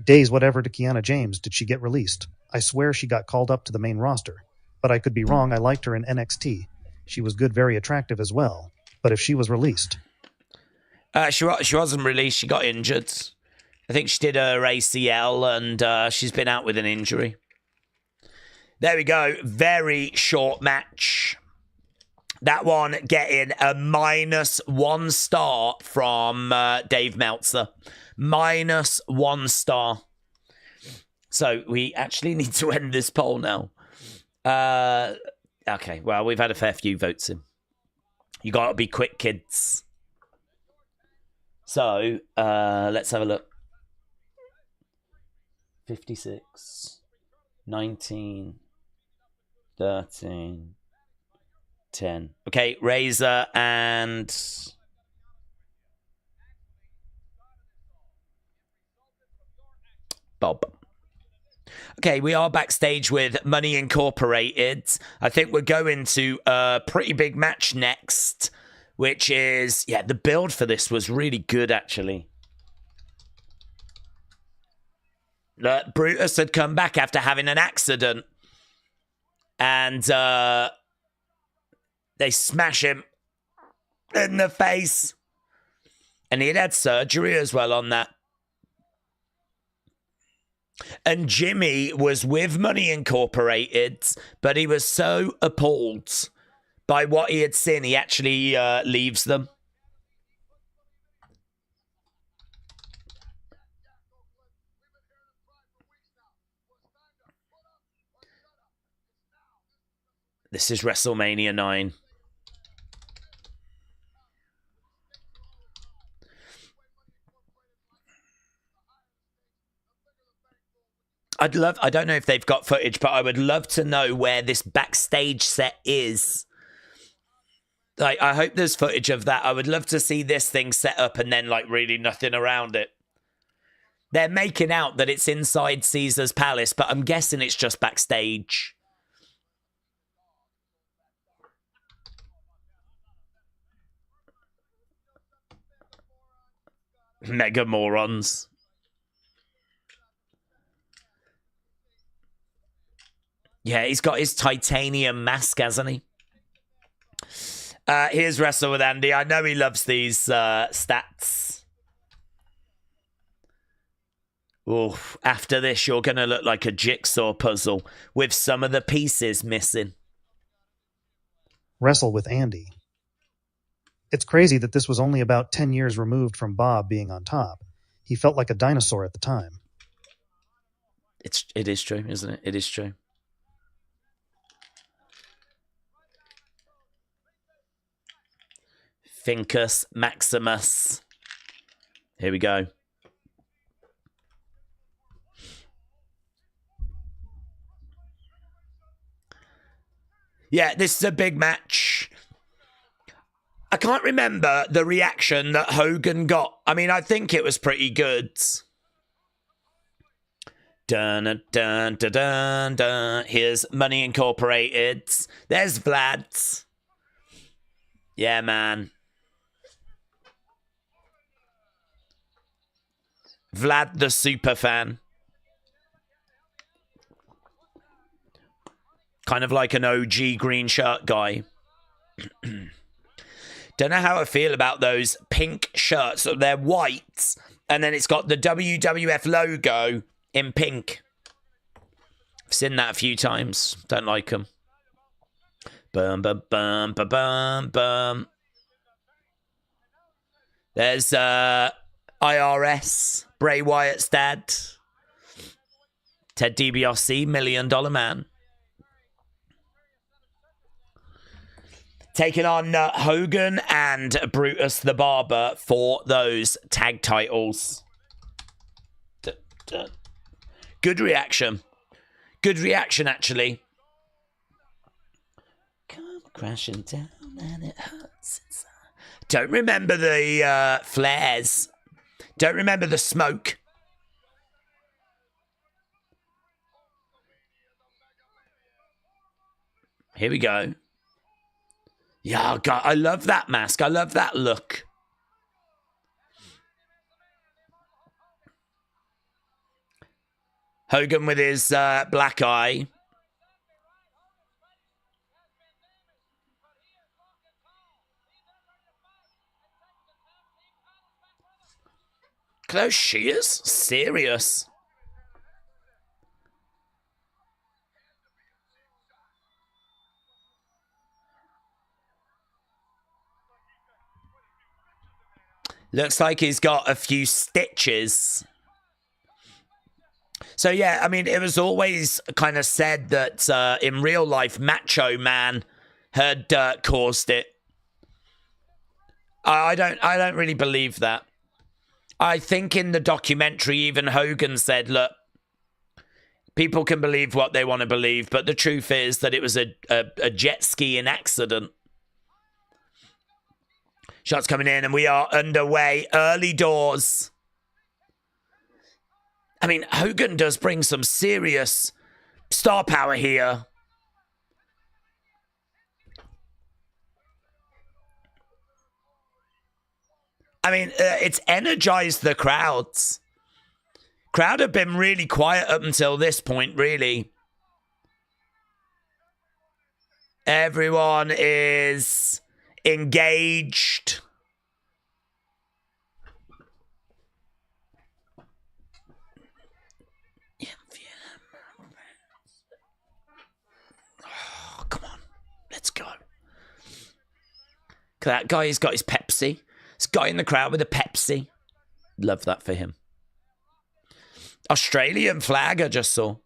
Days whatever to Kiana James. Did she get released? I swear she got called up to the main roster. But I could be wrong. I liked her in NXT. She was good, very attractive as well. But if she was released... She wasn't released. She got injured. I think she did her ACL and she's been out with an injury. There we go. Very short match. That one getting a -1 star from Dave Meltzer. -1 star. So we actually need to end this poll now. Okay, well, we've had a fair few votes in. You got to be quick, kids. So let's have a look. 56, 19, 13, 10. Okay, Razor and Bob. Okay, we are backstage with Money Incorporated. I think we're going to a pretty big match next, which is, yeah, the build for this was really good, actually. Brutus had come back after having an accident, and they smash him in the face. And he'd had surgery as well on that. And Jimmy was with Money Incorporated, but he was so appalled by what he had seen, he actually leaves them. This is WrestleMania 9. I don't know if they've got footage, but I would love to know where this backstage set is. Like, I hope there's footage of that. I would love to see this thing set up and then, like, really nothing around it. They're making out that it's inside Caesar's Palace, but I'm guessing it's just backstage. Mega morons. Yeah, he's got his titanium mask, hasn't he? Here's Wrestle with Andy. I know he loves these stats. Oof. After this, you're going to look like a jigsaw puzzle with some of the pieces missing. Wrestle with Andy. It's crazy that this was only about 10 years removed from Bob being on top. He felt like a dinosaur at the time. It is true, isn't it? It is true. Fincus Maximus. Here we go. Yeah, this is a big match. I can't remember the reaction that Hogan got. I mean, I think it was pretty good. Dun, dun, dun, dun, dun. Here's Money Incorporated. There's Vlad. Yeah, man. Vlad the super fan. Kind of like an OG green shirt guy. Don't know how I feel about those pink shirts. So they're white, and then it's got the WWF logo in pink. I've seen that a few times. Don't like them. Bum, bum, bum, bum, bum, bum. There's IRS, Bray Wyatt's dad. Ted DiBiase, $1 Million Man. Taking on Hogan and Brutus the Barber for those tag titles. Good reaction. Good reaction, actually. Come crashing down and it hurts inside. Don't remember the flares. Don't remember the smoke. Here we go. Yeah, God, I love that mask. I love that look. Hogan with his black eye. Look at those shears. Serious. Looks like he's got a few stitches. So, yeah, I mean, it was always kind of said that in real life, Macho Man had caused it. I don't really believe that. I think in the documentary, even Hogan said, look, people can believe what they want to believe, but the truth is that it was a jet skiing accident. Shots coming in, and we are underway. Early doors. I mean, Hogan does bring some serious star power here. I mean, it's energized the crowds. Crowd have been really quiet up until this point, really. Everyone is engaged. Oh, come on. Let's go. That guy, he's got his Pepsi. This guy in the crowd with a Pepsi. Love that for him. Australian flag I just saw.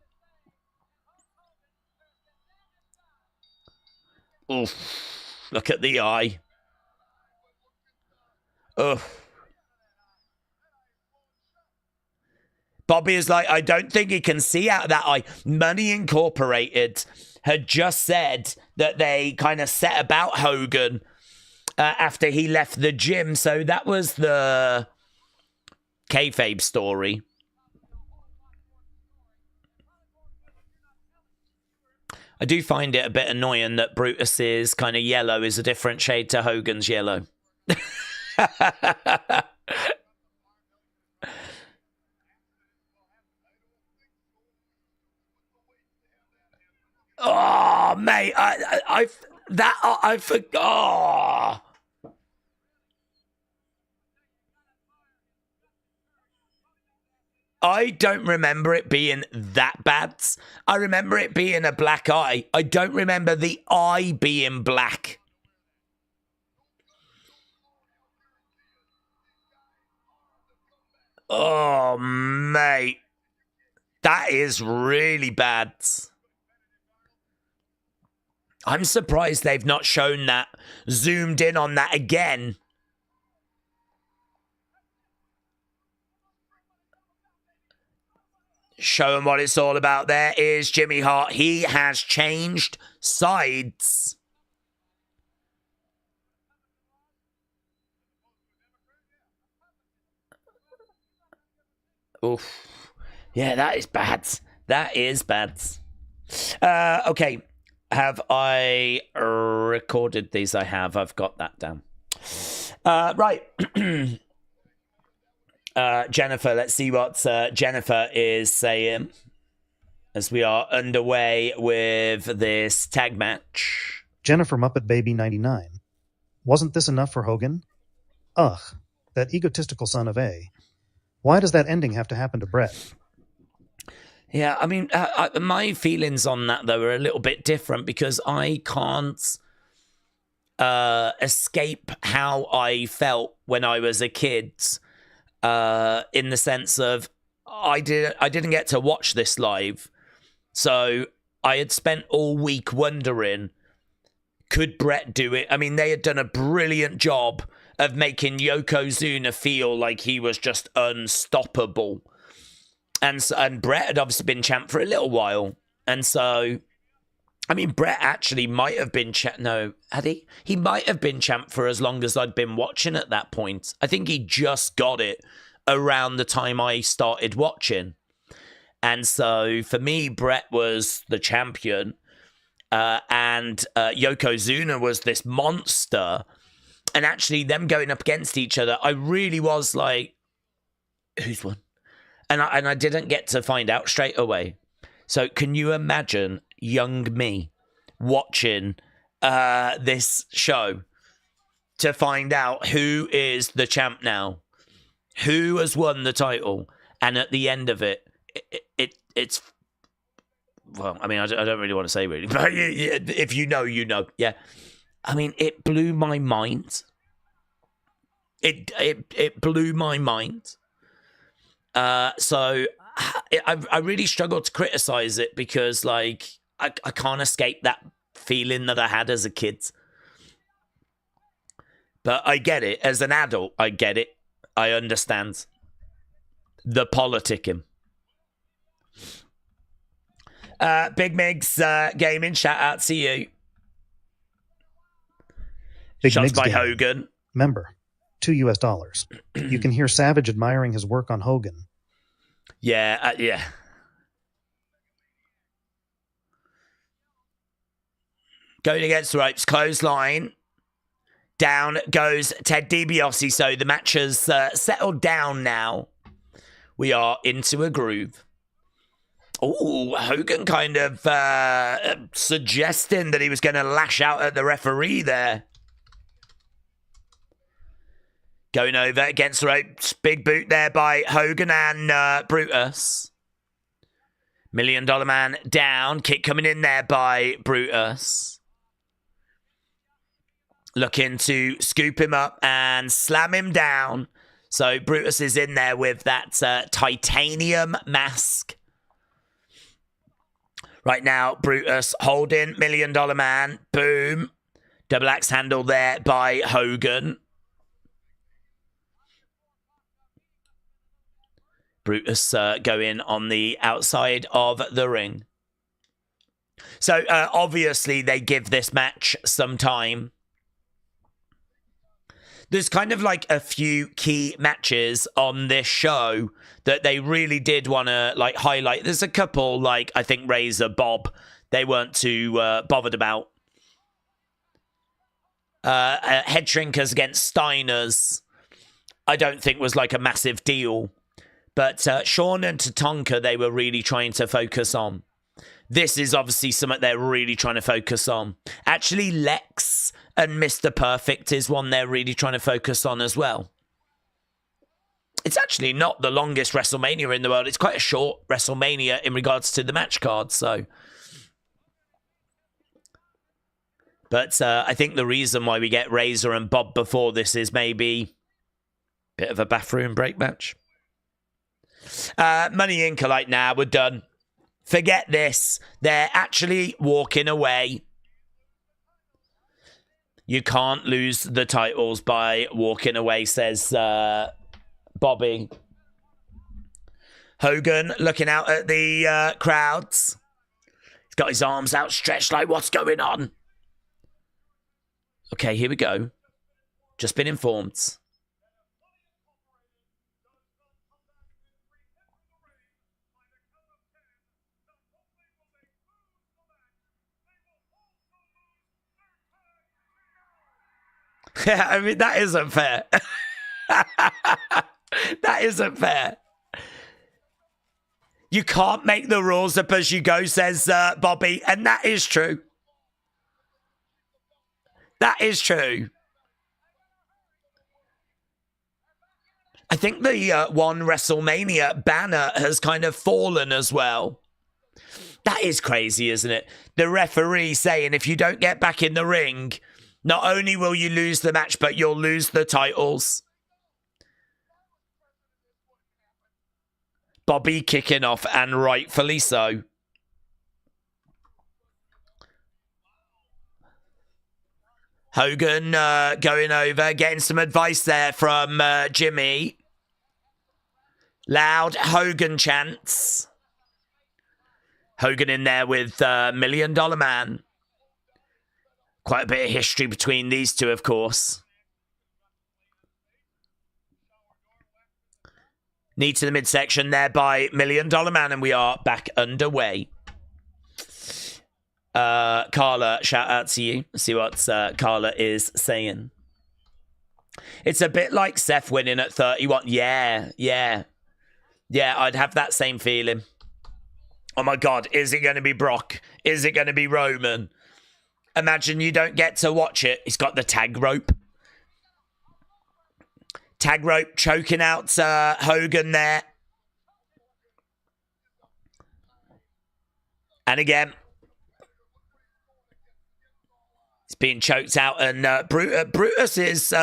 Oof. Look at the eye. Oof. Bobby is like, I don't think he can see out of that eye. Money Incorporated had just said that they kind of set about Hogan after he left the gym. So that was the kayfabe story. I do find it a bit annoying that Brutus's kind of yellow is a different shade to Hogan's yellow. Oh, mate, I forgot. Oh. I don't remember it being that bad. I remember it being a black eye. I don't remember the eye being black. Oh, mate. That is really bad. I'm surprised they've not shown that, zoomed in on that again. Show them what it's all about. There is Jimmy Hart. He has changed sides. Oof. Yeah, that is bad. That is bad. Okay. Have I recorded these? I have. I've got that down. Right. Jennifer, let's see what Jennifer is saying as we are underway with this tag match. Jennifer Muppet Baby 99. Wasn't this enough for Hogan? Ugh, that egotistical son of A. Why does that ending have to happen to Bret? Yeah, I mean, my feelings on that, though, are a little bit different because I can't escape how I felt when I was a kid, in the sense of I didn't get to watch this live. So I had spent all week wondering, could Bret do it? I mean, they had done a brilliant job of making Yokozuna feel like he was just unstoppable. And Bret had obviously been champ for a little while. And so, I mean, Bret actually might have been champ. No, had he? He might have been champ for as long as I'd been watching at that point. I think he just got it around the time I started watching. And so, for me, Bret was the champion. And Yokozuna was this monster. And actually, them going up against each other, I really was like, who's won? And I didn't get to find out straight away. So can you imagine young me watching this show to find out who is the champ now? Who has won the title? And at the end of it's... Well, I mean, I don't really want to say really. But if you know, you know. Yeah. I mean, it blew my mind. It blew my mind. So I really struggled to criticize it because, like, I can't escape that feeling that I had as a kid. But I get it. As an adult, I get it. I understand the politicking. Big Migs Gaming, shout out to you. Big Shots Migs by Gaming. Hogan. Member, $2. You can hear Savage admiring his work on Hogan. Yeah, yeah. Going against the ropes, clothesline. Down goes Ted DiBiase. So the match has settled down now. We are into a groove. Oh, Hogan kind of suggesting that he was going to lash out at the referee there. Going over against the ropes. Big boot there by Hogan and Brutus. $1 Million Man down. Kick coming in there by Brutus. Looking to scoop him up and slam him down. So Brutus is in there with that titanium mask. Right now, Brutus holding $1 Million Man. Boom. Double axe handle there by Hogan. Brutus going on the outside of the ring. So obviously they give this match some time. There's kind of like a few key matches on this show that they really did want to like highlight. There's a couple, like I think Razor Bob, they weren't too bothered about. Headshrinkers against Steiners, I don't think was like a massive deal. But Shawn and Tatanka, they were really trying to focus on. This is obviously something they're really trying to focus on. Actually, Lex and Mr. Perfect is one they're really trying to focus on as well. It's actually not the longest WrestleMania in the world. It's quite a short WrestleMania in regards to the match card, so. But I think the reason why we get Razor and Bob before this is maybe a bit of a bathroom break match. Money Inc. are like, nah, we're done. Forget this. They're actually walking away. You can't lose the titles by walking away, says Bobby. Hogan looking out at the crowds. He's got his arms outstretched like, what's going on? Okay, here we go. Just been informed. Yeah, I mean, that isn't fair. That isn't fair. You can't make the rules up as you go, says Bobby, and that is true. That is true. I think the One WrestleMania banner has kind of fallen as well. That is crazy, isn't it? The referee saying if you don't get back in the ring, not only will you lose the match, but you'll lose the titles. Bobby kicking off, and rightfully so. Hogan going over, getting some advice there from Jimmy. Loud Hogan chants. Hogan in there with $1 Million Man. Quite a bit of history between these two, of course. Knee to the midsection there by $1 Million Man, and we are back underway. Carla, shout out to you. See what Carla is saying. It's a bit like Seth winning at 31. Yeah, I'd have that same feeling. Oh my God, is it going to be Brock? Is it going to be Roman? Imagine you don't get to watch it. He's got the tag rope. Tag rope choking out Hogan there. And again, he's being choked out. And Brutus is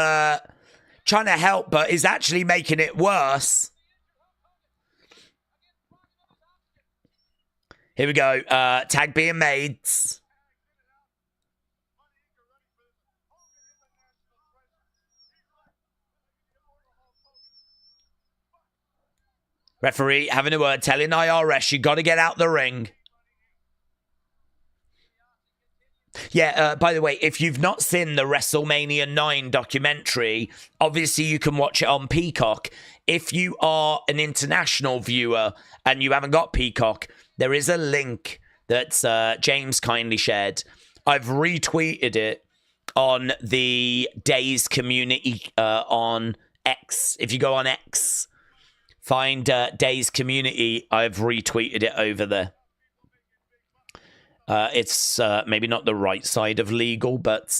trying to help, but is actually making it worse. Here we go. Tag being made. Referee having a word, telling IRS, you got to get out the ring. Yeah, by the way, if you've not seen the WrestleMania 9 documentary, obviously you can watch it on Peacock. If you are an international viewer and you haven't got Peacock, there is a link that James kindly shared. I've retweeted it on the Days community on X. If you go on X, find Days community, I've retweeted it over there. It's maybe not the right side of legal, but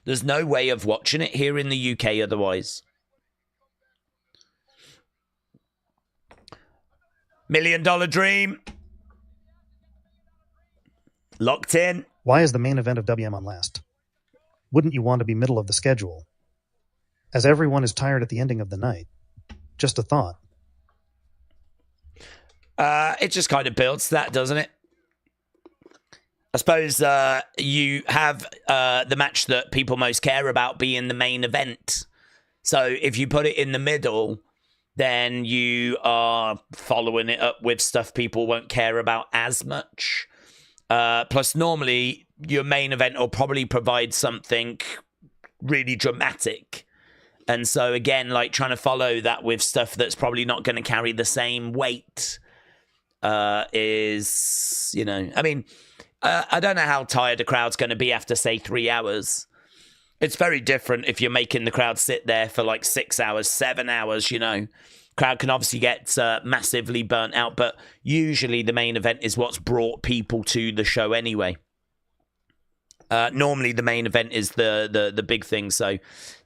there's no way of watching it here in the UK otherwise. $1 Million Dream. Locked in. Why is the main event of WM on last? Wouldn't you want to be middle of the schedule? As everyone is tired at the ending of the night. Just a thought. It just kind of builds that, doesn't it? I suppose you have the match that people most care about being the main event. So if you put it in the middle, then you are following it up with stuff people won't care about as much. Plus, normally, your main event will probably provide something really dramatic. And so, again, like trying to follow that with stuff that's probably not going to carry the same weight is, you know, I mean, I don't know how tired the crowd's going to be after, say, 3 hours. It's very different if you're making the crowd sit there for like 6 hours, 7 hours, you know. Crowd can obviously get massively burnt out, but usually the main event is what's brought people to the show anyway. Normally the main event is the big thing, so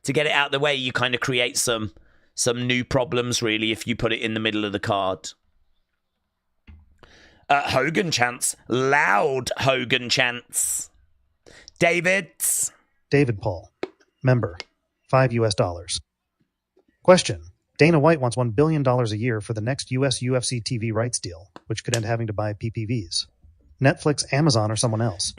to get it out of the way, you kind of create some new problems, really, if you put it in the middle of the card. Hogan chants. Loud Hogan chants. David Paul. Member. $5 US. Question. Dana White wants $1 billion a year for the next US UFC TV rights deal, which could end having to buy PPVs. Netflix, Amazon, or someone else.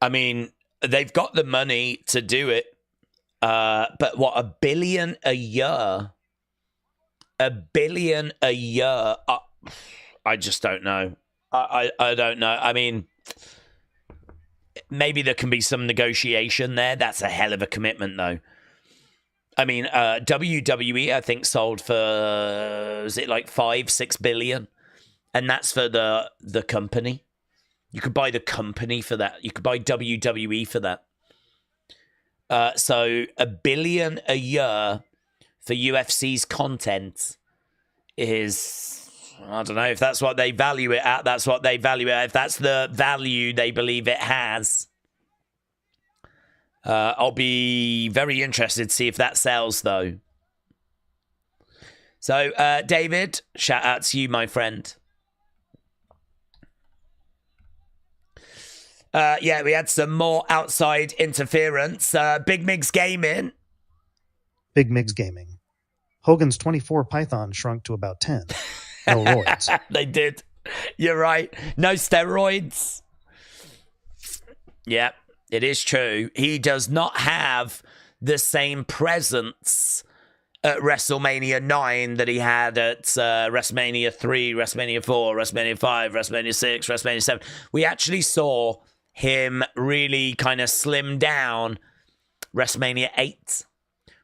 I mean, they've got the money to do it. But what, $1 billion a year? $1 billion a year? I just don't know. I don't know. I mean, maybe there can be some negotiation there. That's a hell of a commitment, though. I mean, WWE, I think, sold for, is it like $5-6 billion? And that's for the company. You could buy the company for that. You could buy WWE for that. So $1 billion a year for UFC's content is, I don't know if that's what they value it at. That's what they value it at. If that's the value they believe it has, I'll be very interested to see if that sells, though. So, David, shout out to you, my friend. Yeah, we had some more outside interference. Big Migs Gaming. Big Migs Gaming. Hogan's 24 pythons shrunk to about 10. No roids. They did. You're right. No steroids. Yeah, it is true. He does not have the same presence at WrestleMania 9 that he had at WrestleMania 3, WrestleMania 4, WrestleMania 5, WrestleMania 6, WrestleMania 7. We actually saw him really kind of slim down WrestleMania 8.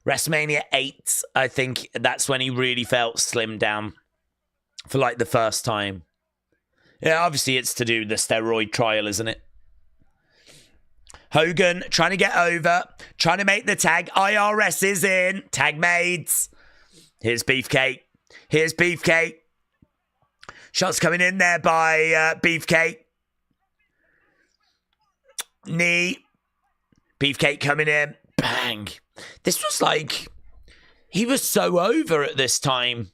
WrestleMania 8, I think that's when he really felt slimmed down for like the first time. Yeah, obviously it's to do with the steroid trial, isn't it? Hogan trying to get over, trying to make the tag. IRS is in. Tag maids. Here's Beefcake. Here's Beefcake. Shots coming in there by Beefcake. Knee. Beefcake coming in. Bang. This was like, he was so over at this time.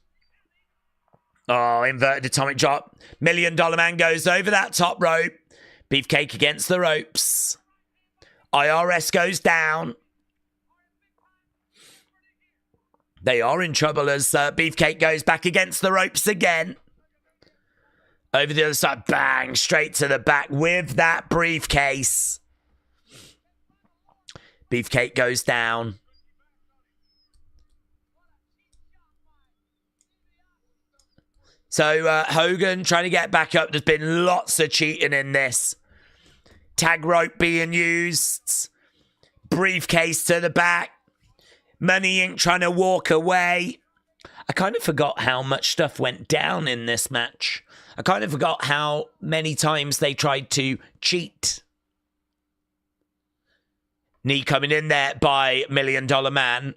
Oh, inverted atomic drop. $1 Million Man goes over that top rope. Beefcake against the ropes. IRS goes down. They are in trouble as Beefcake goes back against the ropes again. Over the other side, bang, straight to the back with that briefcase. Beefcake goes down. So Hogan trying to get back up. There's been lots of cheating in this. Tag rope being used. Briefcase to the back. Money Inc. trying to walk away. I kind of forgot how much stuff went down in this match. I kind of forgot how many times they tried to cheat. Knee coming in there by $1 Million Man.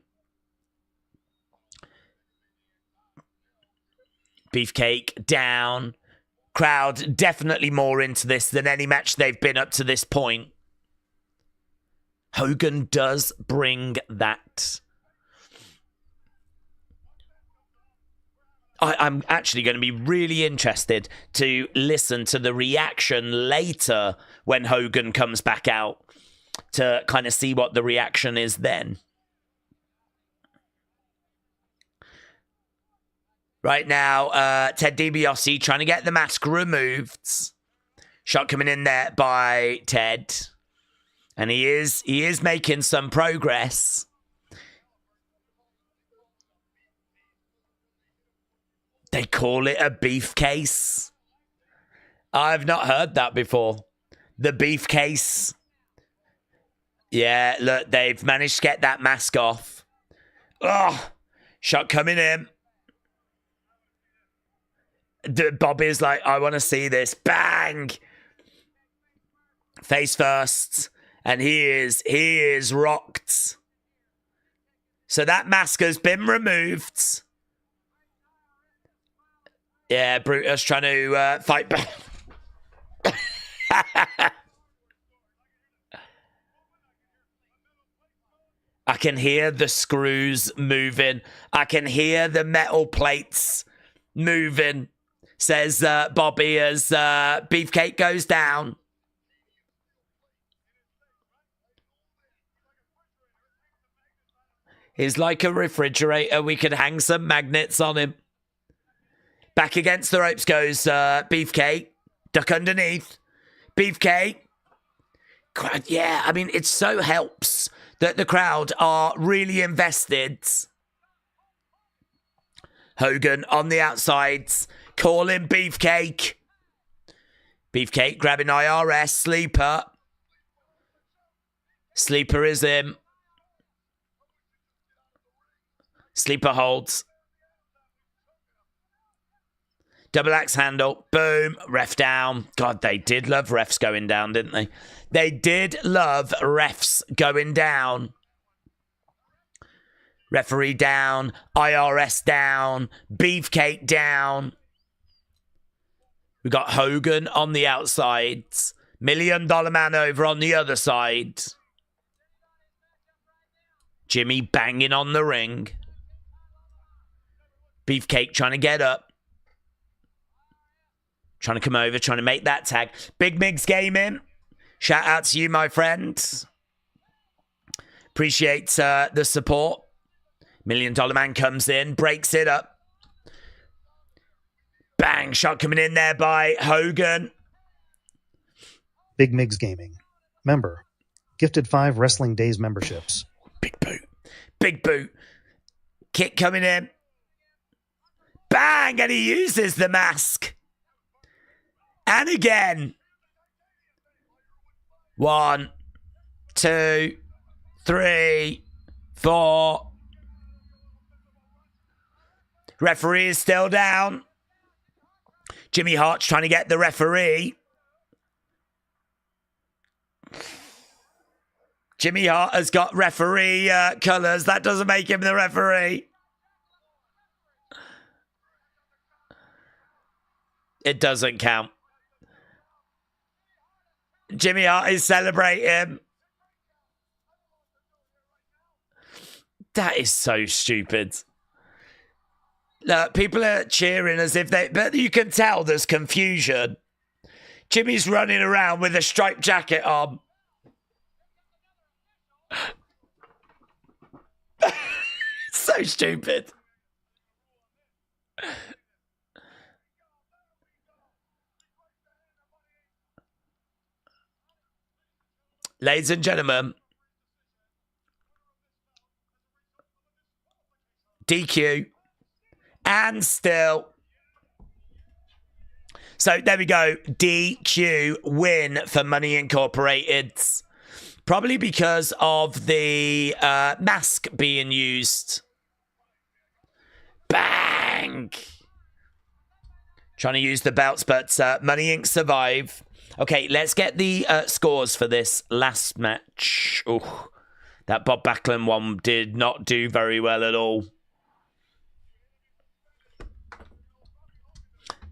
Beefcake down. Crowd definitely more into this than any match they've been up to this point. Hogan does bring that. I'm actually going to be really interested to listen to the reaction later when Hogan comes back out to kind of see what the reaction is then. Right now, Ted DiBiase trying to get the mask removed. Shot coming in there by Ted. And he is making some progress. They call it a beefcase. I've not heard that before. The beefcase. Yeah, look, they've managed to get that mask off. Oh, shot coming in. Bobby's like, I want to see this. Bang! Face first. And he is rocked. So that mask has been removed. Yeah, Brutus trying to fight back. I can hear the screws moving. I can hear the metal plates moving, says Bobby as Beefcake goes down. He's like a refrigerator. We could hang some magnets on him. Back against the ropes goes Beefcake. Duck underneath. Beefcake. Yeah, I mean, it so helps that the crowd are really invested. Hogan on the outsides. Calling Beefcake. Beefcake grabbing IRS. Sleeper. Sleeper is him. Sleeper holds. Double axe handle. Boom. Ref down. God, they did love refs going down, didn't they? They did love refs going down. Referee down. IRS down. Beefcake down. We got Hogan on the outside. $1 Million Man over on the other side. Jimmy banging on the ring. Beefcake trying to get up. Trying to come over, trying to make that tag. Big Migs Gaming. Shout out to you, my friends. Appreciate the support. $1 Million Man comes in, breaks it up. Bang, shot coming in there by Hogan. Big Migs Gaming. Member. Gifted 5 Wrestling Days memberships. Big boot. Big boot. Kick coming in. Bang, and he uses the mask. And again. 1, 2, 3, 4. Referee is still down. Jimmy Hart's trying to get the referee. Jimmy Hart has got referee colours. That doesn't make him the referee. It doesn't count. Jimmy Hart is celebrating. That is so stupid. Look, people are cheering as if they... But you can tell there's confusion. Jimmy's running around with a striped jacket on. So stupid. Ladies and gentlemen, DQ, and still. So there we go. DQ win for Money Incorporated. Probably because of the mask being used. Bang! Trying to use the belts, but Money Inc. survive. Okay, let's get the scores for this last match. Oh, that Bob Backlund one did not do very well at all.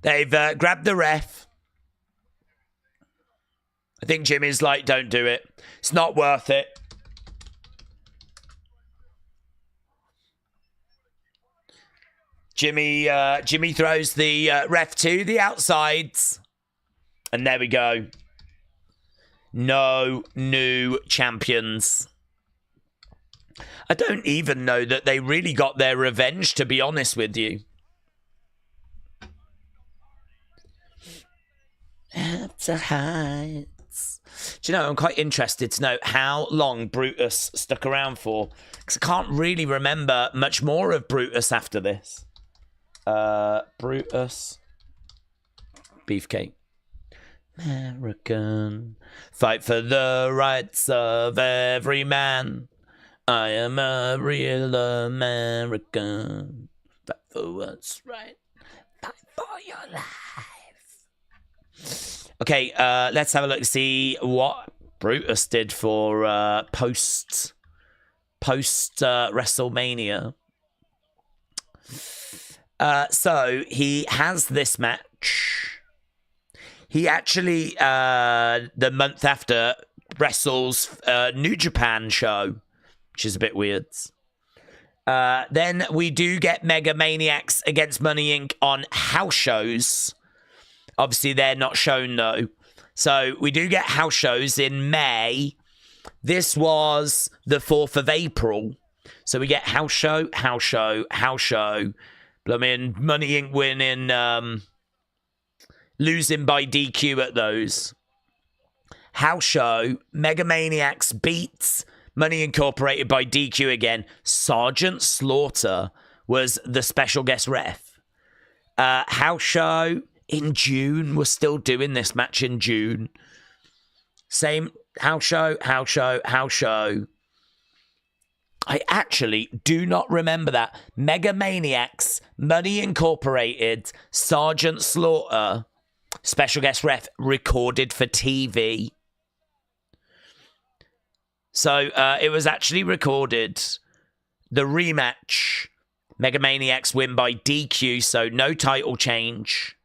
They've grabbed the ref. I think Jimmy's like, don't do it. It's not worth it. Jimmy throws the ref to the outsides. And there we go. No new champions. I don't even know that they really got their revenge, to be honest with you. After Heights. Do you know, I'm quite interested to know how long Brutus stuck around for. Because I can't really remember much more of Brutus after this. Brutus. Beefcake. American. Fight for the rights of every man. I am a real American. Fight for what's right. Fight for your life. Okay, let's have a look to see what Brutus did for post WrestleMania. So he has this match. He actually, the month after, wrestles New Japan show, which is a bit weird. Then we do get Mega-Maniacs against Money Inc. on house shows. Obviously, they're not shown, though. So we do get house shows in May. This was the 4th of April. So we get house show, house show, house show. I mean, Money Inc. winning... losing by DQ at those. House show, Mega-Maniacs beats Money Incorporated by DQ again. Sergeant Slaughter was the special guest ref. House show in June. We're still doing this match in June. Same house show, house show, house show. I actually do not remember that. Mega-Maniacs, Money Incorporated, Sergeant Slaughter, special guest ref, recorded for TV. So it was actually recorded. The rematch, Mega-Maniacs win by DQ, so no title change.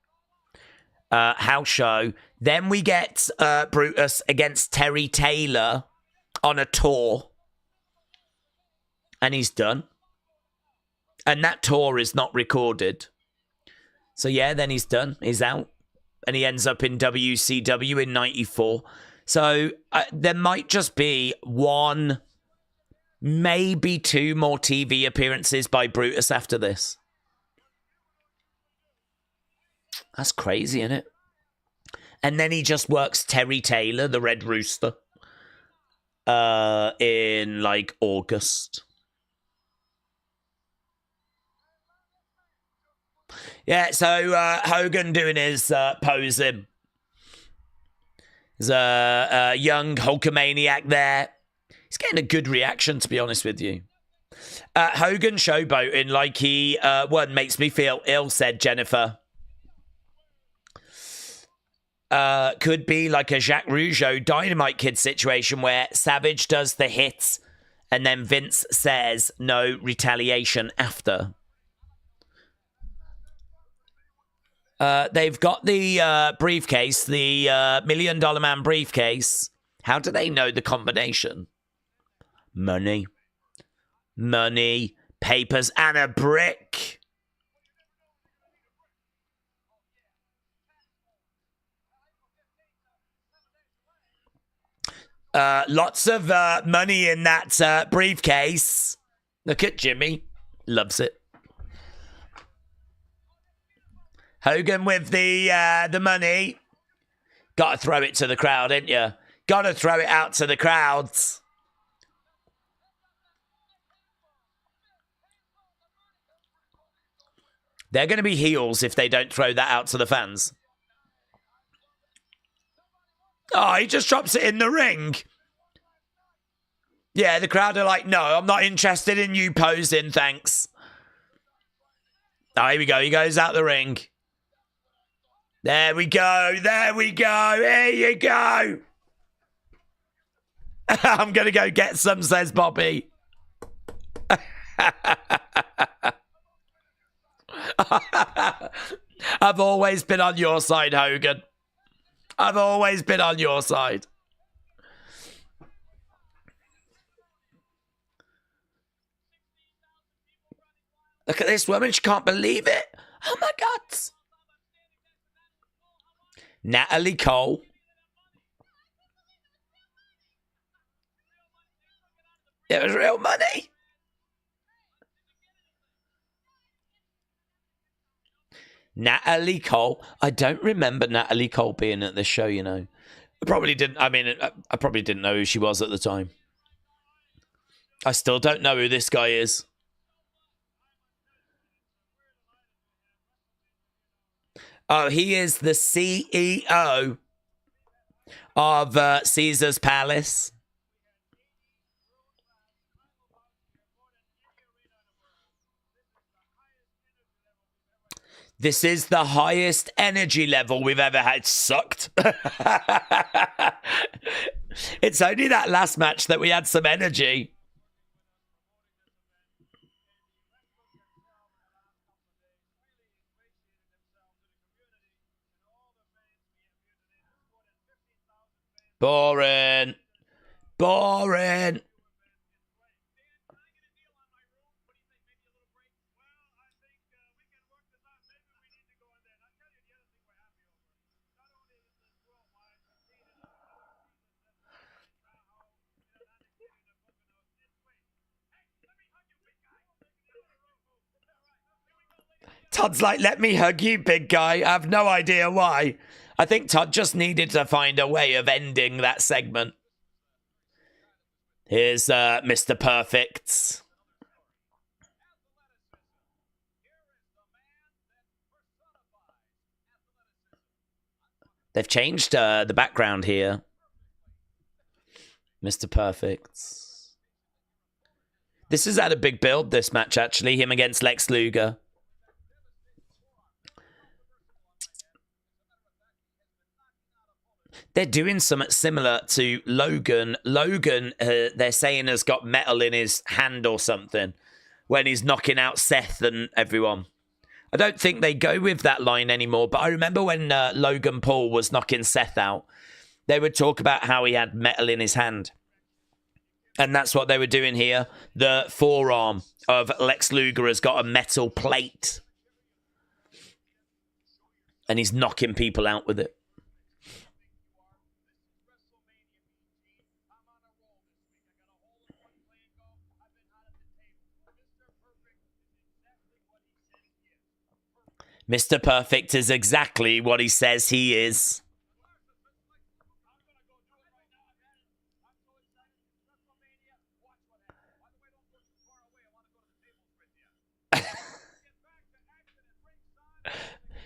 House show. Then we get Brutus against Terry Taylor on a tour. And he's done. And that tour is not recorded. So yeah, then he's done. He's out. And he ends up in WCW in 94. So there might just be one, maybe two more TV appearances by Brutus after this. That's crazy, isn't it? And then he just works Terry Taylor, the Red Rooster, in like August. Yeah, so Hogan doing his posing. There's a young Hulkamaniac there. He's getting a good reaction, to be honest with you. Hogan showboating like he makes me feel ill, said Jennifer. Could be like a Jacques Rougeau Dynamite Kid situation where Savage does the hits and then Vince says no retaliation after. They've got the briefcase, the $1 Million Man briefcase. How do they know the combination? Money, papers, and a brick. Lots of money in that briefcase. Look at Jimmy. Loves it. Hogan with the money. Got to throw it to the crowd, ain't you? Got to throw it out to the crowds. They're going to be heels if they don't throw that out to the fans. Oh, he just drops it in the ring. Yeah, the crowd are like, no, I'm not interested in you posing, thanks. Oh, here we go. He goes out the ring. There we go. There we go. Here you go. I'm going to go get some, says Bobby. I've always been on your side, Hogan. I've always been on your side. Look at this woman. She can't believe it. Oh, my God. Natalie Cole. It was real money. Natalie Cole. I don't remember Natalie Cole being at this show, you know. I probably didn't. I mean, I probably didn't know who she was at the time. I still don't know who this guy is. Oh, he is the CEO of Caesar's Palace. This is the highest energy level we've ever had. Sucked. It's only that last match that we had some energy. Boring. Boring. Todd's like, let me hug you, big guy. I have no idea why. I think Todd just needed to find a way of ending that segment. Here's Mr. Perfect. They've changed the background here. Mr. Perfect. This is at a big build, this match, actually. Him against Lex Luger. They're doing something similar to Logan. Logan, they're saying, has got metal in his hand or something when he's knocking out Seth and everyone. I don't think they go with that line anymore, but I remember when Logan Paul was knocking Seth out, they would talk about how he had metal in his hand. And that's what they were doing here. The forearm of Lex Luger has got a metal plate. And he's knocking people out with it. Mr. Perfect is exactly what he says he is.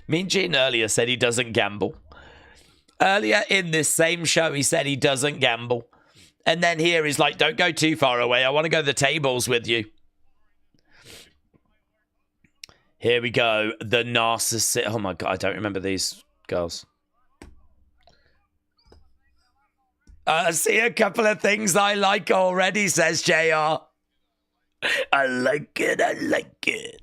Mean Gene earlier said he doesn't gamble. Earlier in this same show, he said he doesn't gamble. And then here he's like, don't go too far away. I want to go to the tables with you. Here we go. The narcissist. Oh my God, I don't remember these girls. I see a couple of things I like already, says JR. I like it. I like it.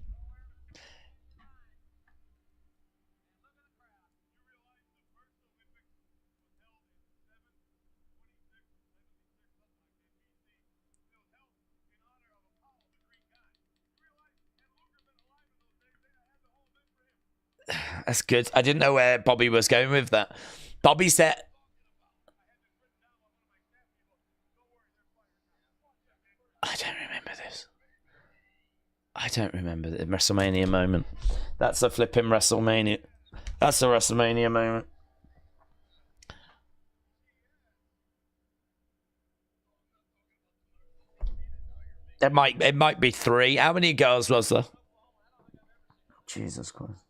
That's good. I didn't know where Bobby was going with that. Bobby said... don't remember this. I don't remember the WrestleMania moment. That's a flipping WrestleMania. That's a WrestleMania moment. It might be 3. How many girls was there? Jesus Christ.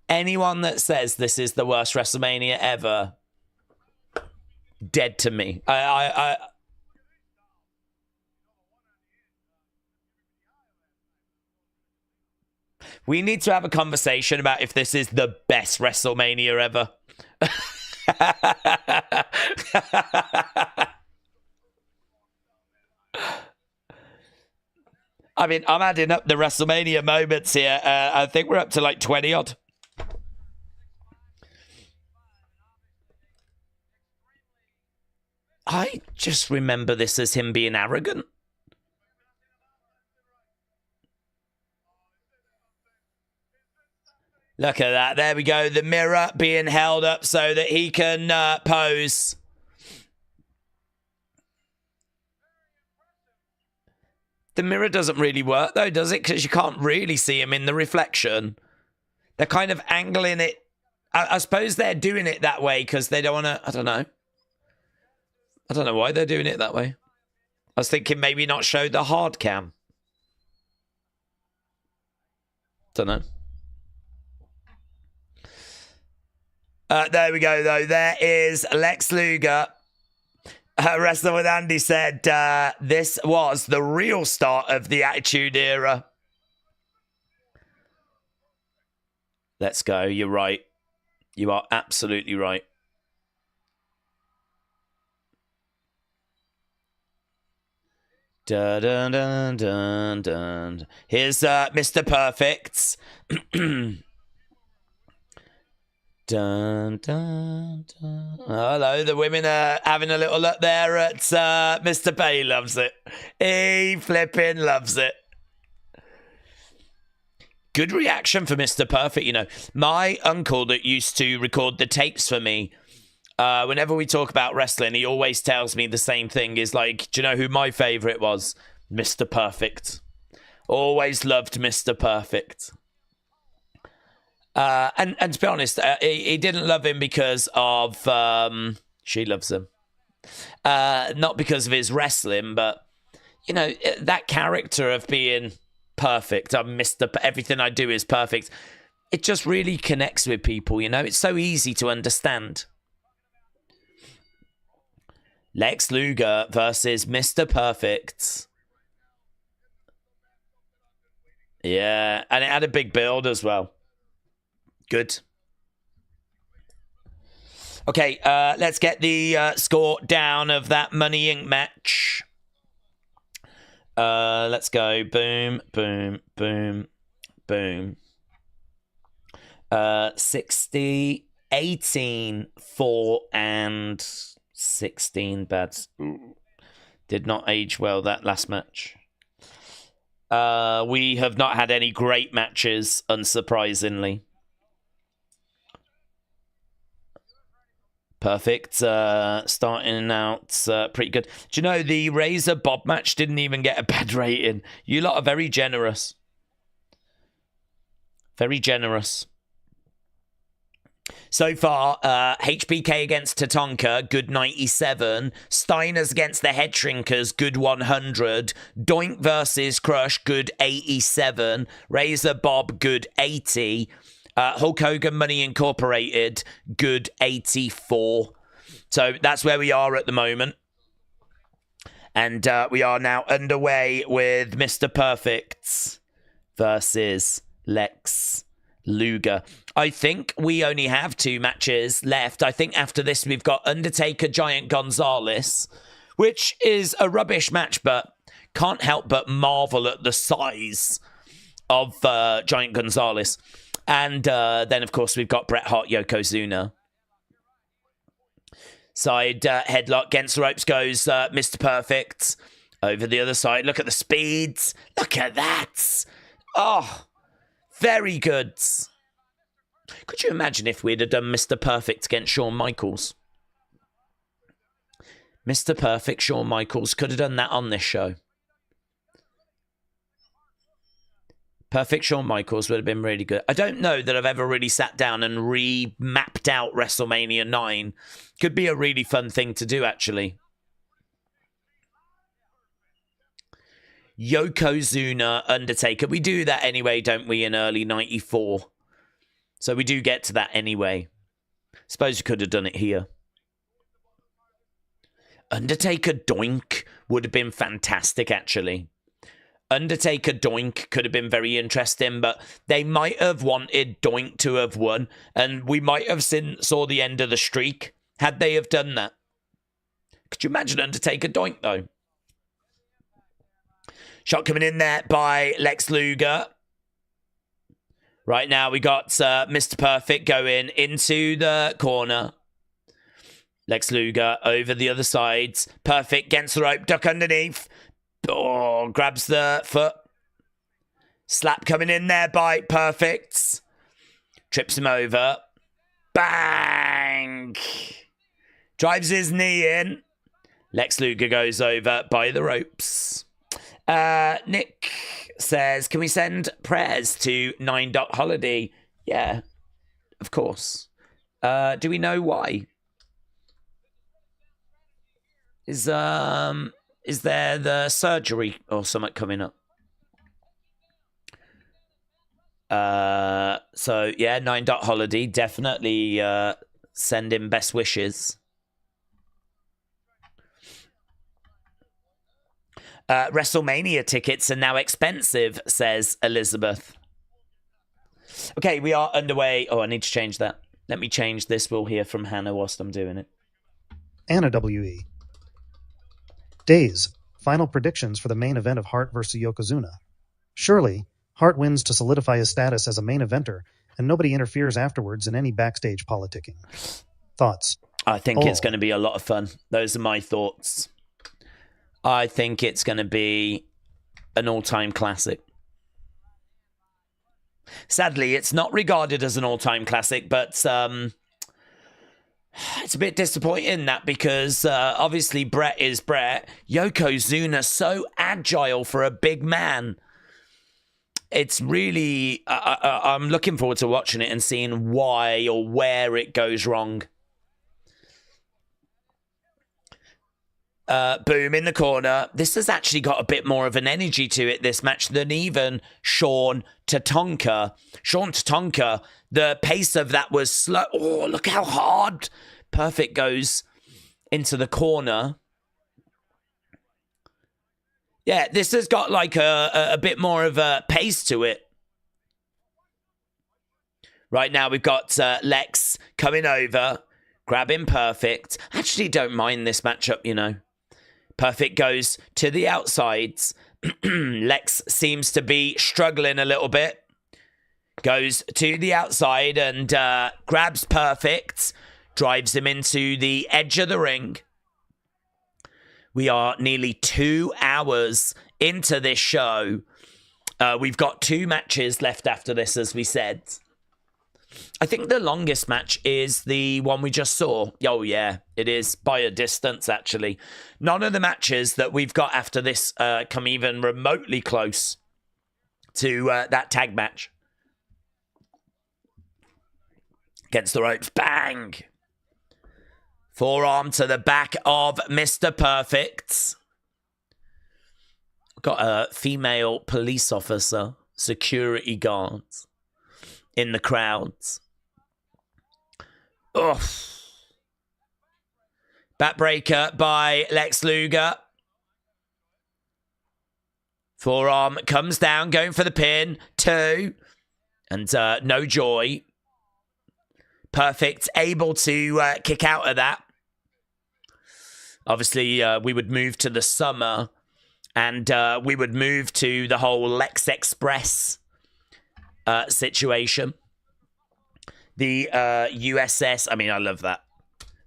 Anyone that says this is the worst WrestleMania ever, dead to me. We need to have a conversation about if this is the best WrestleMania ever. I mean, I'm adding up the WrestleMania moments here. I think we're up to like 20 odd. I just remember this as him being arrogant. Look at that. There we go. The mirror being held up so that he can pose. The mirror doesn't really work, though, does it? Because you can't really see him in the reflection. They're kind of angling it. I suppose they're doing it that way because they don't want to... I don't know. I don't know why they're doing it that way. I was thinking maybe not show the hard cam. Don't know. There we go, though. There is Lex Luger. Wrestling with Andy said this was the real start of the Attitude Era. Let's go. You're right. You are absolutely right. Dun, dun, dun, dun, dun. Here's Mr. Perfect. Dun, dun, dun. Hello, the women are having a little look there at Mr. Bay. Loves it. He flipping loves it. Good reaction for Mr. Perfect. You know, my uncle that used to record the tapes for me, whenever we talk about wrestling, he always tells me the same thing. Is like, do you know who my favourite was? Mr. Perfect. Always loved Mr. Perfect. And to be honest, he didn't love him because of she loves him. Not because of his wrestling, but you know, that character of being perfect. I'm Mr. Everything I do is perfect. It just really connects with people, you know. It's so easy to understand. Lex Luger versus Mr. Perfect. Yeah, and it had a big build as well. Good. Okay, let's get the score down of that Money Inc. match. Let's go. Boom, boom, boom, boom. 60, 18, 4, and 16 bads. Did not age well, that last match. We have not had any great matches, unsurprisingly. Perfect. Starting out pretty good. Do you know the Razor Bob match didn't even get a bad rating? You lot are very generous. Very generous. So far, HBK against Tatanka, good 97. Steiners against the Headshrinkers, good 100. Doink versus Crush, good 87. Razor Bob, good 80. Hulk Hogan Money Incorporated, good 84. So that's where we are at the moment. And we are now underway with Mr. Perfect versus Lex Luger. I think we only have 2 matches left. I think after this we've got Undertaker Giant Gonzalez, which is a rubbish match, but can't help but marvel at the size of Giant Gonzalez. And then, of course, we've got Bret Hart, Yokozuna. Side headlock against the ropes goes Mr. Perfect. Over the other side. Look at the speeds. Look at that. Oh, very good. Could you imagine if we'd have done Mr. Perfect against Shawn Michaels? Mr. Perfect, Shawn Michaels, could have done that on this show. Perfect Shawn Michaels would have been really good. I don't know that I've ever really sat down and re-mapped out WrestleMania 9. Could be a really fun thing to do, actually. Yokozuna, Undertaker. We do that anyway, don't we, in early 94? So we do get to that anyway. Suppose you could have done it here. Undertaker Doink would have been fantastic, actually. Undertaker Doink could have been very interesting, but they might have wanted Doink to have won, and we might have saw the end of the streak had they have done that. Could you imagine Undertaker Doink, though? Shot coming in there by Lex Luger. Right now we got Mr. Perfect going into the corner. Lex Luger over the other side. Perfect against the rope. Duck underneath. Oh, grabs the foot. Slap coming in there by Perfect. Trips him over. Bang! Drives his knee in. Lex Luger goes over by the ropes. Nick says, can we send prayers to 9 Holiday? Yeah, of course. Do we know why? Is there the surgery or something coming up? So yeah, 9 Holiday, definitely send him best wishes. WrestleMania tickets are now expensive, says Elizabeth. Okay, we are underway. Oh, I need to change that. Let me change this. We'll hear from Hannah whilst I'm doing it. Anna WE. Days. Final predictions for the main event of Hart versus Yokozuna. Surely, Hart wins to solidify his status as a main eventer, and nobody interferes afterwards in any backstage politicking. Thoughts? I think it's going to be a lot of fun. Those are my thoughts. I think it's going to be an all-time classic. Sadly, it's not regarded as an all-time classic, but it's a bit disappointing that because obviously Bret is Bret. Yokozuna so agile for a big man. It's really... I'm looking forward to watching it and seeing why or where it goes wrong. Boom in the corner. This has actually got a bit more of an energy to it, this match, than even Shawn Tatanka. Shawn Tatanka, the pace of that was slow. Oh, look how hard Perfect goes into the corner. Yeah, this has got like a bit more of a pace to it. Right now we've got Lex coming over, grabbing Perfect. I actually don't mind this matchup, you know. Perfect goes to the outsides. Lex seems to be struggling a little bit. Goes to the outside and grabs Perfect. Drives him into the edge of the ring. We are nearly 2 hours into this show. We've got 2 matches left after this, as we said. I think the longest match is the one we just saw. Oh, yeah, it is by a distance, actually. None of the matches that we've got after this come even remotely close to that tag match. Against the ropes, bang! Forearm to the back of Mr. Perfect. Got a female police officer, security guards in the crowds. Ugh. Backbreaker by Lex Luger. Forearm comes down, going for the pin. 2. And no joy. Perfect, able to kick out of that. Obviously, we would move to the summer. And we would move to the whole Lex Express situation. The USS, I mean, I love that.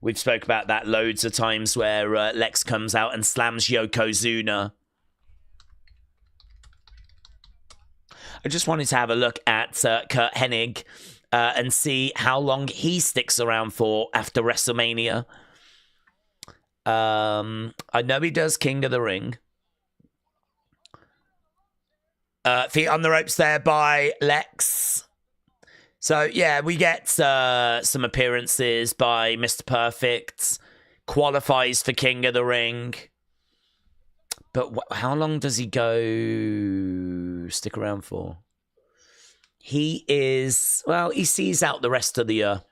We've spoke about that loads of times where Lex comes out and slams Yokozuna. I just wanted to have a look at Kurt Hennig and see how long he sticks around for after WrestleMania. I know he does King of the Ring. Feet on the ropes there by Lex. So, yeah, we get some appearances by Mr. Perfect. Qualifies for King of the Ring. But how long does he stick around for? He sees out the rest of the year.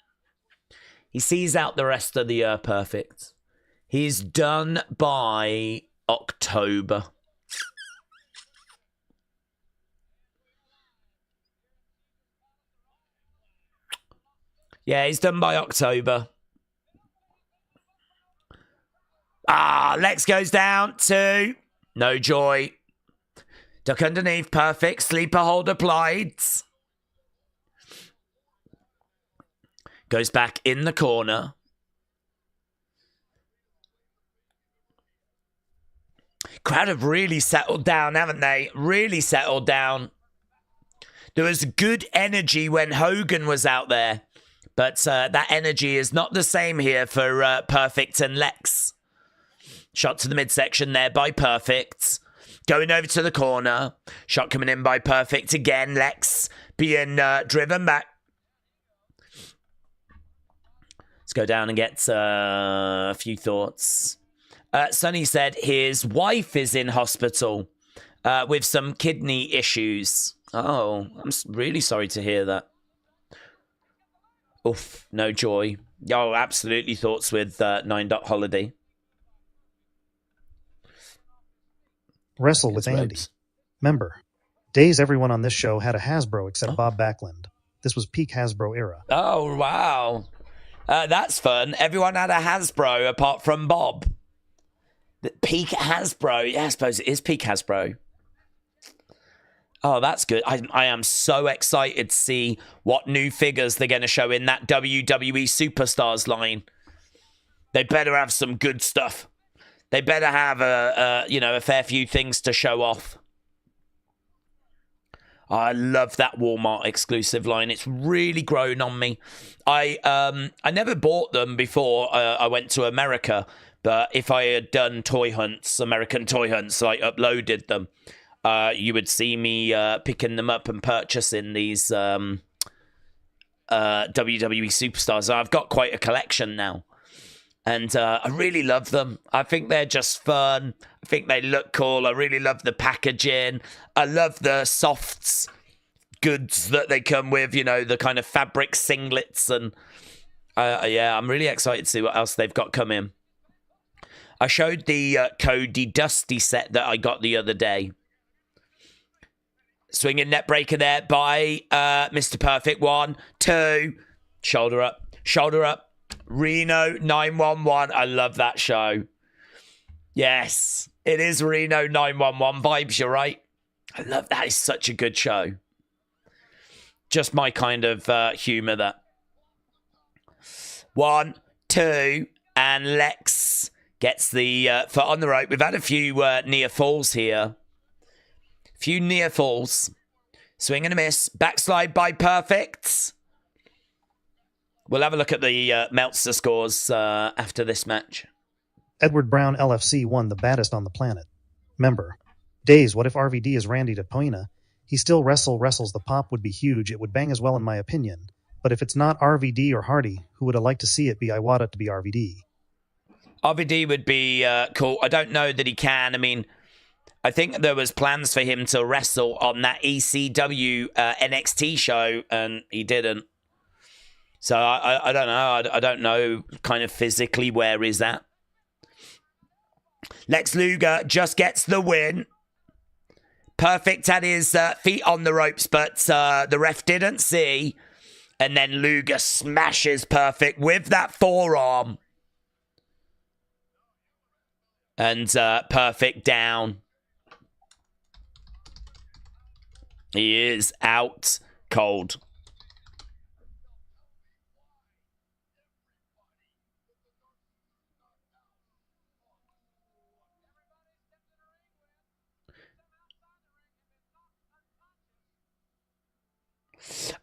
He sees out the rest of the year, Perfect. He's done by October. Yeah, he's done by October. Lex goes down. 2. No joy. Duck underneath. Perfect. Sleeper hold applied. Goes back in the corner. Crowd have really settled down, haven't they? Really settled down. There was good energy when Hogan was out there. But that energy is not the same here for Perfect and Lex. Shot to the midsection there by Perfect. Going over to the corner. Shot coming in by Perfect again. Lex being driven back. Let's go down and get a few thoughts. Sonny said his wife is in hospital with some kidney issues. Oh, I'm really sorry to hear that. Oof, no joy. Oh, absolutely thoughts with 9. Holiday. Wrestle with Andy. Member. Days everyone on this show had a Hasbro except Bob Backlund. This was peak Hasbro era. Oh, wow. That's fun. Everyone had a Hasbro apart from Bob. The peak Hasbro. Yeah, I suppose it is peak Hasbro. Oh, that's good. I am so excited to see what new figures they're going to show in that WWE Superstars line. They better have some good stuff. They better have a fair few things to show off. I love that Walmart exclusive line. It's really grown on me. I never bought them before I went to America, but if I had done toy hunts, American toy hunts, so I uploaded them, you would see me picking them up and purchasing these WWE Superstars. I've got quite a collection now. And I really love them. I think they're just fun. I think they look cool. I really love the packaging. I love the softs goods that they come with, you know, the kind of fabric singlets. And yeah, I'm really excited to see what else they've got coming. I showed the Cody Dusty set that I got the other day. Swinging net breaker there by Mr. Perfect. 1, 2. Shoulder up. Shoulder up. Reno 911. I love that show. Yes, it is Reno 911 vibes, you're right. I love that. It's such a good show. Just my kind of humour, that. 1, 2, and Lex gets the foot on the rope. We've had a few near falls here. Few near falls. Swing and a miss. Backslide by Perfect. We'll have a look at the Meltzer scores after this match. Edward Brown LFC won the baddest on the planet. Member. Days, what if RVD is Randy DePoina? He still wrestles the pop would be huge. It would bang as well in my opinion. But if it's not RVD or Hardy, who would have liked to see it be Iwata to be RVD? RVD would be cool. I don't know that he can. I mean, I think there was plans for him to wrestle on that ECW NXT show, and he didn't. So I don't know. I don't know kind of physically where is that. Lex Luger just gets the win. Perfect had his feet on the ropes, but the ref didn't see. And then Luger smashes Perfect with that forearm. And Perfect down. He is out cold.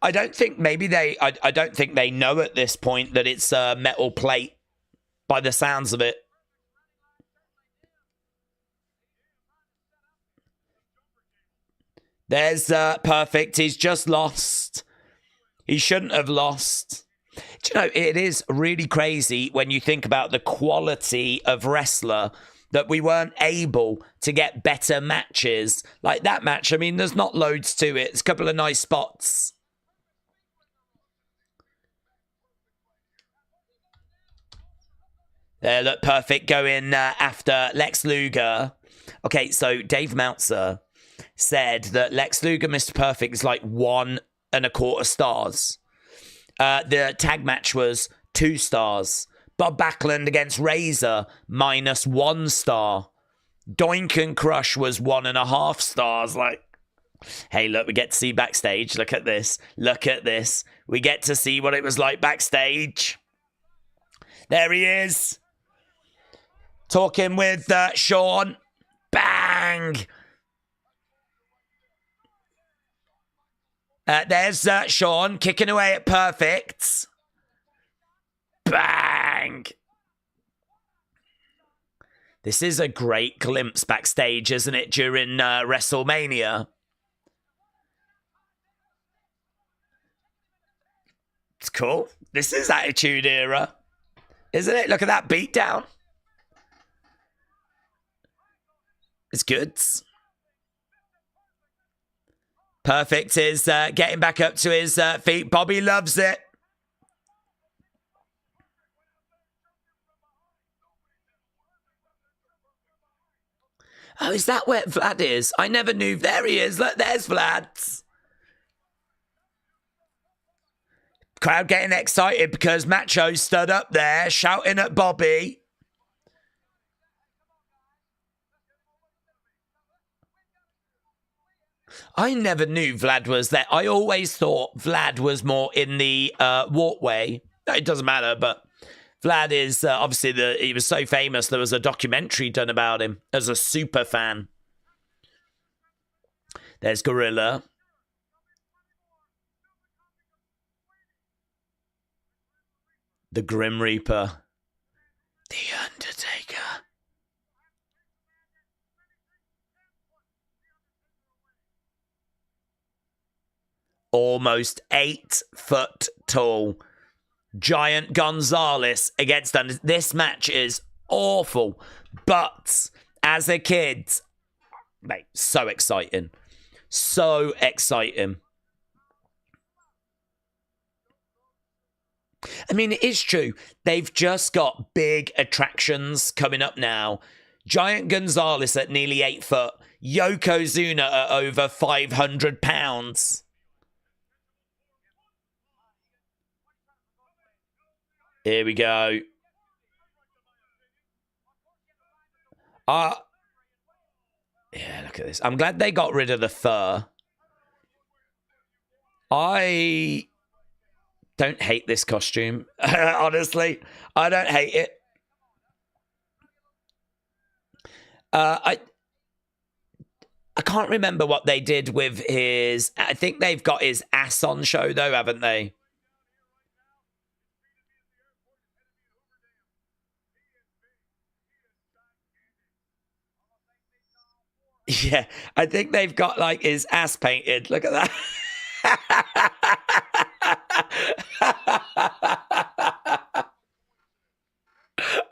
I don't think I don't think they know at this point that it's a metal plate by the sounds of it. There's Perfect. He's just lost. He shouldn't have lost. Do you know, it is really crazy when you think about the quality of wrestler that we weren't able to get better matches. Like that match, I mean, there's not loads to it. It's a couple of nice spots. There, look, Perfect going after Lex Luger. Okay, so Dave Meltzer said that Lex Luger, Mr. Perfect, is like 1.25 stars. The tag match was 2 stars. Bob Backlund against Razor, -1 star. Doink and Crush was 1.5 stars. Like, hey, look, we get to see backstage. Look at this. Look at this. We get to see what it was like backstage. There he is. Talking with Shawn. Bang! There's Shawn kicking away at Perfect. Bang! This is a great glimpse backstage, isn't it, during WrestleMania? It's cool. This is Attitude Era, isn't it? Look at that beatdown. It's good. Perfect is getting back up to his feet. Bobby loves it. Oh, is that where Vlad is? I never knew. There he is. Look, there's Vlad. Crowd getting excited because Macho stood up there shouting at Bobby. I never knew Vlad was there. I always thought Vlad was more in the walkway. It doesn't matter, but Vlad is obviously he was so famous. There was a documentary done about him as a super fan. There's Gorilla. The Grim Reaper. The Undertaker. Almost 8 foot tall. Giant Gonzalez against Steiners. This match is awful. But as a kid, mate, so exciting. So exciting. I mean, it is true. They've just got big attractions coming up now. Giant Gonzalez at nearly 8 foot. Yokozuna at over 500 pounds. Here we go. Yeah, look at this. I'm glad they got rid of the fur. I don't hate this costume. Honestly, I don't hate it. I can't remember what they did with his... I think they've got his ass on show, though, haven't they? Yeah, I think they've got, like, his ass painted. Look at that.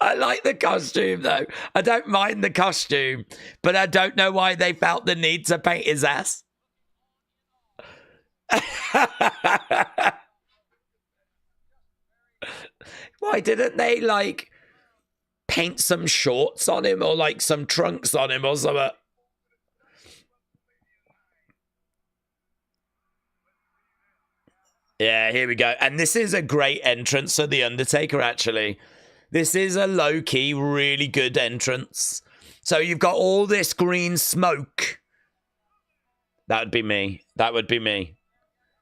I like the costume, though. I don't mind the costume, but I don't know why they felt the need to paint his ass. Why didn't they, like, paint some shorts on him or, like, some trunks on him or something? Yeah, here we go. And this is a great entrance for The Undertaker, actually. This is a low-key, really good entrance. So you've got all this green smoke. That would be me. That would be me.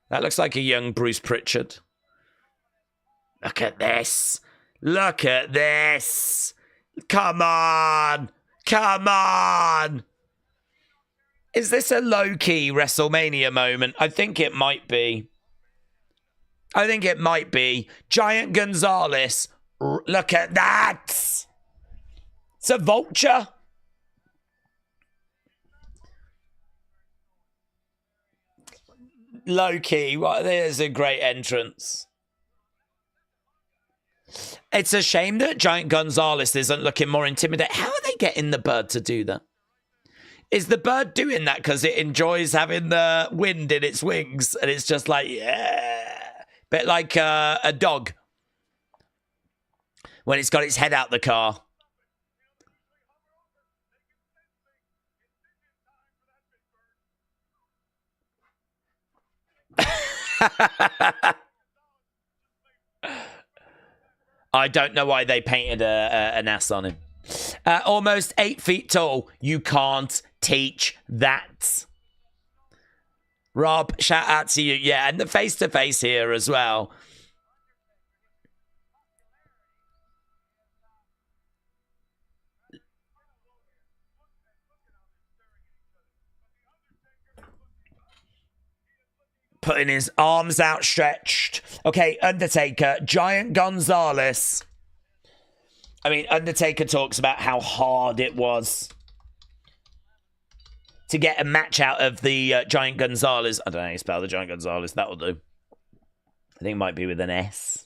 That looks like a young Bruce Pritchard. Look at this. Look at this. Come on. Come on. Is this a low-key WrestleMania moment? I think it might be. I think it might be. Giant Gonzalez. Look at that. It's a vulture. Low-key, there's a great entrance. It's a shame that Giant Gonzalez isn't looking more intimidating. How are they getting the bird to do that? Is the bird doing that because it enjoys having the wind in its wings? And it's just like, yeah. Bit like a dog when it's got its head out the car. I don't know why they painted an ass on him. Almost 8 feet tall. You can't teach that. Rob, shout out to you. Yeah, and the face-to-face here as well. Putting his arms outstretched. Okay, Undertaker, Giant Gonzalez. I mean, Undertaker talks about how hard it was to get a match out of the Giant Gonzalez. I don't know how you spell the Giant Gonzalez. That'll do. I think it might be with an S.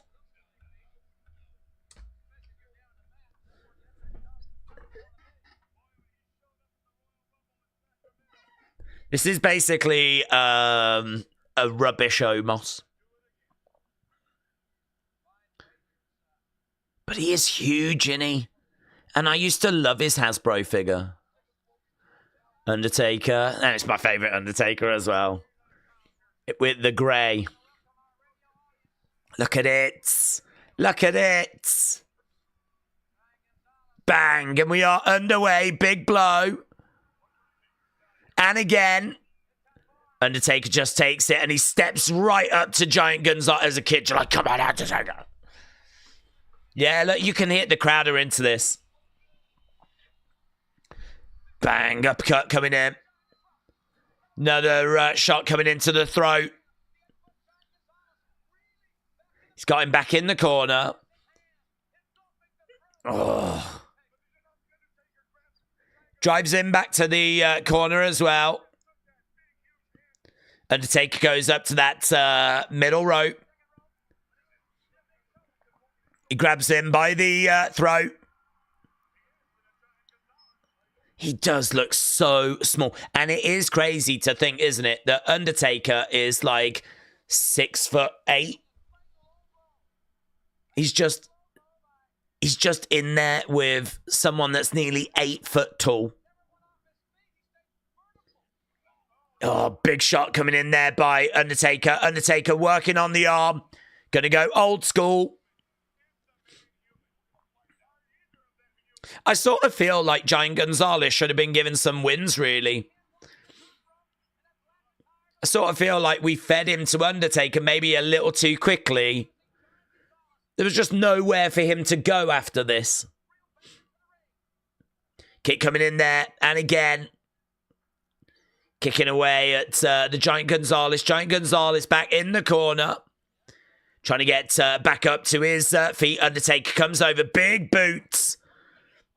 This is basically a rubbish Omos. But he is huge, isn't he? And I used to love his Hasbro figure. Undertaker. And it's my favourite Undertaker as well. With the grey. Look at it. Look at it. Bang. And we are underway. Big blow. And again. Undertaker just takes it and he steps right up to Giant Gonzalez as a kid. You're like, come on, Undertaker. Yeah, look, you can hit the crowd are into this. Bang, uppercut coming in. Another shot coming into the throat. He's got him back in the corner. Oh. Drives him back to the corner as well. Undertaker goes up to that middle rope. He grabs him by the throat. He does look so small. And it is crazy to think, isn't it, that Undertaker is like 6'8". He's just in there with someone that's nearly 8 foot tall. Oh, big shot coming in there by Undertaker. Undertaker working on the arm. Gonna go old school. I sort of feel like Giant Gonzalez should have been given some wins, really. I sort of feel like we fed him to Undertaker maybe a little too quickly. There was just nowhere for him to go after this. Kick coming in there, and again. Kicking away at the Giant Gonzalez. Giant Gonzalez back in the corner. Trying to get back up to his feet. Undertaker comes over. Big boots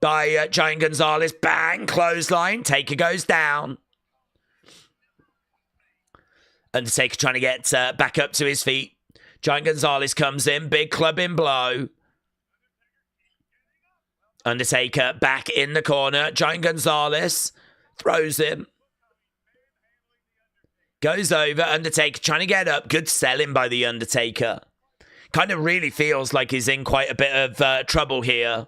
by Giant Gonzalez. Bang, clothesline. Taker goes down. Undertaker trying to get back up to his feet. Giant Gonzalez comes in. Big clubbing blow. Undertaker back in the corner. Giant Gonzalez throws him. Goes over. Undertaker trying to get up. Good selling by the Undertaker. Kind of really feels like he's in quite a bit of trouble here.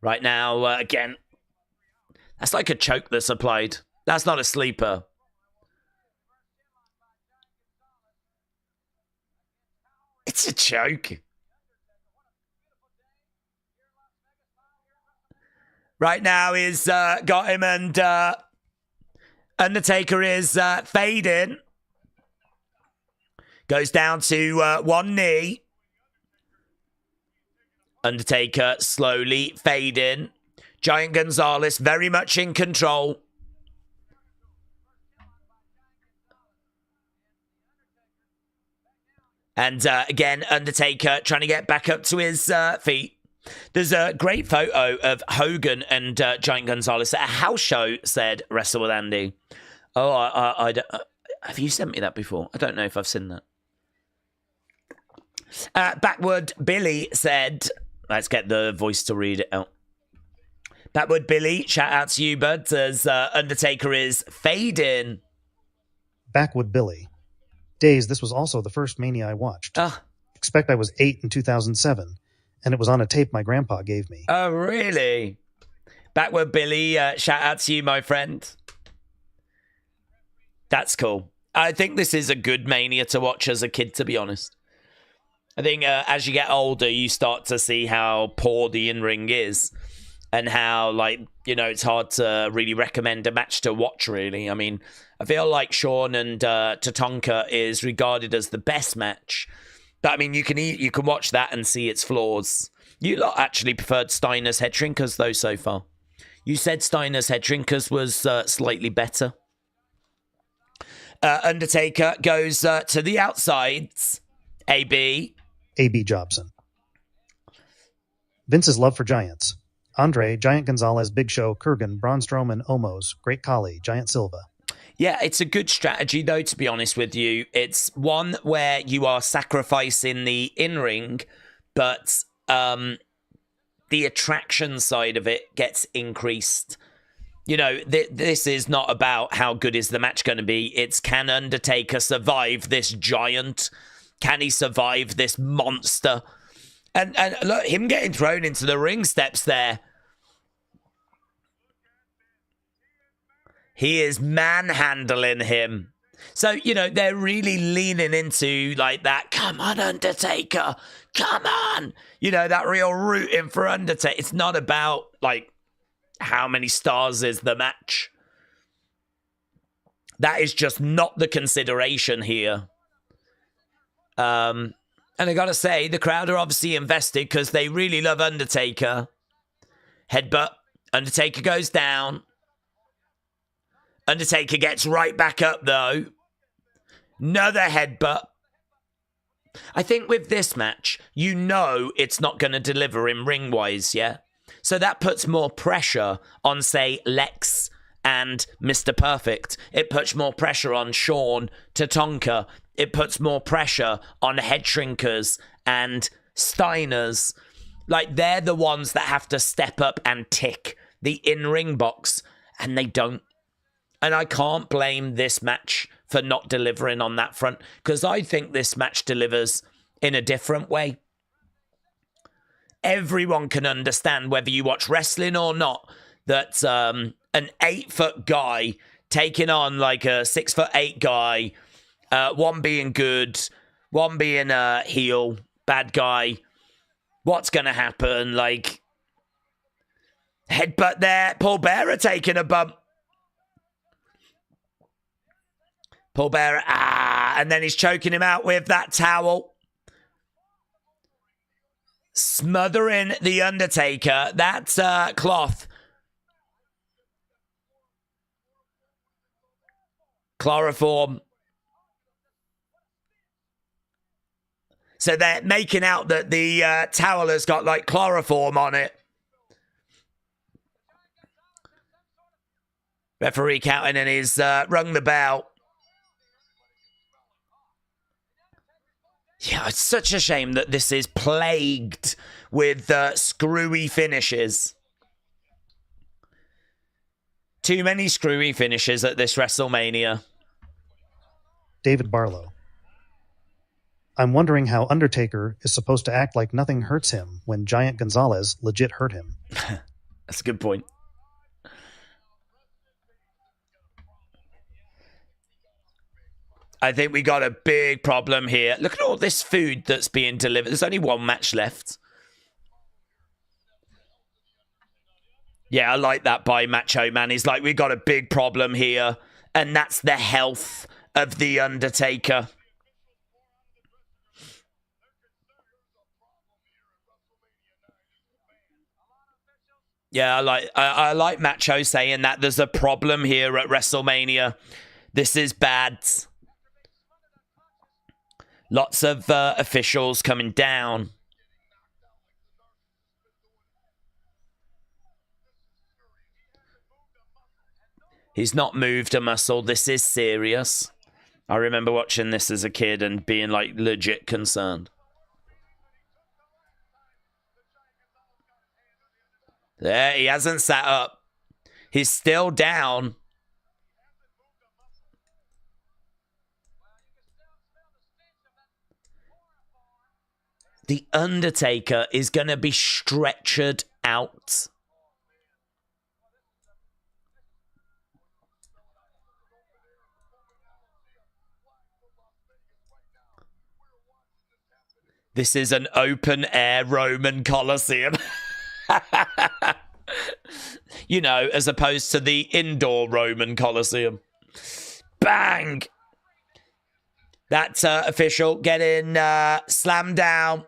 Right now, again. That's like a choke that's applied. That's not a sleeper. It's a choke. Right now, he's got him and Undertaker is fading. Goes down to one knee. Undertaker slowly fading. Giant Gonzalez very much in control. And again, Undertaker trying to get back up to his feet. There's a great photo of Hogan and Giant Gonzalez at a house show, said Wrestle with Andy. Oh, I don't, have you sent me that before? I don't know if I've seen that. Backward Billy said, let's get the voice to read it out. Backward Billy, shout out to you, bud, as Undertaker is fading. Backwood Billy. Days, this was also the first Mania I watched. Expect I was 8 in 2007, and it was on a tape my grandpa gave me. Oh, really? Backward Billy, shout out to you, my friend. That's cool. I think this is a good Mania to watch as a kid, to be honest. I think as you get older, you start to see how poor the in-ring is. And how, like, you know, it's hard to really recommend a match to watch, really. I mean, I feel like Shawn and Tatanka is regarded as the best match. But, I mean, you can watch that and see its flaws. You lot actually preferred Steiner's Headshrinkers, though, so far. You said Steiner's Headshrinkers was slightly better. Undertaker goes to the outsides. AB. AB Jobson. Vince's love for giants. Andre, Giant Gonzalez, Big Show, Kurgan, Braun Strowman, Omos, Great Khali, Giant Silva. Yeah, it's a good strategy, though, to be honest with you. It's one where you are sacrificing the in-ring, but the attraction side of it gets increased. You know, this is not about how good is the match going to be. It's, can Undertaker survive this giant? Can he survive this monster? And look, him getting thrown into the ring steps there. He is manhandling him. So, you know, they're really leaning into, like, that, come on, Undertaker, come on. You know, that real rooting for Undertaker. It's not about, like, how many stars is the match. That is just not the consideration here. And I gotta say, the crowd are obviously invested because they really love Undertaker. Headbutt. Undertaker goes down. Undertaker gets right back up, though. Another headbutt. I think with this match, you know it's not going to deliver in ring-wise, yeah? So that puts more pressure on, say, Lex and Mr. Perfect. It puts more pressure on Shawn, Tatanka. It puts more pressure on Headshrinkers and Steiners. Like, they're the ones that have to step up and tick the in-ring box, and they don't. And I can't blame this match for not delivering on that front, because I think this match delivers in a different way. Everyone can understand, whether you watch wrestling or not, that an 8-foot guy taking on like a 6'8" guy, one being good, one being a heel, bad guy. What's going to happen? Like, headbutt there. Paul Bearer taking a bump. Paul Bearer, and then he's choking him out with that towel. Smothering the Undertaker. That's cloth. Chloroform. So they're making out that the towel has got like chloroform on it. Referee counting and he's rung the bell. Yeah, it's such a shame that this is plagued with screwy finishes. Too many screwy finishes at this WrestleMania. David Barlow. I'm wondering how Undertaker is supposed to act like nothing hurts him when Giant Gonzalez legit hurt him. That's a good point. I think we got a big problem here. Look at all this food that's being delivered. There's only one match left. Yeah, I like that by Macho Man. He's like, we got a big problem here. And that's the health of The Undertaker. Yeah, I like Macho saying that there's a problem here at WrestleMania. This is bad. Lots of officials coming down. He's not moved a muscle. This is serious. I remember watching this as a kid and being like legit concerned. There, he hasn't sat up. He's still down. The Undertaker is going to be stretchered out. This is an open-air Roman Colosseum. You know, as opposed to the indoor Roman Colosseum. Bang! That's official. Getting slammed down.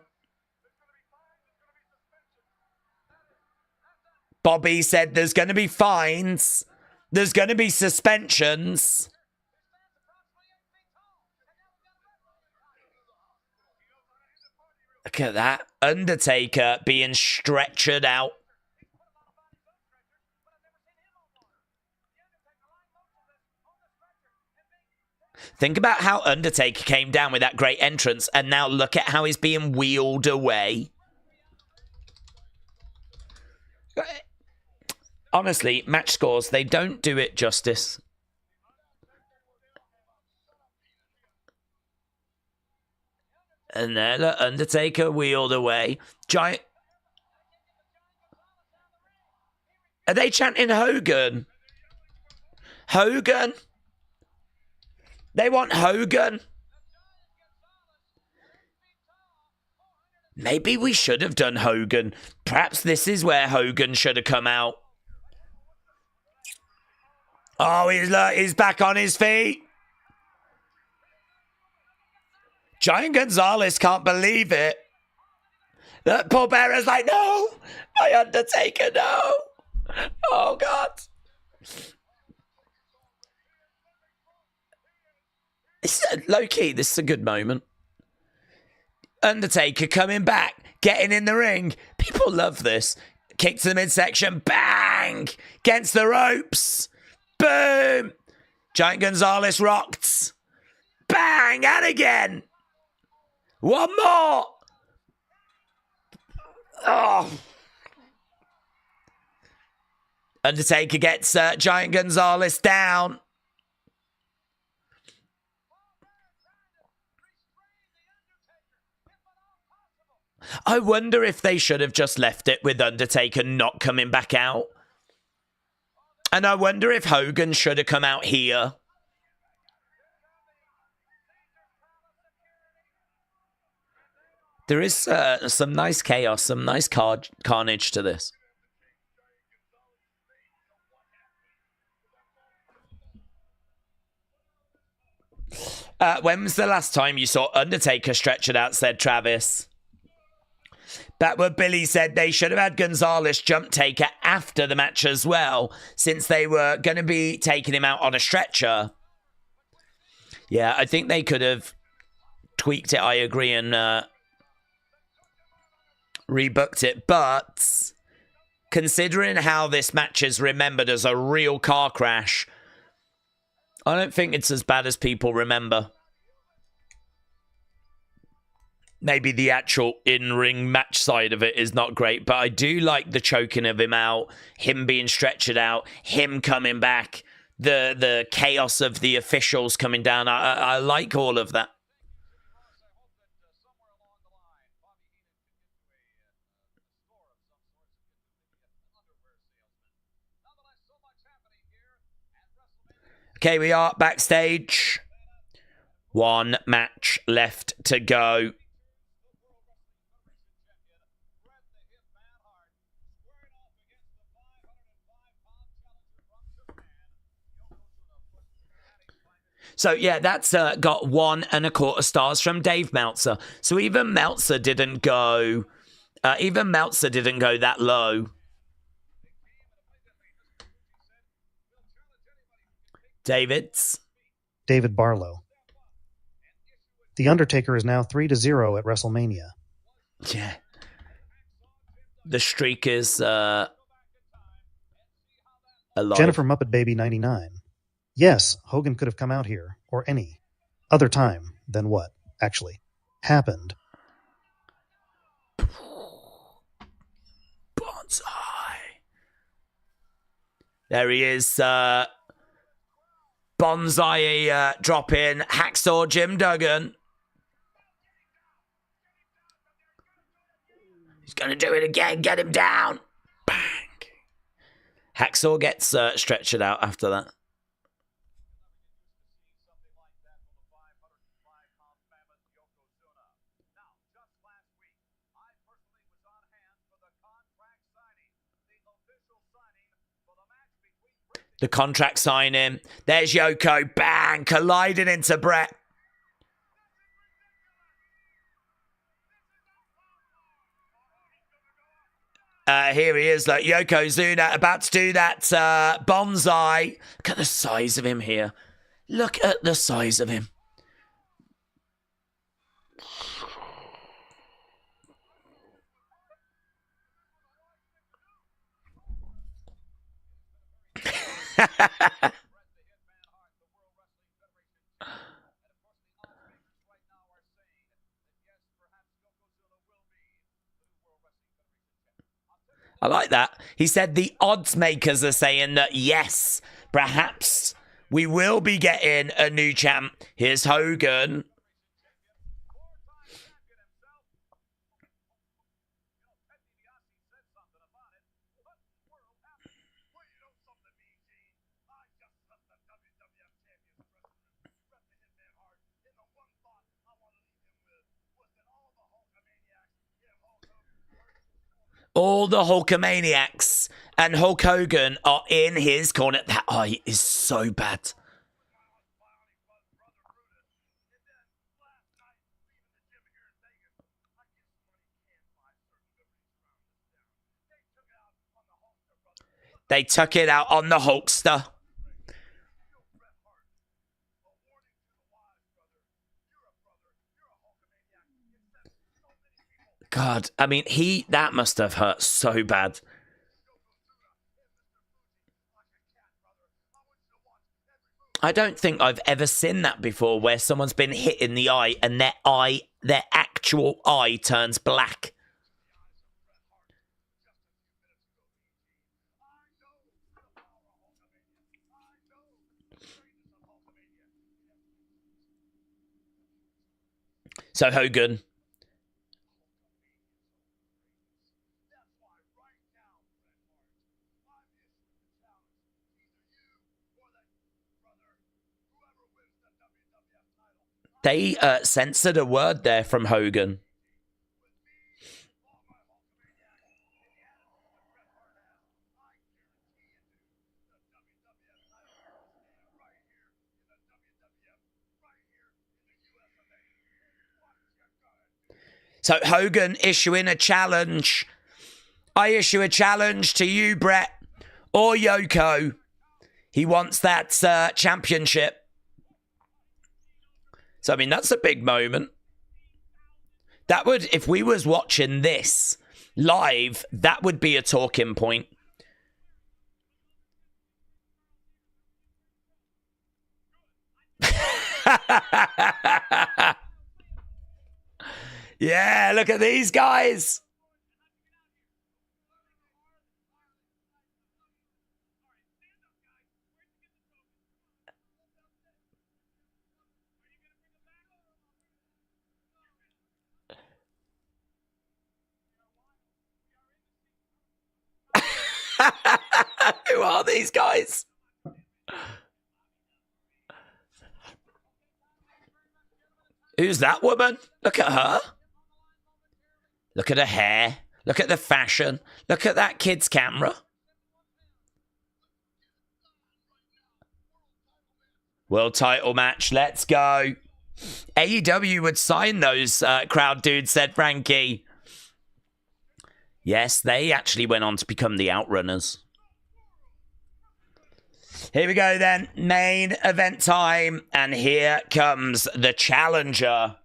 Bobby said there's going to be fines. There's going to be suspensions. Look at that. Undertaker being stretchered out. Think about how Undertaker came down with that great entrance, and now look at how he's being wheeled away. Honestly, match scores, they don't do it justice. And then the Undertaker wheeled away. Giant. Are they chanting Hogan? Hogan? They want Hogan? Maybe we should have done Hogan. Perhaps this is where Hogan should have come out. Oh, he's back on his feet. Giant Gonzalez can't believe it. The Paul Bearer's like, no, my Undertaker, no. Oh, God. Low-key, this is a good moment. Undertaker coming back, getting in the ring. People love this. Kick to the midsection, bang! Against the ropes. Boom! Giant Gonzalez rocked. Bang! And again. One more. Oh. Undertaker gets Giant Gonzalez down. I wonder if they should have just left it with Undertaker not coming back out. And I wonder if Hogan should have come out here. There is some nice chaos, some nice carnage to this. When was the last time you saw Undertaker stretched out, said Travis. That what Billy said, they should have had Gonzalez jump Taker after the match as well, since they were going to be taking him out on a stretcher. Yeah, I think they could have tweaked it, I agree, and rebooked it. But considering how this match is remembered as a real car crash, I don't think it's as bad as people remember. Maybe the actual in-ring match side of it is not great, but I do like the choking of him out, him being stretched out, him coming back, the chaos of the officials coming down. I like all of that. Okay, we are backstage. One match left to go. So, yeah, that's got 1 1/4 stars from Dave Meltzer. So even Meltzer didn't go... that low. David Barlow. The Undertaker is now 3-0 at WrestleMania. Yeah. The streak is... alive. Jennifer Muppet Baby 99. Yes, Hogan could have come out here, or any other time than what actually happened. Bonsai. There he is. Bonsai drop in. Hacksaw Jim Duggan. He's going to do it again. Get him down. Bang. Hacksaw gets stretched out after that. The contract signing. There's Yoko. Bang. Colliding into Bret. Here he is, like Yokozuna, about to do that bonsai. Look at the size of him here. Look at the size of him. I like that. He said the odds makers are saying that, yes, perhaps we will be getting a new champ. Here's Hogan. All the Hulkamaniacs and Hulk Hogan are in his corner. That eye is so bad. They took it out on the Hulkster. God, I mean, that must have hurt so bad. I don't think I've ever seen that before, where someone's been hit in the eye and their actual eye turns black. So Hogan. They censored a word there from Hogan. So Hogan issuing a challenge. I issue a challenge to you, Bret, or Yoko. He wants that championship. So, I mean, that's a big moment. That would, if we was watching this live, that would be a talking point. Yeah, look at these guys. Who are these guys? Who's that woman? Look at her. Look at her hair. Look at the fashion. Look at that kid's camera. World title match. Let's go. AEW would sign those crowd dudes, said Frankie. Yes, they actually went on to become the Outrunners. Here we go then. Main event time. And here comes the challenger.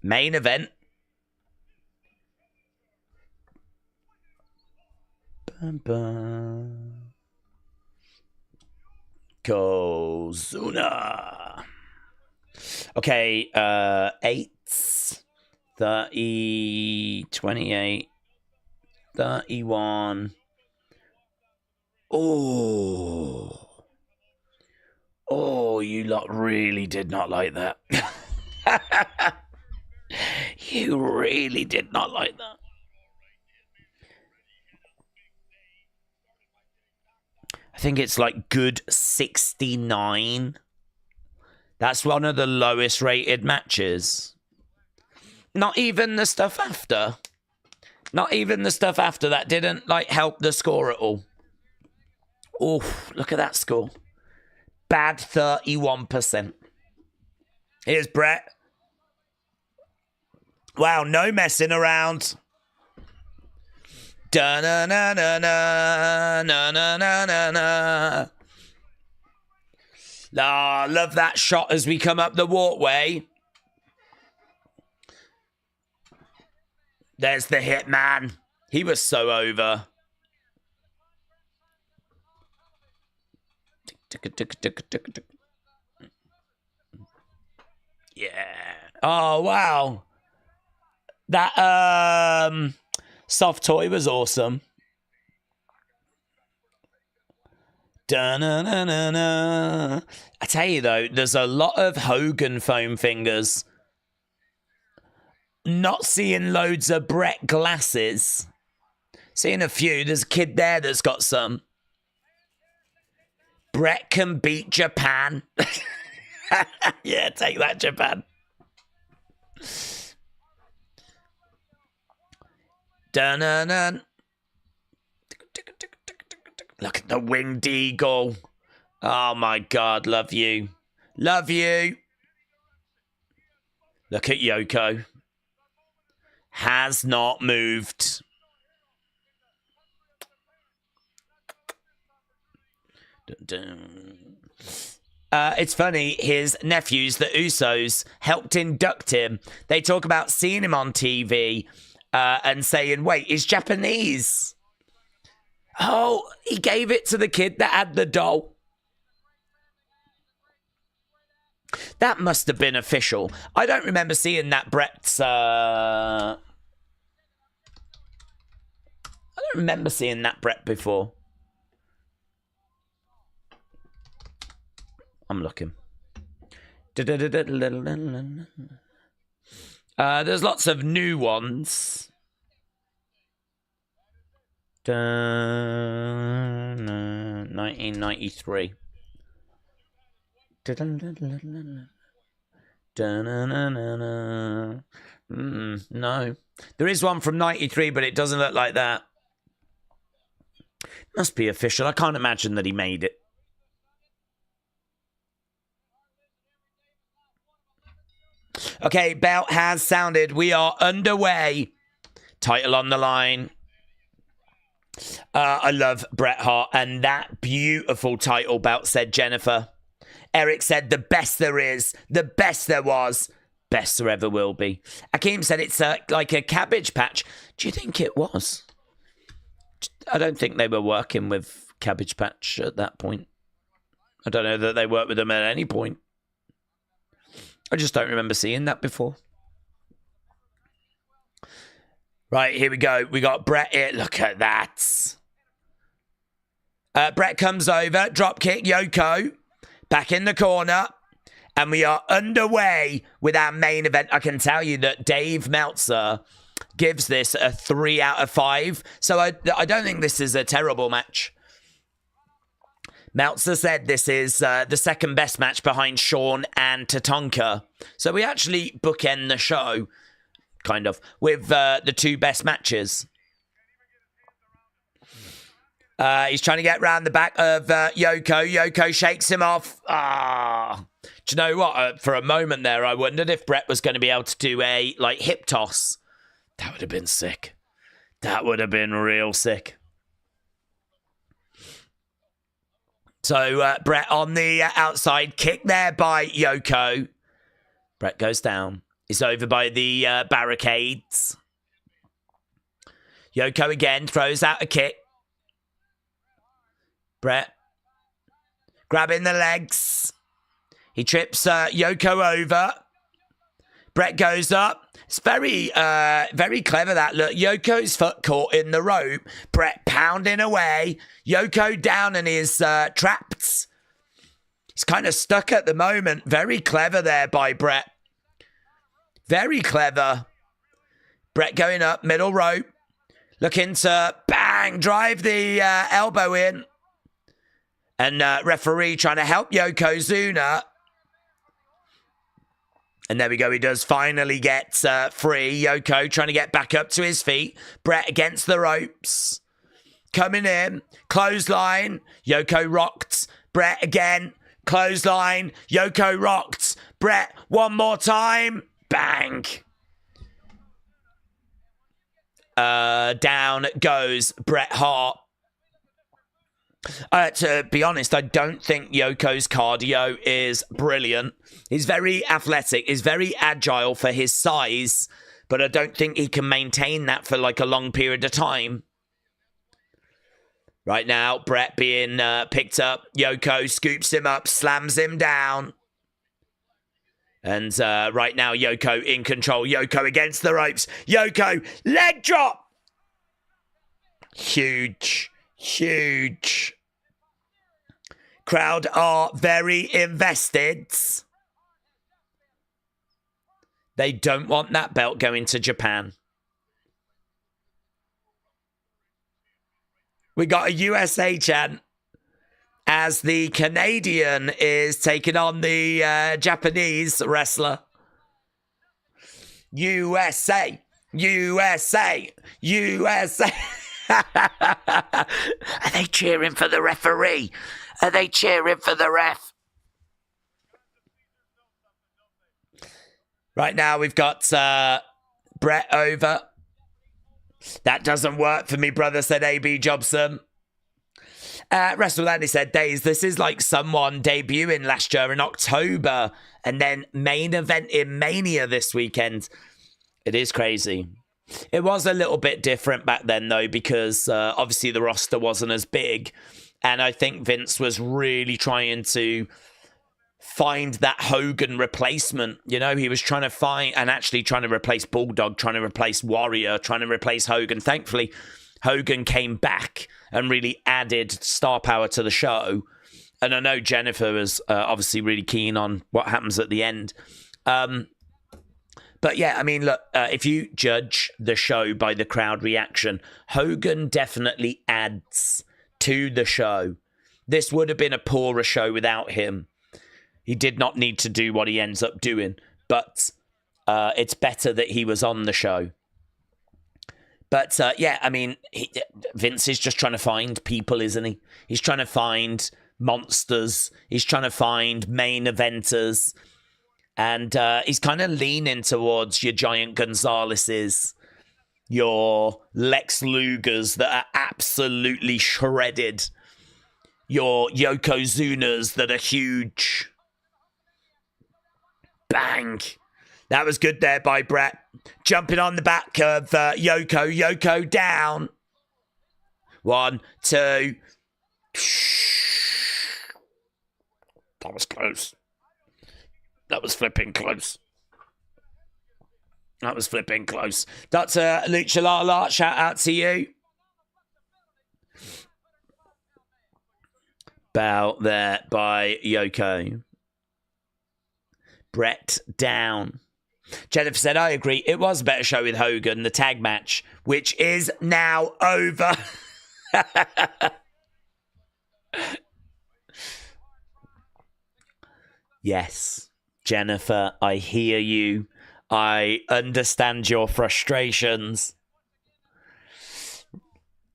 Main event. Yokozuna. Okay, 8, 30, 28, 31. Oh, you lot really did not like that. You really did not like that. I think it's like good 69. That's one of the lowest rated matches. Not even the stuff after. Not even the stuff after that didn't like help the score at all. Oh, look at that score. Bad 31%. Here's Bret. Wow, no messing around. Da-na-na-na-na, ah, love that shot as we come up the walkway. There's the Hitman. He was so over. Yeah. Oh, wow. That soft toy was awesome. Da-na-na-na-na. I tell you, though, there's a lot of Hogan foam fingers. Not seeing loads of Bret glasses. Seeing a few. There's a kid there that's got some. Bret can beat Japan. Yeah, take that, Japan. Dun-dun-dun. Look at the winged eagle. Oh, my God. Love you. Love you. Look at Yoko. Has not moved. It's funny, his nephews, the Usos, helped induct him. They talk about seeing him on TV and saying, wait, he's Japanese. Oh, he gave it to the kid that had the doll. That must have been official. I don't remember seeing that Bret's... I don't remember seeing that Bret before. I'm looking. There's lots of new ones. 1993. No. There is one from 93, but it doesn't look like that. Must be official. I can't imagine that he made it. Okay, belt has sounded. We are underway. Title on the line. I love Bret Hart and that beautiful title belt, said Jennifer. Eric said the best there is, the best there was, best there ever will be. Akeem said it's like a Cabbage Patch. Do you think it was? I don't think they were working with Cabbage Patch at that point. I don't know that they worked with them at any point. I just don't remember seeing that before. Right, here we go. We got Bret here. Look at that. Bret comes over. Drop kick. Yoko. Back in the corner. And we are underway with our main event. I can tell you that Dave Meltzer gives this a 3 out of 5. So I don't think this is a terrible match. Meltzer said this is the second best match behind Shawn and Tatanka. So we actually bookend the show, kind of, with the two best matches. He's trying to get round the back of Yoko. Yoko shakes him off. Ah, do you know what? For a moment there, I wondered if Bret was going to be able to do a hip toss. That would have been sick. That would have been real sick. So Bret on the outside, kick there by Yoko. Bret goes down. He's over by the barricades. Yoko again throws out a kick. Bret grabbing the legs. He trips Yoko over. Bret goes up. It's very clever that. Look, Yoko's foot caught in the rope. Bret pounding away. Yoko down and is trapped. He's kind of stuck at the moment. Very clever there by Bret. Very clever. Bret going up, middle rope. Looking to bang, drive the elbow in. And referee trying to help Yokozuna. And there we go. He does finally get free. Yoko trying to get back up to his feet. Bret against the ropes. Coming in. Clothesline. Yoko rocked. Bret again. Clothesline. Yoko rocked. Bret one more time. Bang. Down goes Bret Hart. To be honest, I don't think Yoko's cardio is brilliant. He's very athletic. He's very agile for his size, but I don't think he can maintain that for like a long period of time. Right now, Bret being picked up. Yoko scoops him up, slams him down. And right now, Yoko in control. Yoko against the ropes. Yoko, leg drop! Huge. Huge. Crowd are very invested. They don't want that belt going to Japan. We got a USA chant as the Canadian is taking on the Japanese wrestler. USA, USA, USA. Are they cheering for the referee? Are they cheering for the ref? Right now we've got Bret over. That doesn't work for me, brother, said AB Jobson. Wrestlemania said, Days, this is like someone debuting last year in October and then main event in Mania this weekend. It is crazy. It was a little bit different back then, though, because obviously the roster wasn't as big. And I think Vince was really trying to find that Hogan replacement. You know, he was trying to find and actually trying to replace Bulldog, trying to replace Warrior, trying to replace Hogan. Thankfully, Hogan came back and really added star power to the show. And I know Jennifer was obviously really keen on what happens at the end. But yeah, I mean, look, if you judge the show by the crowd reaction, Hogan definitely adds to the show. This would have been a poorer show without him. He did not need to do what he ends up doing, but it's better that he was on the show. But yeah, I mean, Vince is just trying to find people, isn't he? He's trying to find monsters. He's trying to find main eventers. And he's kind of leaning towards your Giant Gonzalez's, your Lex Lugers that are absolutely shredded, your Yokozunas that are huge. Bang. That was good there by Bret. Jumping on the back of Yoko. Yoko down. 1, 2. That was close. That was flipping close. That was flipping close. Dr. Lucha Lala, shout out to you. Bow there by Yoko. Bret down. Jennifer said, I agree. It was a better show with Hogan, the tag match, which is now over. Yes. Jennifer, I hear you. I understand your frustrations.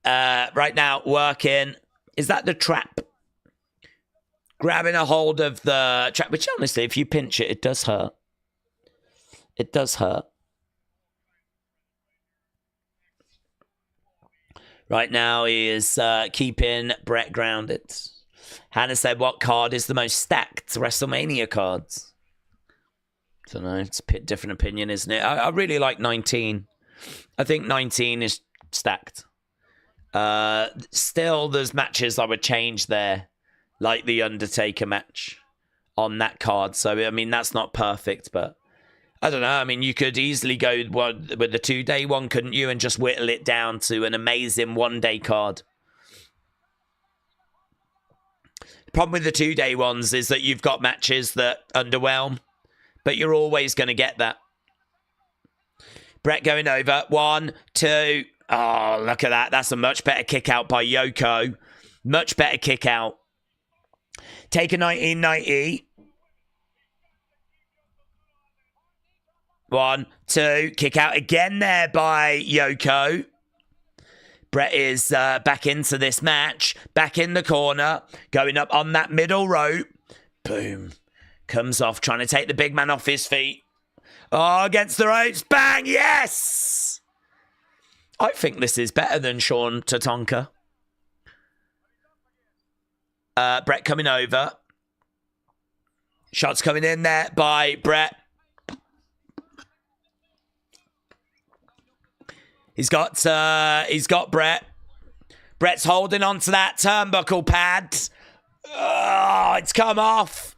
Right now, working. Is that the trap? Grabbing a hold of the trap, which honestly, if you pinch it, it does hurt. It does hurt. Right now, he is keeping Bret grounded. Hannah said, what card is the most stacked WrestleMania cards? I don't know, it's a bit different opinion, isn't it? I really like 19. I think 19 is stacked. Still, there's matches I would change there, like the Undertaker match on that card. So, I mean, that's not perfect, but I don't know. I mean, you could easily go with the 2-day one, couldn't you? And just whittle it down to an amazing 1-day card. The problem with the 2-day ones is that you've got matches that underwhelm, but you're always going to get that. Bret going over. 1, 2. Oh, look at that. That's a much better kick out by Yoko. Much better kick out. Taker 1990. 1, 2. Kick out again there by Yoko. Bret is back into this match. Back in the corner. Going up on that middle rope. Boom. Comes off. Trying to take the big man off his feet. Oh, against the ropes. Bang. Yes. I think this is better than Shawn Tatanka. Bret coming over. Shots coming in there by Bret. He's got Bret. Bret's holding on to that turnbuckle pad. Oh, it's come off.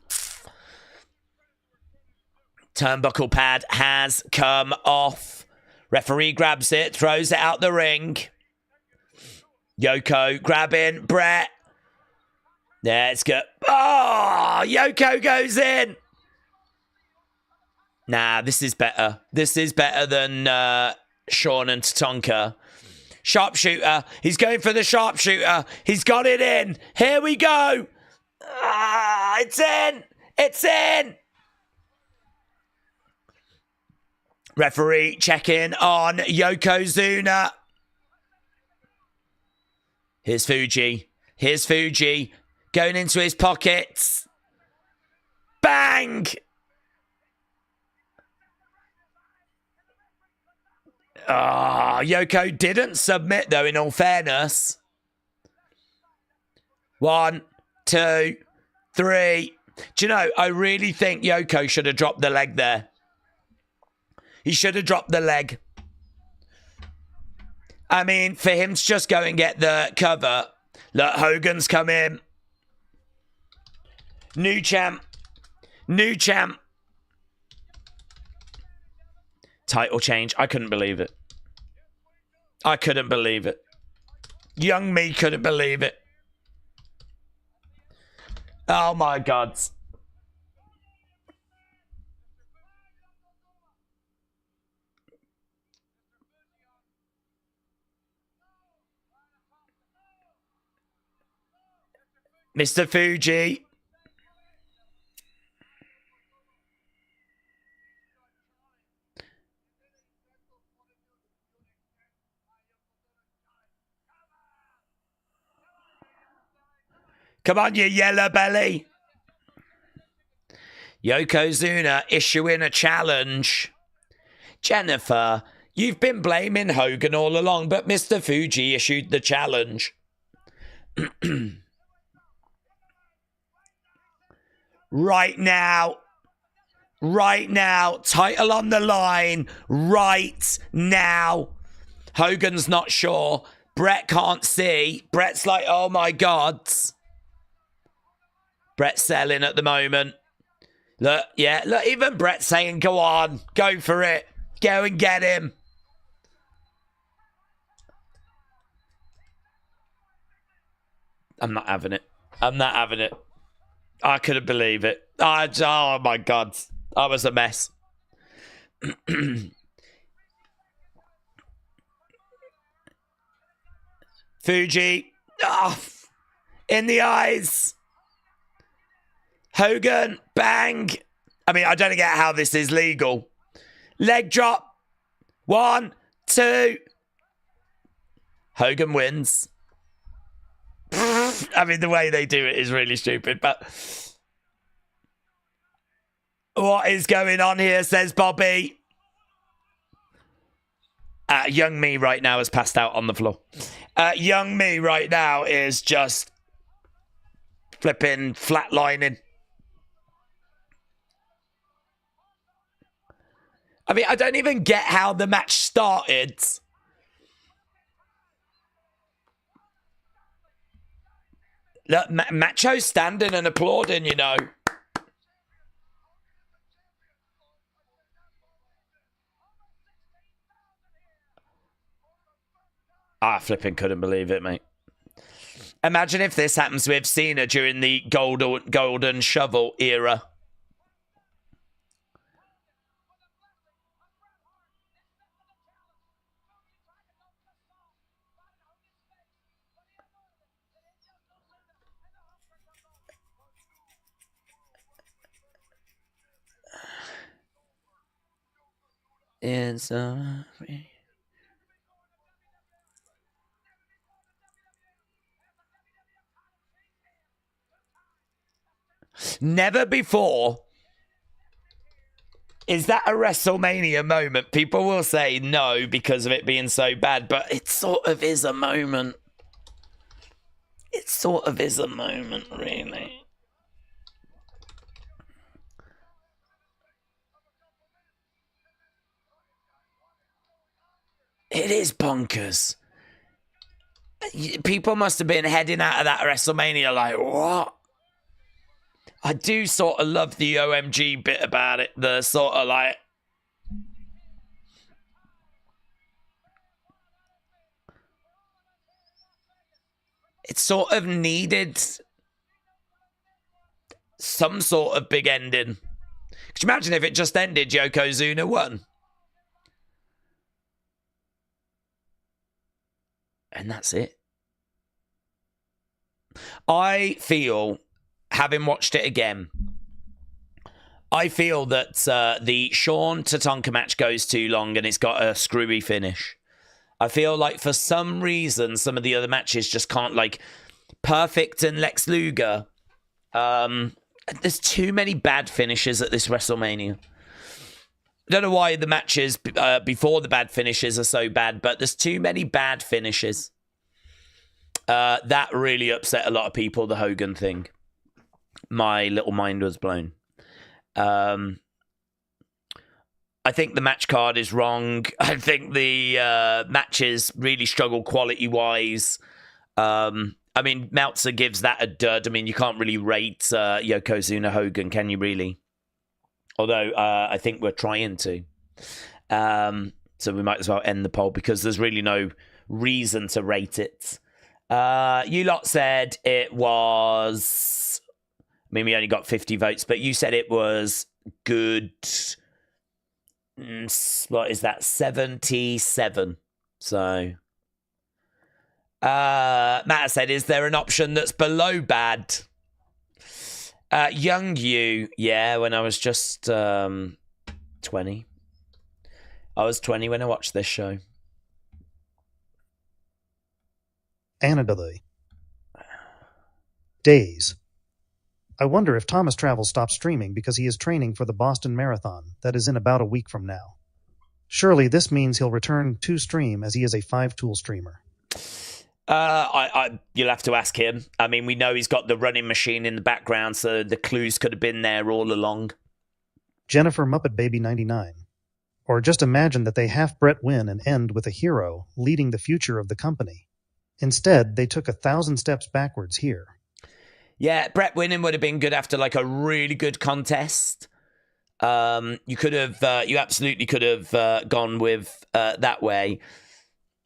Turnbuckle pad has come off. Referee grabs it, throws it out the ring. Yoko grabbing Bret. Yeah, it's good. Oh, Yoko goes in. Nah, this is better. This is better than Shawn and Tatanka. Sharpshooter. He's going for the sharpshooter. He's got it in. Here we go. Ah, it's in. It's in. Referee checking on Yokozuna. Here's Fuji. Here's Fuji. Going into his pockets. Bang! Ah, Yoko didn't submit, though, in all fairness. 1, 2, 3. Do you know, I really think Yoko should have dropped the leg there. He should have dropped the leg. I mean, for him to just go and get the cover. Look, Hogan's come in. New champ. New champ. Title change. I couldn't believe it. I couldn't believe it. Young me couldn't believe it. Oh my God. Mr. Fuji. Come on, you yellow belly. Yokozuna issuing a challenge. Jennifer, you've been blaming Hogan all along, but Mr. Fuji issued the challenge. Right now. Right now. Title on the line. Right now. Hogan's not sure. Bret can't see. Bret's like, oh my God. Bret's selling at the moment. Look, yeah, look, even Bret's saying, go on, go for it. Go and get him. I'm not having it. I'm not having it. I couldn't believe it. Oh my God. I was a mess. Fuji. Oh, in the eyes. Hogan. Bang. I mean, I don't get how this is legal. Leg drop. 1, 2. Hogan wins. I mean, the way they do it is really stupid, but what is going on here, says Bobby. Young me right now has passed out on the floor. Young me right now is just flipping, flatlining. I mean, I don't even get how the match started. Look, Macho's standing and applauding, you know. I flipping couldn't believe it, mate. Imagine if this happens with Cena during the golden shovel era. It's never before is that a WrestleMania moment. People will say no because of it being so bad, but it sort of is a moment. It sort of is a moment, really. It is bonkers. People must have been heading out of that WrestleMania like, what? I do sort of love the OMG bit about it. The sort of like... It sort of needed some sort of big ending. Could you imagine if it just ended Yokozuna won? And that's it. I feel, having watched it again, I feel that the Shawn Tatanka match goes too long and it's got a screwy finish. I feel like for some reason, some of the other matches just can't, like, Perfect and Lex Luger. There's too many bad finishes at this WrestleMania. I don't know why the matches before the bad finishes are so bad, but there's too many bad finishes. That really upset a lot of people, the Hogan thing. My little mind was blown. I think the match card is wrong. I think the matches really struggle quality-wise. I mean, Meltzer gives that a dud. I mean, you can't really rate Yokozuna Hogan, can you really? Although I think we're trying to. So we might as well end the poll because there's really no reason to rate it. You lot said it was... I mean, we only got 50 votes, but you said it was good... What is that? 77. So... Matt said, is there an option that's below bad? Young you, yeah, when I was just 20. I was 20 when I watched this show. Anadolu. Days. I wonder if Thomas Travel stopped streaming because he is training for the Boston Marathon that is in about a week from now. Surely this means he'll return to stream as he is a 5-tool streamer. You'll have to ask him. I mean, we know he's got the running machine in the background, so the clues could have been there all along. Jennifer Muppet Baby 99. Or just imagine that they half Bret win and end with a hero leading the future of the company. Instead, they took 1,000 steps backwards here. Yeah, Bret winning would have been good after like a really good contest. You could have, you absolutely could have gone with that way.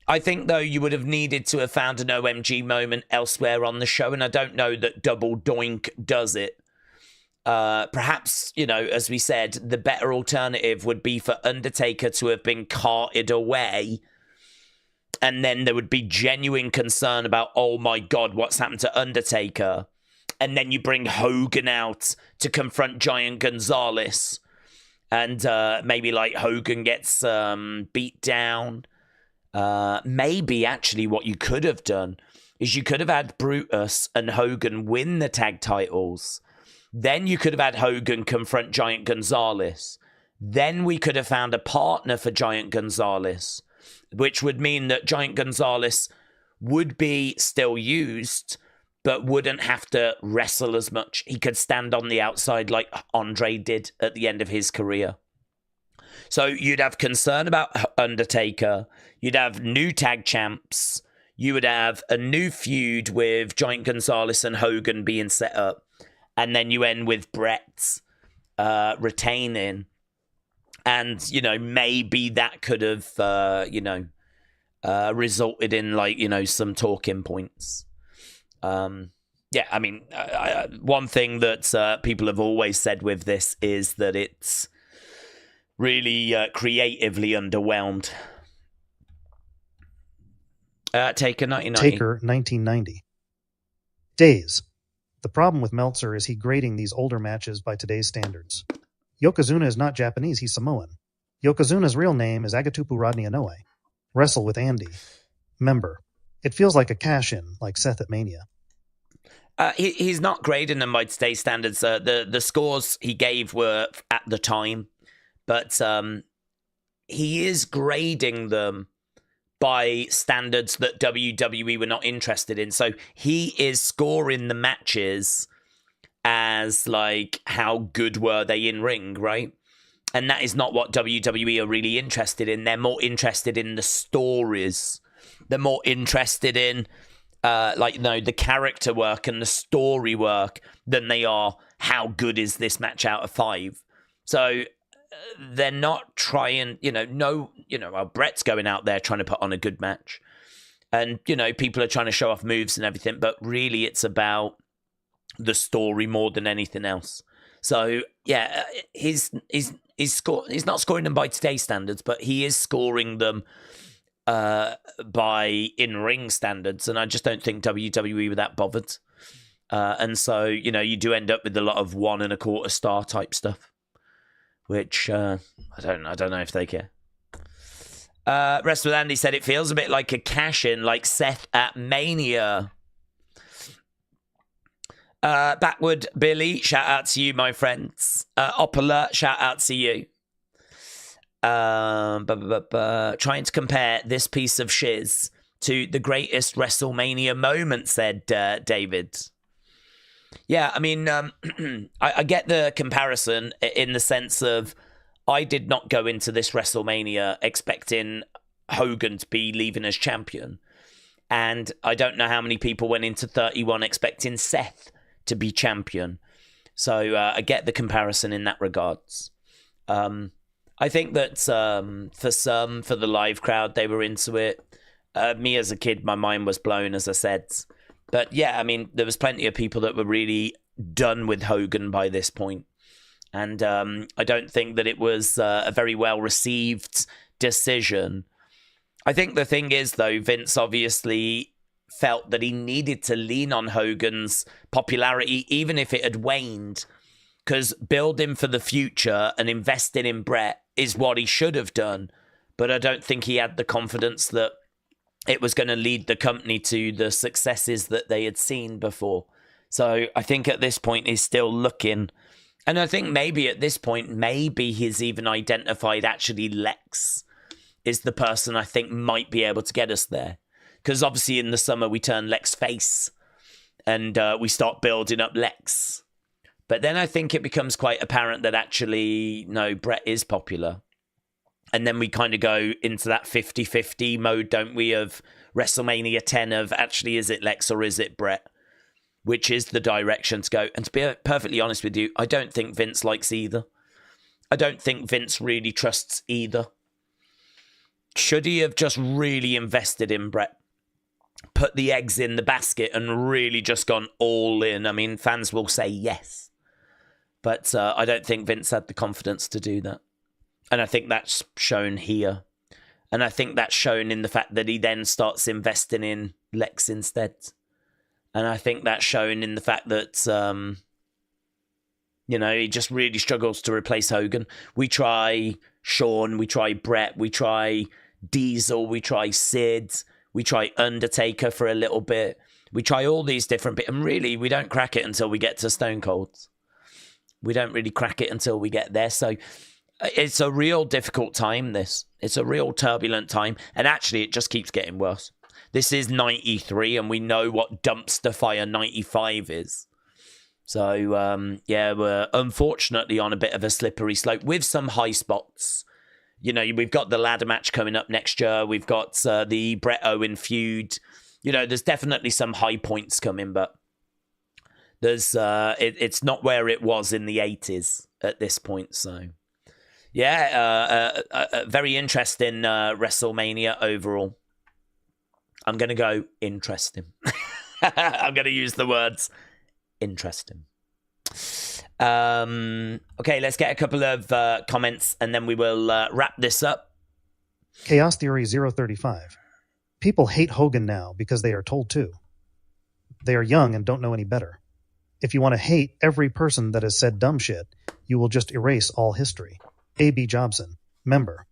I think, though, you would have needed to have found an OMG moment elsewhere on the show, and I don't know that Double Doink does it. Perhaps, you know, as we said, the better alternative would be for Undertaker to have been carted away, and then there would be genuine concern about, oh my God, what's happened to Undertaker? And then you bring Hogan out to confront Giant Gonzalez, and maybe, like, Hogan gets beat down. Maybe actually what you could have done is you could have had Brutus and Hogan win the tag titles. Then you could have had Hogan confront Giant Gonzalez. Then we could have found a partner for Giant Gonzalez, which would mean that Giant Gonzalez would be still used, but wouldn't have to wrestle as much. He could stand on the outside like Andre did at the end of his career. So you'd have concern about Undertaker. You'd have new tag champs. you would have a new feud with Giant Gonzalez and Hogan being set up, and then you end with Bret retaining. And, you know, maybe that could have, resulted in, like, you know, some talking points. Yeah, I mean, one thing that people have always said with this is that it's really creatively underwhelmed. Taker 1990. Taker 1990. Days. The problem with Meltzer is he grading these older matches by today's standards. Yokozuna is not Japanese, he's Samoan. Yokozuna's real name is Agatupu Rodney Inoue. Wrestle with Andy. Member. It feels like a cash-in, like Seth at Mania. He's not grading them by today's standards. The scores he gave were at the time, but he is grading them by standards that WWE were not interested in. So he is scoring the matches as, like, how good were they in ring, right? And that is not what WWE are really interested in. They're more interested in the stories. They're more interested in, the character work and the story work than they are how good is this match out of 5. So they're not trying, Bret's going out there trying to put on a good match. And, you know, people are trying to show off moves and everything, but really it's about the story more than anything else. So yeah, he's not scoring them by today's standards, but he is scoring them by in-ring standards, and I just don't think WWE were that bothered. And so, you know, you do end up with a lot of 1 1/4 star type stuff, which I don't know if they care. Wrestler Andy said it feels a bit like a cash-in, like Seth at Mania. Backward Billy, shout out to you, my friends. Opala, shout out to you. Trying to compare this piece of shiz to the greatest WrestleMania moment, said David. Yeah, I mean, I get the comparison in the sense of I did not go into this WrestleMania expecting Hogan to be leaving as champion. And I don't know how many people went into 31 expecting Seth to be champion. So I get the comparison in that regards. I think that for the live crowd, they were into it. Me as a kid, my mind was blown, as I said. But yeah, I mean, there was plenty of people that were really done with Hogan by this point. And I don't think that it was a very well-received decision. I think the thing is, though, Vince obviously felt that he needed to lean on Hogan's popularity, even if it had waned, because building for the future and investing in Bret is what he should have done. But I don't think he had the confidence that it was going to lead the company to the successes that they had seen before. So I think at this point he's still looking. And I think maybe at this point, maybe he's even identified actually Lex is the person I think might be able to get us there. Because obviously in the summer we turn Lex face and we start building up Lex. But then I think it becomes quite apparent that actually, no, Bret is popular. And then we kind of go into that 50-50 mode, don't we, of WrestleMania 10 of actually, is it Lex or is it Bret? Which is the direction to go. And to be perfectly honest with you, I don't think Vince likes either. I don't think Vince really trusts either. Should he have just really invested in Bret? Put the eggs in the basket and really just gone all in? I mean, fans will say yes. But I don't think Vince had the confidence to do that. And I think that's shown here. And I think that's shown in the fact that he then starts investing in Lex instead. And I think that's shown in the fact that, he just really struggles to replace Hogan. We try Shawn, we try Bret, we try Diesel, we try Sid, we try Undertaker for a little bit. We try all these different bits. And really, we don't crack it until we get to Stone Cold. We don't really crack it until we get there. So it's a real difficult time, this. It's a real turbulent time. And actually, it just keeps getting worse. This is 93, and we know what dumpster fire 95 is. So, we're unfortunately on a bit of a slippery slope with some high spots. You know, we've got the ladder match coming up next year. We've got the Bret Owen feud. there's definitely some high points coming, but there's it's not where it was in the 80s at this point. So, yeah, very interesting WrestleMania overall. I'm going to go interesting. I'm going to use the words interesting. Okay, let's get a couple of comments and then we will wrap this up. Chaos Theory 035. People hate Hogan now because they are told to. They are young and don't know any better. If you want to hate every person that has said dumb shit, you will just erase all history. A.B. Jobson. Member.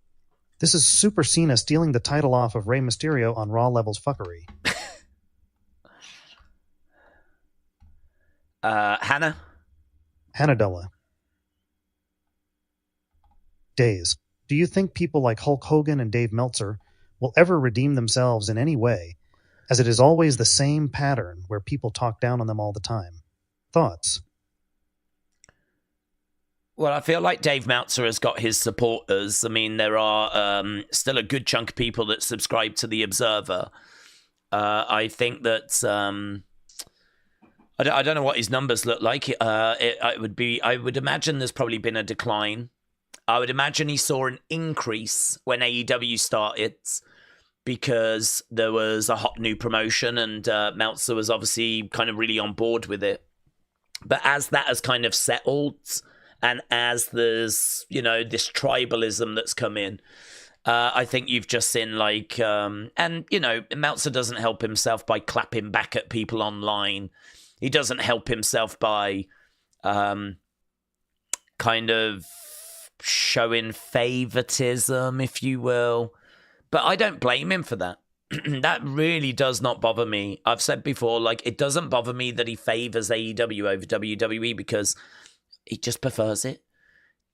This is Super Cena stealing the title off of Rey Mysterio on Raw levels fuckery. Hannah Hanadella. Days. Do you think people like Hulk Hogan and Dave Meltzer will ever redeem themselves in any way, as it is always the same pattern where people talk down on them all the time? Thoughts? Well, I feel like Dave Meltzer has got his supporters. I mean, there are still a good chunk of people that subscribe to The Observer. I think that... I don't know what his numbers look like. I would imagine there's probably been a decline. I would imagine he saw an increase when AEW started because there was a hot new promotion and Meltzer was obviously kind of really on board with it. But as that has kind of settled and as there's, this tribalism that's come in, I think you've just seen Meltzer doesn't help himself by clapping back at people online. He doesn't help himself by kind of showing favoritism, if you will. But I don't blame him for that. That really does not bother me. I've said before, it doesn't bother me that he favors AEW over WWE because he just prefers it.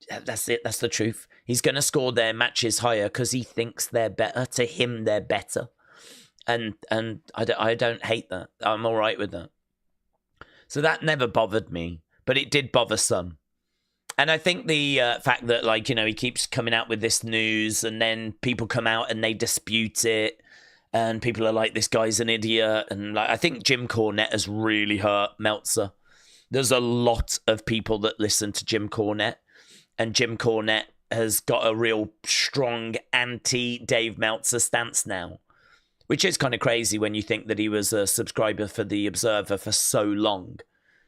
That's it. That's the truth. He's going to score their matches higher because he thinks they're better. To him, they're better. And I don't hate that. I'm all right with that. So that never bothered me, but it did bother some. And I think the fact that, he keeps coming out with this news and then people come out and they dispute it and people are like, this guy's an idiot. And I think Jim Cornette has really hurt Meltzer. There's a lot of people that listen to Jim Cornette and Jim Cornette has got a real strong anti-Dave Meltzer stance now. Which is kind of crazy when you think that he was a subscriber for The Observer for so long.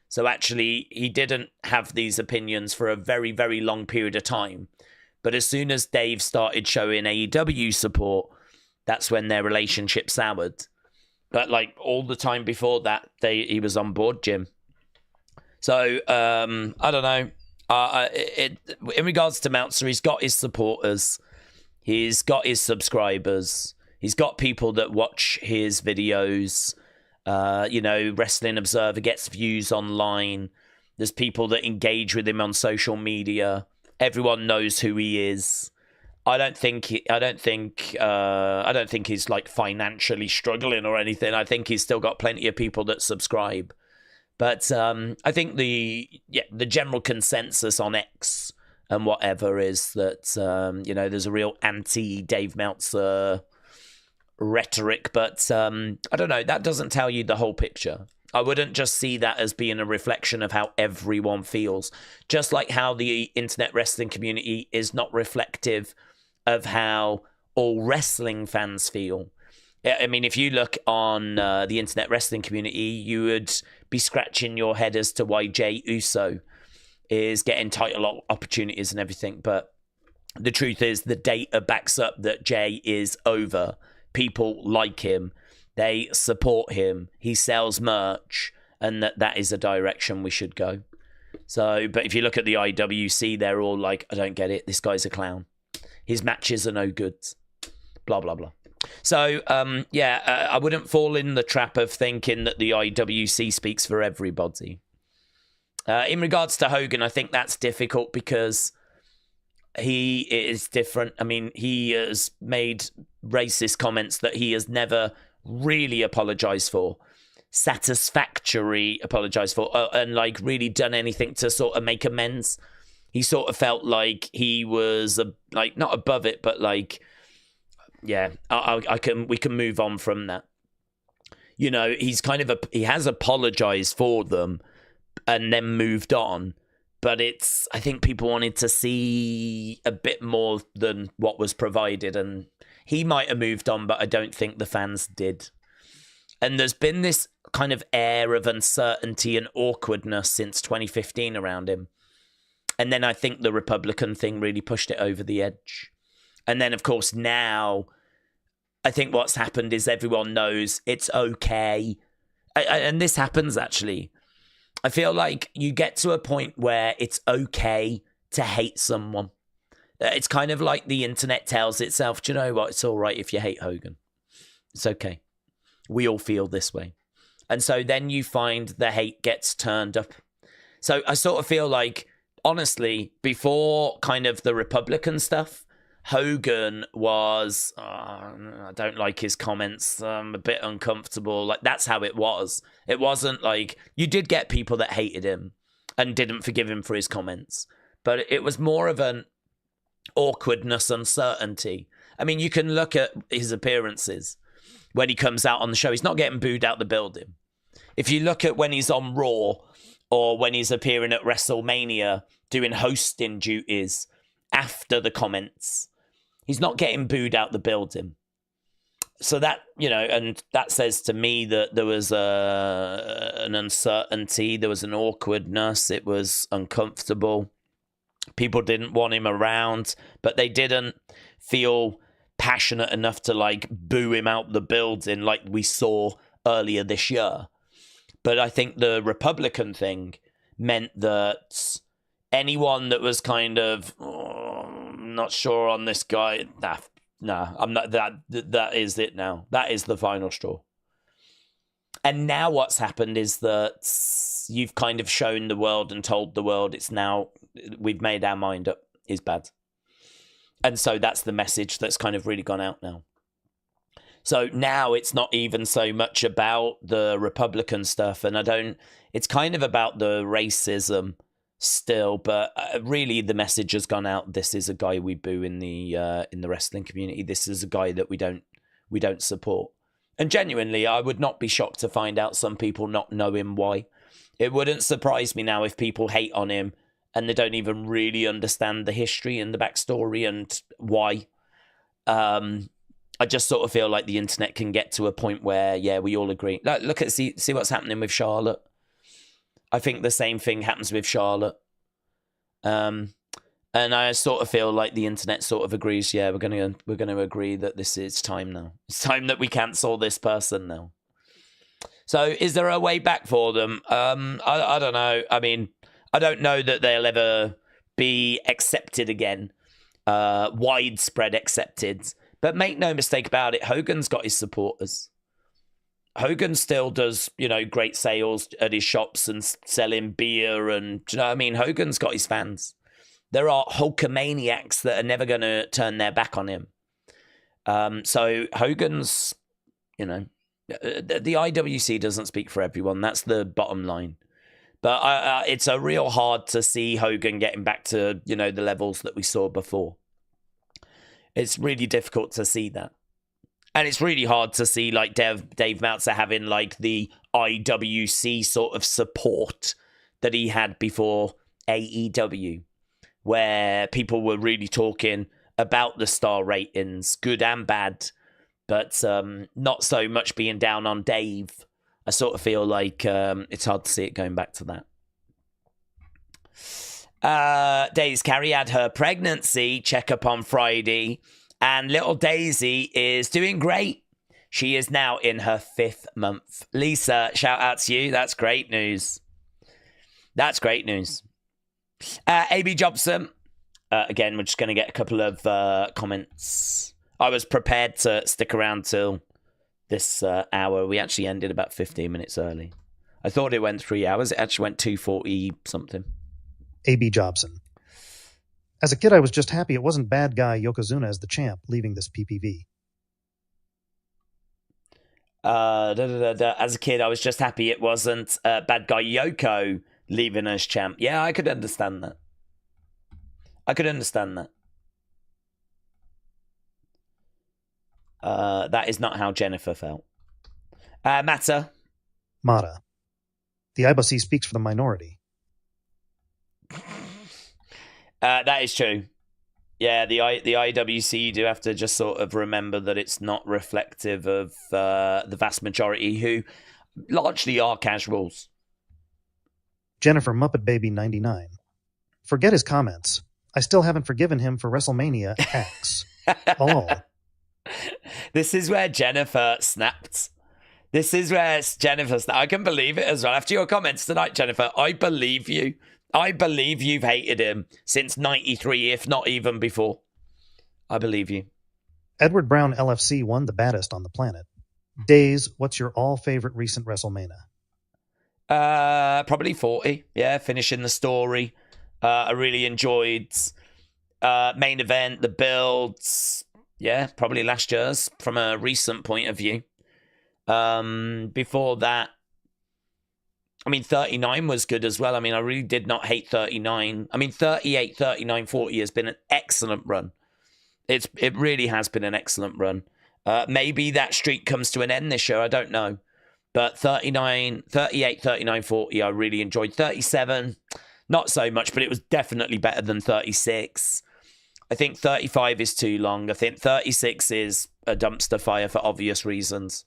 So actually, he didn't have these opinions for a very, very long period of time. But as soon as Dave started showing AEW support, that's when their relationship soured. But all the time before that, he was on board, Jim. So, I don't know. In regards to Meltzer, he's got his supporters. He's got his subscribers. He's got people that watch his videos. Wrestling Observer gets views online. There's people that engage with him on social media. Everyone knows who he is. I don't think he's financially struggling or anything. I think he's still got plenty of people that subscribe. But I think the general consensus on X and whatever is that there's a real anti-Dave Meltzer rhetoric, but I don't know, that doesn't tell you the whole picture. I wouldn't just see that as being a reflection of how everyone feels, just like how the internet wrestling community is not reflective of how all wrestling fans feel. I mean, if you look on the internet wrestling community, you would be scratching your head as to why Jey Uso is getting title opportunities and everything, but the truth is the data backs up that Jey is over. People like him, they support him, he sells merch, and that is a direction we should go. So, but if you look at the IWC, they're all like, I don't get it, this guy's a clown. His matches are no good. Blah, blah, blah. So, I wouldn't fall in the trap of thinking that the IWC speaks for everybody. In regards to Hogan, I think that's difficult because he is different. I mean, he has made racist comments that he has never really apologized for, satisfactory apologized for, and really done anything to sort of make amends. He sort of felt like he was not above it, but we can move on from that. you know, he has apologized for them and then moved on. But I think people wanted to see a bit more than what was provided. And he might have moved on, but I don't think the fans did. And there's been this kind of air of uncertainty and awkwardness since 2015 around him. And then I think the Republican thing really pushed it over the edge. And then, of course, now I think what's happened is everyone knows it's okay. And this happens, actually. I feel like you get to a point where it's okay to hate someone. It's kind of like the internet tells itself, do you know what? It's all right if you hate Hogan. It's okay. We all feel this way. And so then you find the hate gets turned up. So I sort of feel like, honestly, before kind of the Republican stuff, Hogan was, I don't like his comments, I'm a bit uncomfortable. Like, that's how it was. It wasn't like, you did get people that hated him and didn't forgive him for his comments. But it was more of an awkwardness, uncertainty. I mean, you can look at his appearances. When he comes out on the show, he's not getting booed out the building. If you look at when he's on Raw or when he's appearing at WrestleMania doing hosting duties after the comments, he's not getting booed out the building. So that, you know, and that says to me that there was an uncertainty, there was an awkwardness, it was uncomfortable. People didn't want him around, but they didn't feel passionate enough to like boo him out the building like we saw earlier this year. But I think the Republican thing meant that anyone that was kind of I'm not sure on this guy, I'm not, that is it now. That is the final straw. And now what's happened is that you've kind of shown the world and told the world it's now, we've made our mind up, is bad. And so that's the message that's kind of really gone out now. So now it's not even so much about the Republican stuff, and it's kind of about the racism still, but really the message has gone out. This is a guy we boo in the wrestling community. This is a guy that we don't support. And genuinely, I would not be shocked to find out some people not know him why. It wouldn't surprise me now if people hate on him and they don't even really understand the history and the backstory and why. I just sort of feel like the internet can get to a point where, yeah, we all agree. Like, look at see what's happening with Charlotte. I think the same thing happens with Charlotte. And I sort of feel like the internet sort of agrees, yeah, we're gonna agree that it's time now. It's time that we cancel this person now. So is there a way back for them? I don't know. I mean, I don't know that they'll ever be accepted again, widespread accepted. But make no mistake about it, Hogan's got his supporters. Hogan still does, great sales at his shops and selling beer, and do you know what I mean? Hogan's got his fans. There are Hulkamaniacs that are never going to turn their back on him. So Hogan's, the IWC doesn't speak for everyone. That's the bottom line. But it's a real hard to see Hogan getting back to, the levels that we saw before. It's really difficult to see that. And it's really hard to see like Dave Meltzer having like the IWC sort of support that he had before AEW, where people were really talking about the star ratings, good and bad, but not so much being down on Dave. I sort of feel like it's hard to see it going back to that. Daisy Carey had her pregnancy checkup on Friday, and little Daisy is doing great. She is now in her 5th month. Lisa, shout out to you. That's great news. That's great news. AB Jobson. Again, we're just going to get a couple of comments. I was prepared to stick around till this hour. We actually ended about 15 minutes early. I thought it went 3 hours. It actually went 2:40 something. AB Jobson. As a kid, I was just happy it wasn't bad guy Yokozuna as the champ leaving this PPV. As a kid, I was just happy it wasn't bad guy Yoko leaving as champ. Yeah, I could understand that. That is not how Jennifer felt. Mata. Mata. The IBC speaks for the minority. That is true. Yeah, the IWC, you do have to just sort of remember that it's not reflective of the vast majority who largely are casuals. Jennifer Muppet Baby 99. Forget his comments. I still haven't forgiven him for WrestleMania X. All. This is where Jennifer snapped. I can believe it as well. After your comments tonight, Jennifer, I believe you. I believe you've hated him since 93, if not even before. I believe you. Edward Brown LFC won the baddest on the planet. Days, what's your all-favorite recent WrestleMania? Probably 40. Yeah, finishing the story. I really enjoyed main event, the builds. Yeah, probably last year's from a recent point of view. Before that, I mean, 39 was good as well. I mean, I really did not hate 39. I mean, 38, 39, 40 has been an excellent run. It really has been an excellent run. Maybe that streak comes to an end this year. I don't know. But 39, 38, 39, 40, I really enjoyed. 37, not so much, but it was definitely better than 36. I think 35 is too long. I think 36 is a dumpster fire for obvious reasons.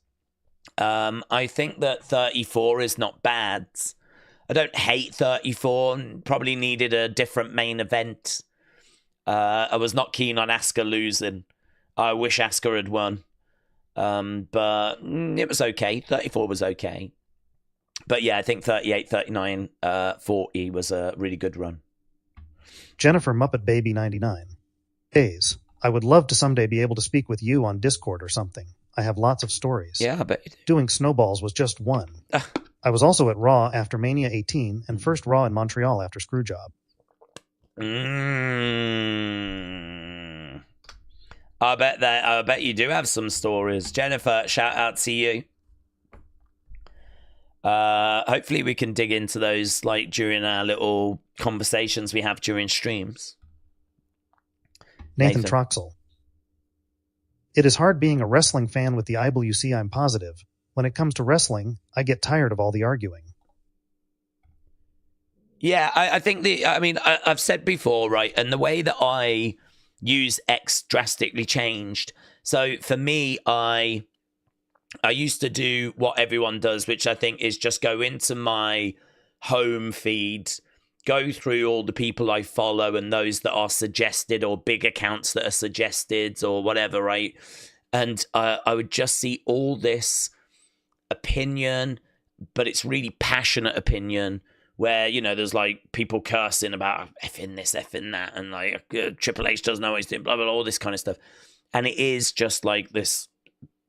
I think that 34 is not bad. I don't hate 34. Probably needed a different main event. I was not keen on Asuka losing. I wish Asuka had won. But it was okay. 34 was okay. But yeah, I think 38, 39, 40 was a really good run. Jennifer Muppet Baby 99. Days. I would love to someday be able to speak with you on Discord or something. I have lots of stories. Yeah, I bet you do. Doing snowballs was just one. I was also at Raw after Mania 18 and first Raw in Montreal after Screwjob. I bet you do have some stories. Jennifer, shout out to you. Hopefully we can dig into those like during our little conversations we have during streams. Nathan Troxel. It is hard being a wrestling fan with the IWC. I'm positive. When it comes to wrestling, I get tired of all the arguing. Yeah, I think I've said before, right? And the way that I use X drastically changed. So for me, I used to do what everyone does, which I think is just go into my home feed, go through all the people I follow and those that are suggested or big accounts that are suggested or whatever, right? And I would just see all this opinion, but it's really passionate opinion where, you know, there's like people cursing about effing this, effing that, and like Triple H doesn't know what he's doing, blah, blah, blah, all this kind of stuff. And it is just like this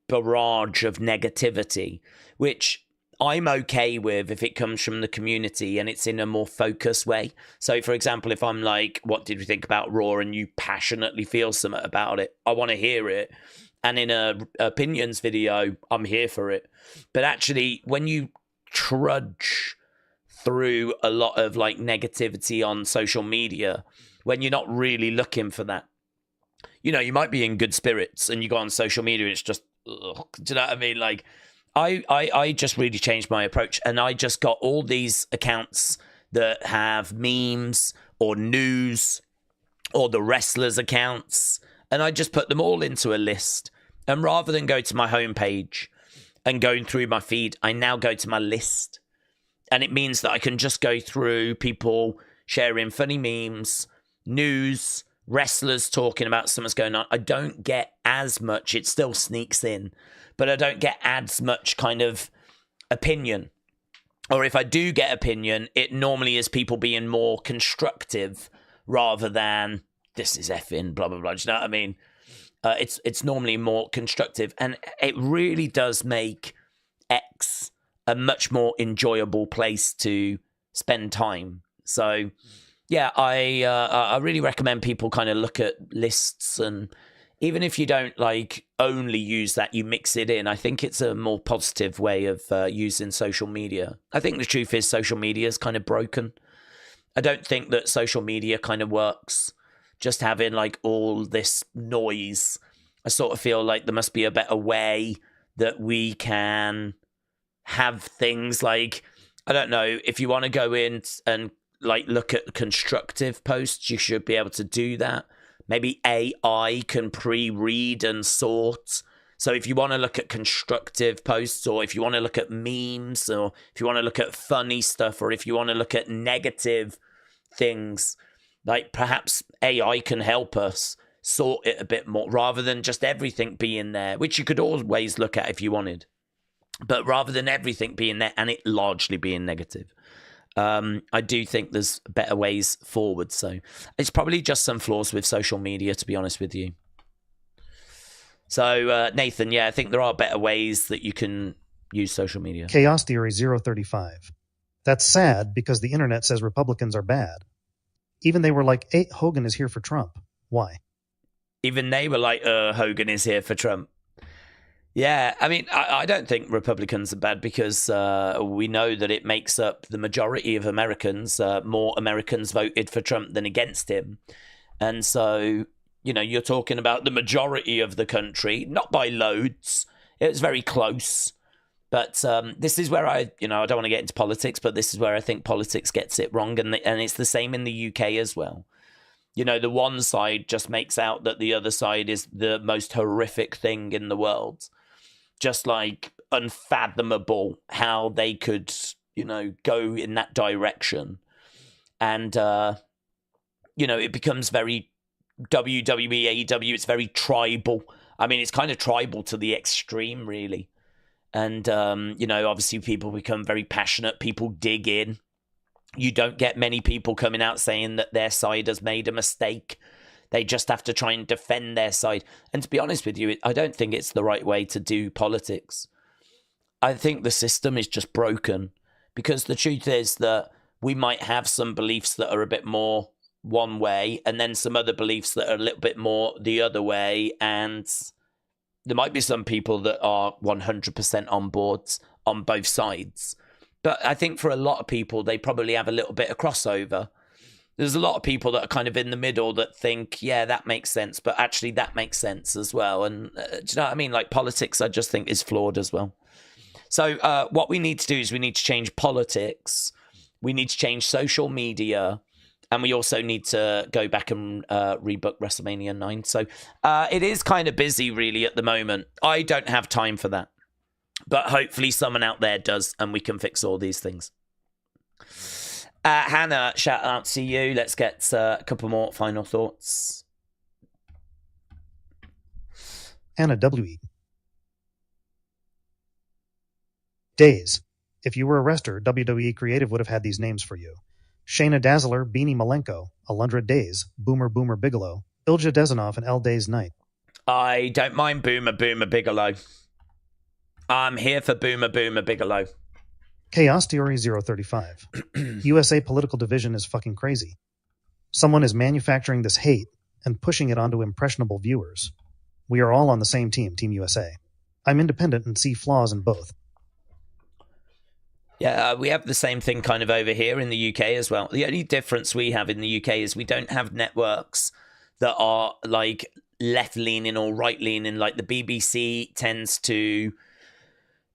barrage of negativity, which I'm okay with if it comes from the community and it's in a more focused way. So, for example, if I'm like, what did we think about Raw? And you passionately feel something about it, I want to hear it. And in a opinions video, I'm here for it. But actually, when you trudge through a lot of like negativity on social media, when you're not really looking for that, you know, you might be in good spirits and you go on social media and it's just, ugh, do you know what I mean? Like, I just really changed my approach, and I just got all these accounts that have memes or news or the wrestlers' accounts, and I just put them all into a list. And rather than go to my homepage and going through my feed, I now go to my list. And it means that I can just go through people sharing funny memes, news, wrestlers talking about something's going on. I don't get as much, it still sneaks in, but I don't get as much kind of opinion. Or if I do get opinion, it normally is people being more constructive rather than this is effing blah, blah, blah. Do you know what I mean? It's normally more constructive. And it really does make X a much more enjoyable place to spend time. So, yeah, I really recommend people kind of look at lists, and even if you don't like only use that, you mix it in. I think it's a more positive way of using social media. I think the truth is social media is kind of broken. I don't think that social media kind of works. Just having like all this noise, I sort of feel like there must be a better way that we can have things like, I don't know, if you want to go in and like look at constructive posts, you should be able to do that. Maybe AI can pre-read and sort. So if you want to look at constructive posts, or if you want to look at memes, or if you want to look at funny stuff, or if you want to look at negative things, like perhaps AI can help us sort it a bit more, rather than just everything being there, which you could always look at if you wanted. But rather than everything being there and it largely being negative, I do think there's better ways forward. So it's probably just some flaws with social media, to be honest with you. So, Nathan, yeah, I think there are better ways that you can use social media. Chaos Theory 035. That's sad because the internet says Republicans are bad. Even they were like, hey, Hogan is here for Trump. Why? Even they were like, Hogan is here for Trump. Yeah, I mean, I don't think Republicans are bad because we know that it makes up the majority of Americans. More Americans voted for Trump than against him. And so, you know, you're talking about the majority of the country, not by loads. It was very close. But this is where I don't want to get into politics, but this is where I think politics gets it wrong. And it's the same in the UK as well. You know, the one side just makes out that the other side is the most horrific thing in the world. Just like unfathomable how they could, you know, go in that direction. And, it becomes very WWE, AEW, it's very tribal. I mean, it's kind of tribal to the extreme, really. And, obviously people become very passionate. People dig in. You don't get many people coming out saying that their side has made a mistake. They just have to try and defend their side. And to be honest with you, I don't think it's the right way to do politics. I think the system is just broken, because the truth is that we might have some beliefs that are a bit more one way and then some other beliefs that are a little bit more the other way. And there might be some people that are 100% on board on both sides. But I think for a lot of people, they probably have a little bit of crossover. There's a lot of people that are kind of in the middle that think, yeah, that makes sense, but actually that makes sense as well. And do you know what I mean? Like, politics, I just think, is flawed as well. So what we need to do is we need to change politics. We need to change social media. And we also need to go back and rebook WrestleMania 9. So it is kind of busy, really, at the moment. I don't have time for that. But hopefully someone out there does, and we can fix all these things. Hannah, shout out to you. Let's get a couple more final thoughts. Anna W. Days. If you were a wrestler, WWE Creative would have had these names for you. Shayna Dazzler, Beanie Malenko, Alundra Days, Boomer Bigelow, Ilja Dezanov, and L Days Night. I don't mind Boomer Bigelow. I'm here for Boomer Bigelow. Chaos Theory 035. USA political division is fucking crazy. Someone is manufacturing this hate and pushing it onto impressionable viewers. We are all on the same team, Team USA. I'm independent and see flaws in both. Yeah, we have the same thing kind of over here in the UK as well. The only difference we have in the UK is we don't have networks that are like left-leaning or right-leaning. Like the BBC tends to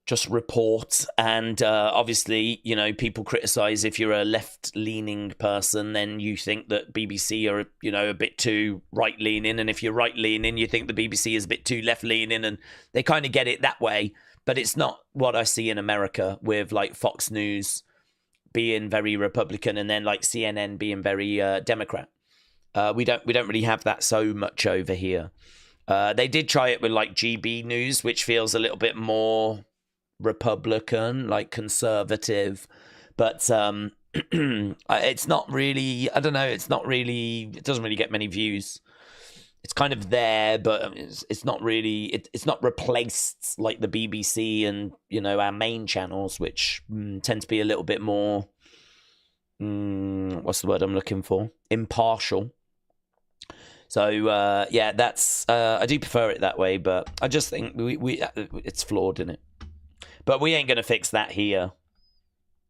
just report, and obviously, you know, people criticize if you're a left-leaning person, then you think that BBC are, you know, a bit too right-leaning, and if you're right-leaning, you think the BBC is a bit too left-leaning, and they kind of get it that way. But it's not what I see in America, with like Fox News being very Republican and then like CNN being very Democrat. We don't really have that so much over here. They did try it with like GB News, which feels a little bit more Republican, like conservative, but it's not really, I don't know, it doesn't really get many views. It's kind of there, but it's not really, it's not replaced like the BBC and, you know, our main channels, which tend to be a little bit more, what's the word I'm looking for? Impartial. So, yeah, that's, I do prefer it that way, but I just think we it's flawed, isn't it? But we ain't going to fix that here.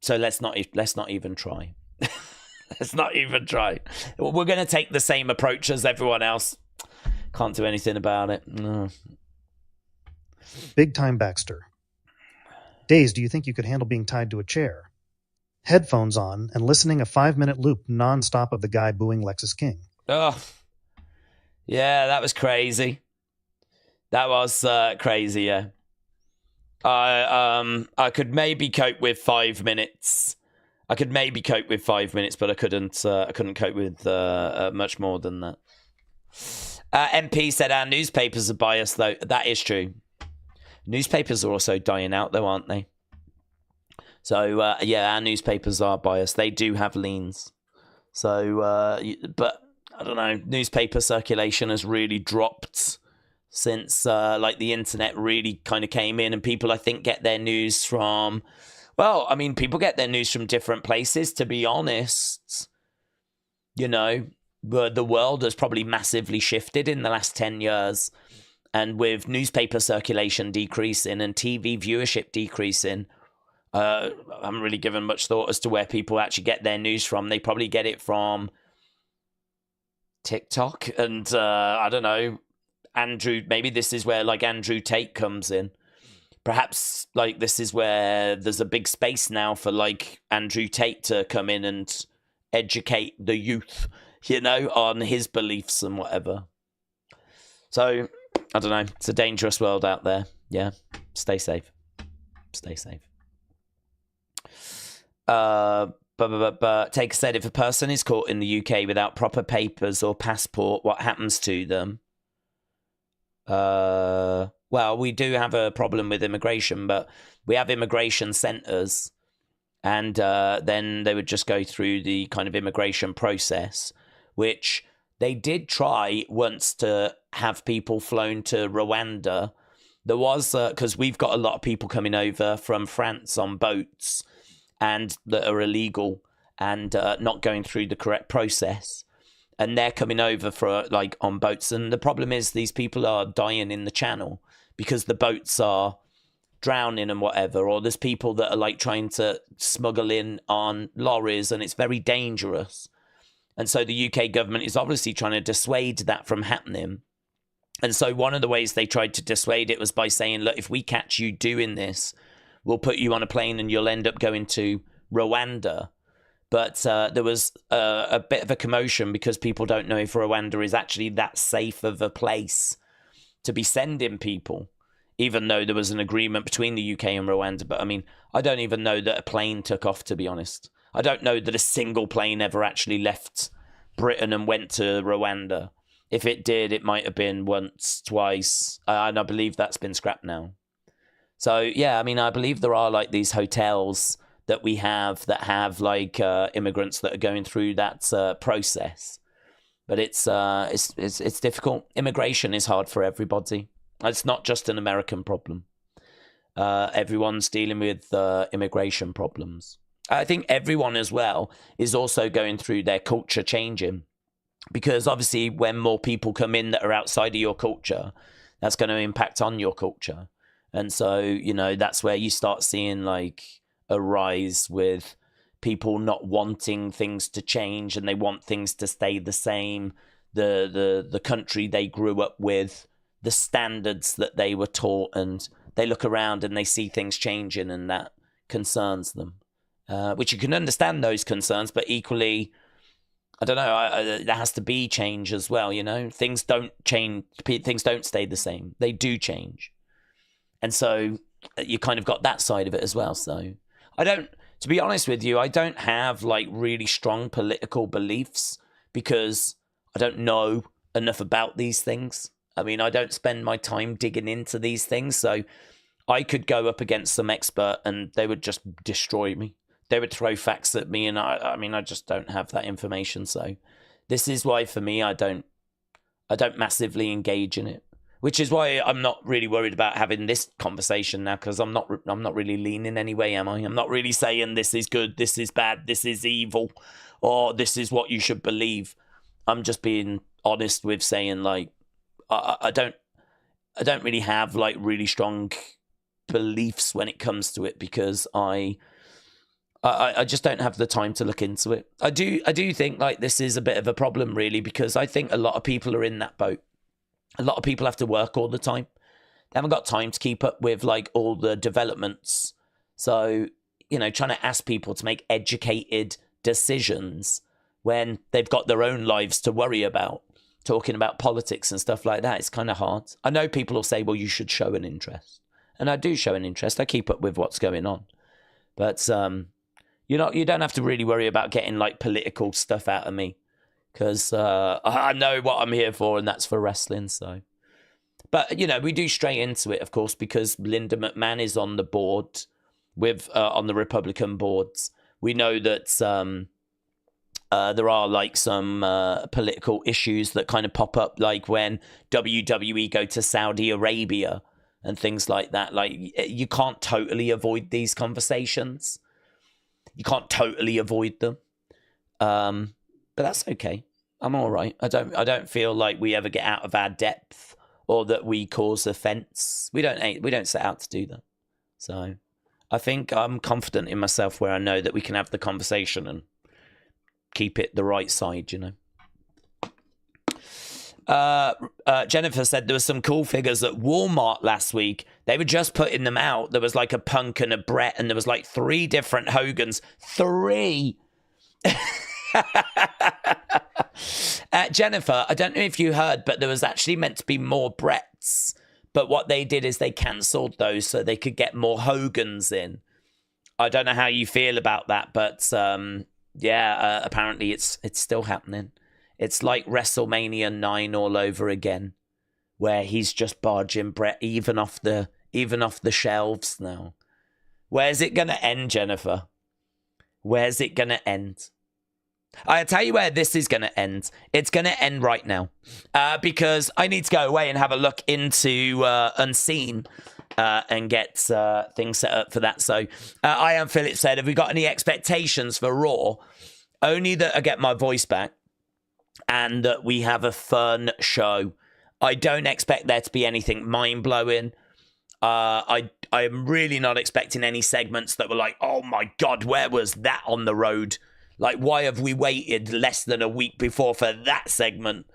So let's not even try. Let's not even try. We're going to take the same approach as everyone else. Can't do anything about it. No. Big Time Baxter. Days, do you think you could handle being tied to a chair? Headphones on and listening a 5-minute loop non-stop of the guy booing Lexus King. Oh, yeah, that was crazy. That was crazy, yeah. I could maybe cope with 5 minutes. But I couldn't cope with much more than that. MP said our newspapers are biased, though. That is true. Newspapers are also dying out, though, aren't they? So, yeah, our newspapers are biased. They do have leans. So, but, I don't know, newspaper circulation has really dropped since, like, the internet really kind of came in. And people, I think, get their news from... Well, I mean, people get their news from different places, to be honest. You know, but the world has probably massively shifted in the last 10 years. And with newspaper circulation decreasing and TV viewership decreasing, I haven't really given much thought as to where people actually get their news from. They probably get it from TikTok and, I don't know, Andrew. Maybe this is where, like, Andrew Tate comes in. Perhaps, like, this is where there's a big space now for, like, Andrew Tate to come in and educate the youth, you know, on his beliefs and whatever. So, I don't know. It's a dangerous world out there. Yeah. Stay safe. Stay safe. Taker said, if a person is caught in the UK without proper papers or passport, what happens to them? Well, we do have a problem with immigration, but we have immigration centres, and then they would just go through the kind of immigration process, which they did try once to have people flown to Rwanda. There was, because we've got a lot of people coming over from France on boats and that are illegal and not going through the correct process. And they're coming over for, like, on boats. And the problem is these people are dying in the channel because the boats are drowning and whatever. Or there's people that are, like, trying to smuggle in on lorries, and it's very dangerous. And so the UK government is obviously trying to dissuade that from happening. And so one of the ways they tried to dissuade it was by saying, look, if we catch you doing this, we'll put you on a plane and you'll end up going to Rwanda. But there was a bit of a commotion because people don't know if Rwanda is actually that safe of a place to be sending people, even though there was an agreement between the UK and Rwanda. But, I mean, I don't even know that a plane took off, to be honest. I don't know that a single plane ever actually left Britain and went to Rwanda. If it did, it might have been once, twice, and I believe that's been scrapped now. So, yeah, I mean, I believe there are, like, these hotels that we have that have, like, immigrants that are going through that process. But it's difficult. Immigration is hard for everybody. It's not just an American problem. Everyone's dealing with immigration problems. I think everyone as well is also going through their culture changing. Because obviously when more people come in that are outside of your culture, that's going to impact on your culture. And so, you know, that's where you start seeing, like, a rise with people not wanting things to change and they want things to stay the same. The country they grew up with, the standards that they were taught, and they look around and they see things changing, and that concerns them. Which you can understand those concerns, but equally, I don't know, there has to be change as well, you know? Things don't change, things don't stay the same. They do change. And so you kind of got that side of it as well. So to be honest with you, I don't have, like, really strong political beliefs because I don't know enough about these things. I mean, I don't spend my time digging into these things. So I could go up against some expert and they would just destroy me. They would throw facts at me, and I just don't have that information. So this is why, for me, I don't massively engage in it. Which is why I'm not really worried about having this conversation now, because I'm not really leaning any way, am I? I'm not really saying this is good, this is bad, this is evil, or this is what you should believe. I'm just being honest with saying, like, I don't really have, like, really strong beliefs when it comes to it, because I just don't have the time to look into it. I do think, like, this is a bit of a problem, really, because I think a lot of people are in that boat. A lot of people have to work all the time. They haven't got time to keep up with, like, all the developments So, trying to ask people to make educated decisions when they've got their own lives to worry about, talking about politics and stuff like that, it's kind of hard. I know people will say, well, you should show an interest. And I do show an interest. I keep up with what's going on. But you don't have to really worry about getting like political stuff out of me, because I know what I'm here for, and that's for wrestling. So, but we do stray into it, of course, because Linda McMahon is on the board with on the Republican boards. We know that there are like some political issues that kind of pop up, like when WWE go to Saudi Arabia and things like that. Like, you can't totally avoid these conversations. You can't totally avoid them. But that's okay. I'm all right. I don't feel like we ever get out of our depth or that we cause offense. We don't set out to do that. So I think I'm confident in myself where I know that we can have the conversation and keep it the right side, Jennifer said there were some cool figures at Walmart last week. They were just putting them out. There was like a Punk and a Bret, and there was like 3 different Hogans. 3! Jennifer, I don't know if you heard, but there was actually meant to be more Brets. But what they did is they cancelled those so they could get more Hogans in. I don't know how you feel about that, but apparently it's still happening. It's like WrestleMania 9 all over again, where he's just barging Bret even off the shelves now. Where's it going to end, Jennifer? Where's it going to end? I'll tell you where this is going to end. It's going to end right now, because I need to go away and have a look into Unseen and get things set up for that. So I am Philip said, have we got any expectations for Raw? Only that I get my voice back and that we have a fun show. I don't expect there to be anything mind-blowing. I'm really not expecting any segments that were like, oh my God, where was that on the road? Like, why have we waited less than a week before for that segment?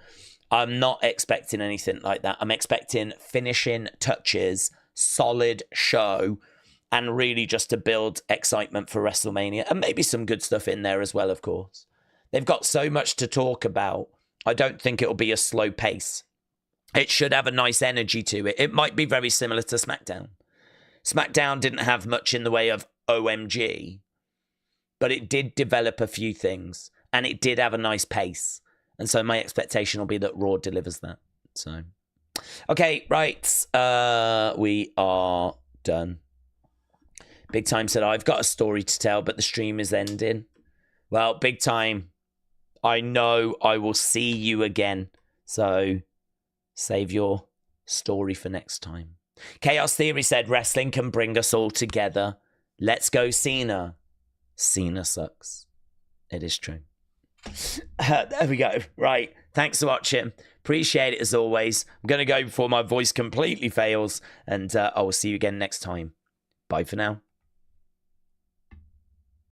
I'm not expecting anything like that. I'm expecting finishing touches, solid show, and really just to build excitement for WrestleMania. And maybe some good stuff in there as well, of course. They've got so much to talk about. I don't think it'll be a slow pace. It should have a nice energy to it. It might be very similar to SmackDown. SmackDown didn't have much in the way of OMG, but it did develop a few things, and it did have a nice pace. And so my expectation will be that Raw delivers that. So, okay, right. We are done. Big Time said, I've got a story to tell, but the stream is ending. Well, Big Time, I know I will see you again. So save your story for next time. Chaos Theory said, wrestling can bring us all together. Let's go, Cena. Cena sucks. It is true. There we go. Right. Thanks for watching. Appreciate it as always. I'm going to go before my voice completely fails. And I will see you again next time. Bye for now.